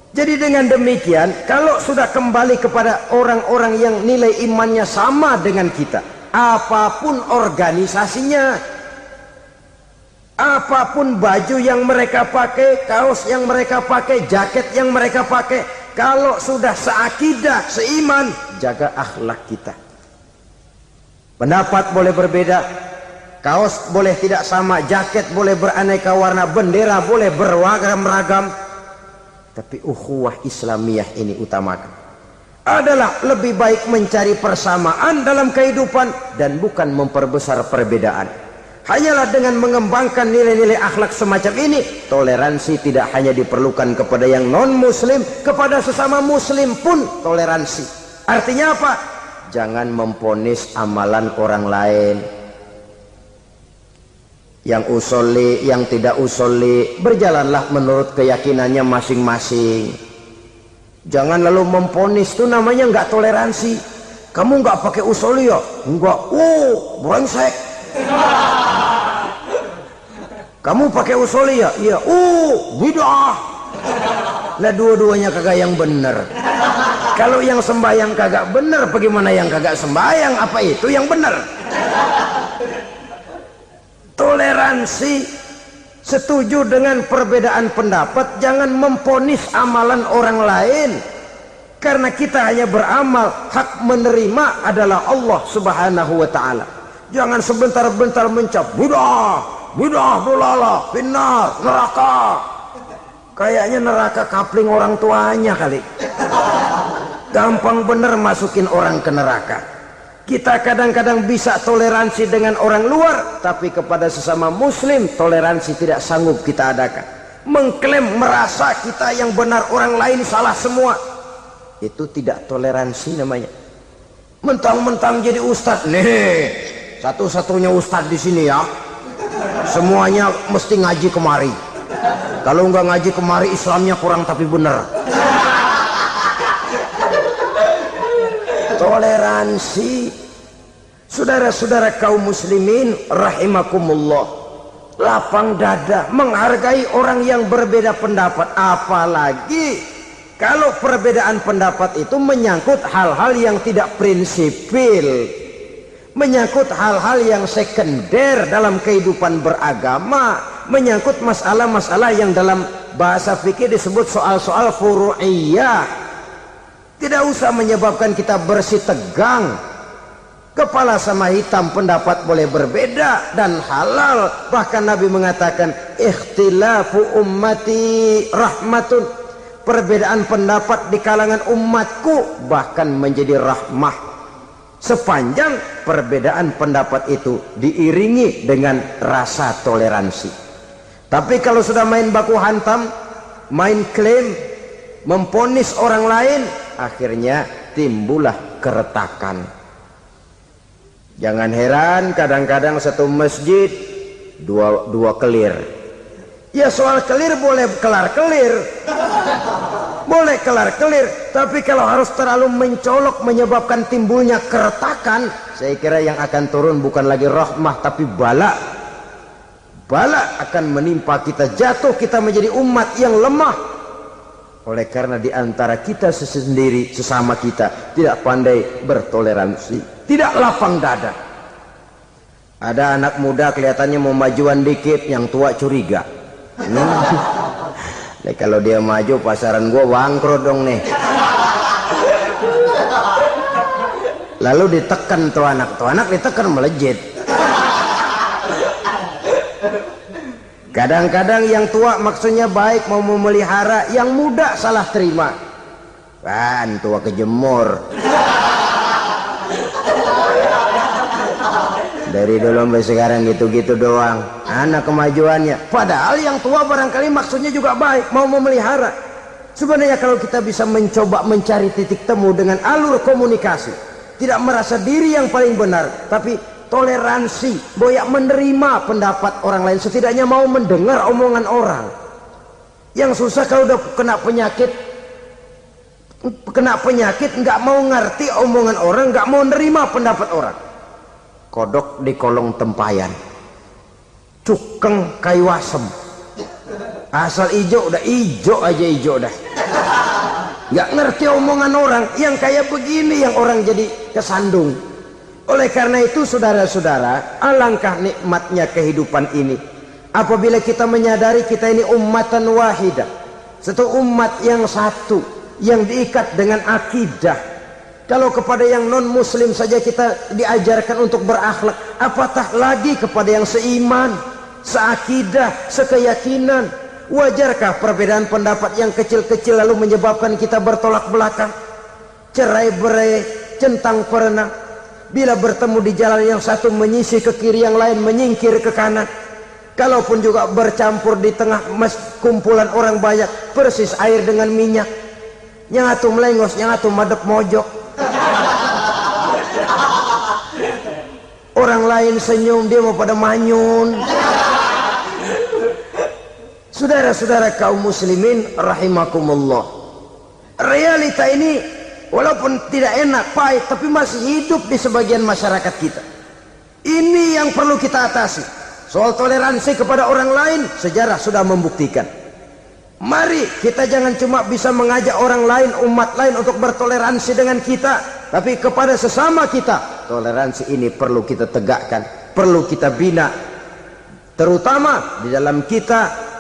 Jadi dengan demikian, kalau sudah kembali kepada orang-orang yang nilai imannya sama dengan kita, apapun organisasinya, apapun baju yang mereka pakai, kaos yang mereka pakai, jaket yang mereka pakai, kalau sudah seakidah, seiman, jaga akhlak kita. Pendapat boleh berbeda, kaos boleh tidak sama, jaket boleh beraneka warna, bendera boleh beragam-ragam, tapi ukhuwah Islamiyah ini utamakan. Adalah lebih baik mencari persamaan dalam kehidupan dan bukan memperbesar perbedaan. Hanyalah dengan mengembangkan nilai-nilai akhlak semacam ini, toleransi tidak hanya diperlukan kepada yang non-muslim, kepada sesama muslim pun toleransi. Artinya apa? Jangan memponis amalan orang lain. Yang usolli, yang tidak usolli, berjalanlah menurut keyakinannya masing-masing. Jangan lalu memponis, itu namanya nggak toleransi. Kamu nggak pakai usolli ya? Enggak. Brengsek. Kamu pakai usolli ya? Iya. Bid'ah. Lah dua-duanya kagak yang benar. Kalau yang sembahyang kagak benar, bagaimana yang kagak sembahyang? Apa itu yang benar? Toleransi, setuju dengan perbedaan pendapat, jangan memponis amalan orang lain. Karena kita hanya beramal, hak menerima adalah Allah Subhanahu wa ta'ala. Jangan sebentar-bentar mencap bid'ah, dolala, finnar, neraka. Kayaknya neraka kapling orang tuanya kali. Gampang bener masukin orang ke neraka. Kita kadang-kadang bisa toleransi dengan orang luar, tapi kepada sesama muslim toleransi tidak sanggup kita adakan. Mengklaim merasa kita yang benar, orang lain salah semua, itu tidak toleransi namanya. Mentang-mentang jadi ustadz, nih satu-satunya ustadz di sini ya, semuanya mesti ngaji kemari. Kalau nggak ngaji kemari Islamnya kurang tapi bener. Toleransi. Saudara-saudara kaum muslimin rahimakumullah, lapang dada menghargai orang yang berbeda pendapat, apalagi kalau perbedaan pendapat itu menyangkut hal-hal yang tidak prinsipil, menyangkut hal-hal yang sekunder dalam kehidupan beragama, menyangkut masalah-masalah yang dalam bahasa fikih disebut soal-soal furu'iyah. Tidak usah menyebabkan kita bersih tegang. Kepala sama hitam pendapat boleh berbeda dan halal. Bahkan Nabi mengatakan ikhtilafu ummati rahmatun. Perbedaan pendapat di kalangan umatku bahkan menjadi rahmah, sepanjang perbedaan pendapat itu diiringi dengan rasa toleransi. Tapi kalau sudah main baku hantam, main klaim, memponis orang lain, akhirnya timbullah keretakan. Jangan heran kadang-kadang satu masjid dua kelir. Ya soal kelir boleh kelar-kelir, boleh kelar-kelir, tapi kalau harus terlalu mencolok menyebabkan timbulnya keretakan, saya kira yang akan turun bukan lagi rahmah tapi bala. Bala akan menimpa kita, jatuh kita menjadi umat yang lemah. Oleh karena di antara kita sendiri, sesama kita tidak pandai bertoleransi, tidak lapang dada. Ada anak muda kelihatannya mau majuan dikit, yang tua curiga. Kalau dia maju pasaran gua bangkrut dong nih. Lalu ditekan tuh anak ditekan melejit. Kadang-kadang yang tua maksudnya baik, mau memelihara, yang muda salah terima. Kan tua kejemur. Dari dulu sampai sekarang gitu-gitu doang. Anak kemajuannya. Padahal yang tua barangkali maksudnya juga baik, mau memelihara. Sebenarnya kalau kita bisa mencoba mencari titik temu dengan alur komunikasi, tidak merasa diri yang paling benar, tapi toleransi, boyak menerima pendapat orang lain, setidaknya mau mendengar omongan orang. Yang susah kalau udah kena penyakit nggak mau ngerti omongan orang, nggak mau nerima pendapat orang. Kodok di kolong tempayan, cukeng kayu asem, asal ijo udah ijo aja ijo dah. Nggak ngerti omongan orang, yang kayak begini yang orang jadi kesandung. Oleh karena itu saudara-saudara, alangkah nikmatnya kehidupan ini apabila kita menyadari kita ini ummatan wahidah, satu umat yang satu, yang diikat dengan akidah. Kalau kepada yang non muslim saja kita diajarkan untuk berakhlak, apatah lagi kepada yang seiman, seakidah, sekeyakinan. Wajarkah perbedaan pendapat yang kecil-kecil lalu menyebabkan kita bertolak belakang, cerai-berai, centang perenang? Bila bertemu di jalan yang satu menyisih ke kiri, yang lain menyingkir ke kanan. Kalaupun juga bercampur di tengah kumpulan orang banyak, persis air dengan minyak. Yang atu melengos, yang atu madep mojok. Orang lain senyum, dia mau pada manyun. Saudara-saudara kaum muslimin rahimakumullah, realita ini walaupun tidak enak, pahit, tapi masih hidup di sebagian masyarakat kita. Ini yang perlu kita atasi. Soal toleransi kepada orang lain, sejarah sudah membuktikan. Mari kita jangan cuma bisa mengajak orang lain, umat lain untuk bertoleransi dengan kita, tapi kepada sesama kita. Toleransi ini perlu kita tegakkan, perlu kita bina, terutama di dalam kita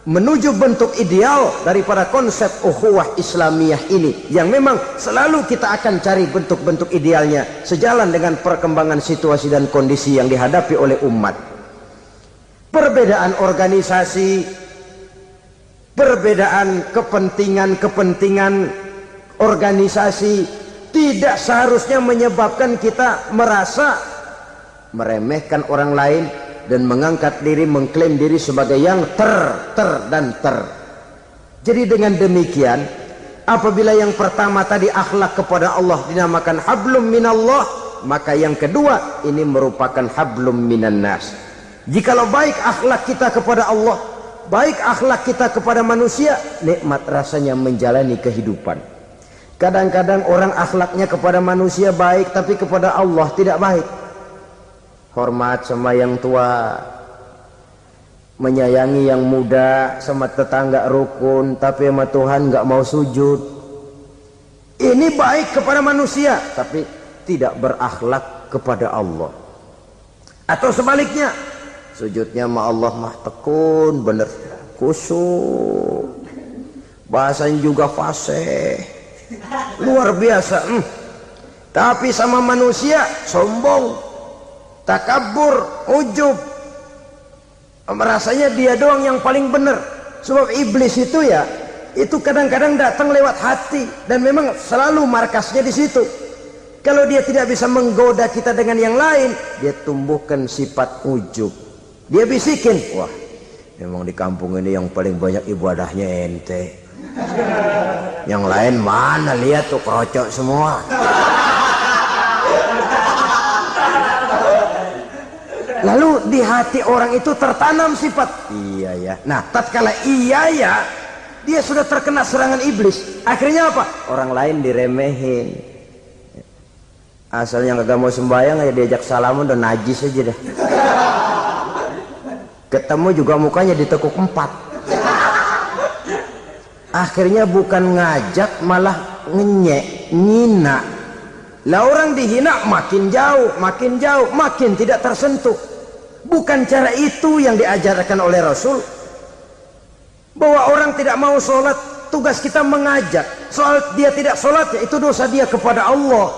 menuju bentuk ideal daripada konsep ukhuwah Islamiyah ini, yang memang selalu kita akan cari bentuk-bentuk idealnya sejalan dengan perkembangan situasi dan kondisi yang dihadapi oleh umat. Perbedaan organisasi, perbedaan kepentingan organisasi tidak seharusnya menyebabkan kita merasa meremehkan orang lain dan mengangkat diri, mengklaim diri sebagai yang ter. Jadi dengan demikian, apabila yang pertama tadi akhlak kepada Allah dinamakan hablum minallah, maka yang kedua ini merupakan hablum minan nas. Jikalau baik akhlak kita kepada Allah, baik akhlak kita kepada manusia, nikmat rasanya menjalani kehidupan. Kadang-kadang orang akhlaknya kepada manusia baik, tapi kepada Allah tidak baik. Hormat sama yang tua, menyayangi yang muda, sama tetangga rukun, tapi sama Tuhan nggak mau sujud. Ini baik kepada manusia, tapi tidak berakhlak kepada Allah. Atau sebaliknya, sujudnya sama Allah mah tekun, bener khusyuk, bahasanya juga fasih, luar biasa. Tapi sama manusia sombong, takabur, ujub, merasanya dia doang yang paling benar. Sebab iblis itu ya, itu kadang-kadang datang lewat hati, dan memang selalu markasnya di situ. Kalau dia tidak bisa menggoda kita dengan yang lain, dia tumbuhkan sifat ujub. Dia bisikin, wah memang di kampung ini yang paling banyak ibadahnya ente, yang lain mana, lihat tuh kerocok semua. Lalu di hati orang itu tertanam sifat iya ya. Nah tatkala iya ya, dia sudah terkena serangan iblis. Akhirnya apa? Orang lain diremehin. Asalnya kagak mau sembahyang ya diajak salaman udah najis aja dah. Ketemu juga mukanya ditekuk 4. Akhirnya bukan ngajak malah ngenyek, ngina. Lah orang dihina makin jauh, makin tidak tersentuh. Bukan cara itu yang diajarkan oleh Rasul. Bahwa orang tidak mau sholat, tugas kita mengajak. Soal dia tidak sholat, ya itu dosa dia kepada Allah.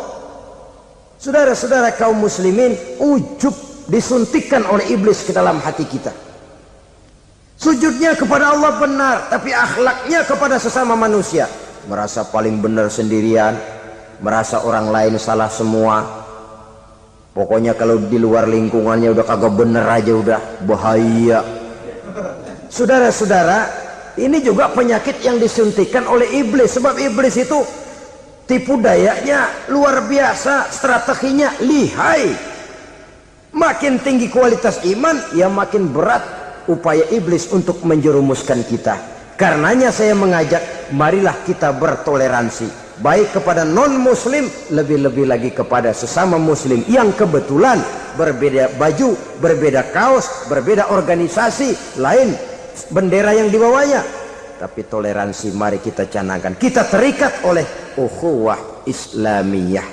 Saudara-saudara kaum muslimin, ujub disuntikkan oleh iblis ke dalam hati kita. Sujudnya kepada Allah benar, tapi akhlaknya kepada sesama manusia. Merasa paling benar sendirian, merasa orang lain salah semua. Pokoknya kalau di luar lingkungannya udah kagak bener aja udah bahaya. Saudara-saudara, ini juga penyakit yang disuntikan oleh iblis. Sebab iblis itu tipu dayanya luar biasa, strateginya lihai. Makin tinggi kualitas iman, ya makin berat upaya iblis untuk menjerumuskan kita. Karenanya saya mengajak, marilah kita bertoleransi. Baik kepada non-muslim, lebih-lebih lagi kepada sesama muslim yang kebetulan berbeda baju, berbeda kaos, berbeda organisasi, lain bendera yang dibawanya. Tapi toleransi mari kita canangkan. Kita terikat oleh ukhuwah Islamiyah.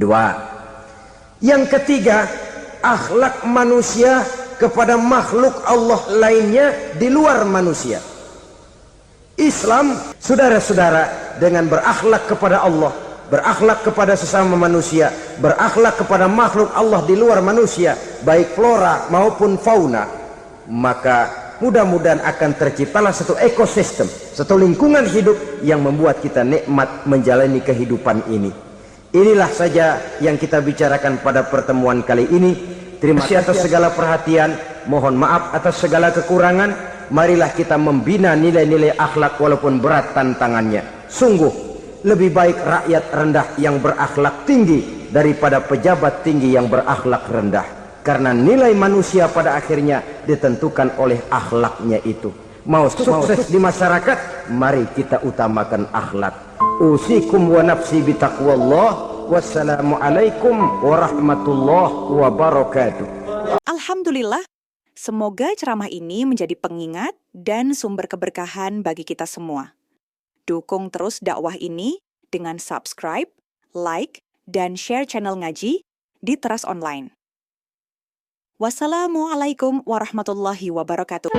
2. Yang ketiga, akhlak manusia kepada makhluk Allah lainnya di luar manusia. Islam, saudara-saudara, dengan berakhlak kepada Allah, berakhlak kepada sesama manusia, berakhlak kepada makhluk Allah di luar manusia, baik flora maupun fauna, maka mudah-mudahan akan terciptalah satu ekosistem, satu lingkungan hidup yang membuat kita nikmat menjalani kehidupan ini. Inilah saja yang kita bicarakan pada pertemuan kali ini. Terima kasih atas segala perhatian, mohon maaf atas segala kekurangan. Marilah kita membina nilai-nilai akhlak walaupun berat tantangannya. Sungguh lebih baik rakyat rendah yang berakhlak tinggi daripada pejabat tinggi yang berakhlak rendah. Karena nilai manusia pada akhirnya ditentukan oleh akhlaknya itu. Mau sukses di masyarakat, mari kita utamakan akhlak. Usikum wa nafsi bitaqwallah. Wassalamualaikum warahmatullahi wabarakatuh. Alhamdulillah. Semoga ceramah ini menjadi pengingat dan sumber keberkahan bagi kita semua. Dukung terus dakwah ini dengan subscribe, like, dan share channel ngaji di Teras Online. Wassalamualaikum warahmatullahi wabarakatuh.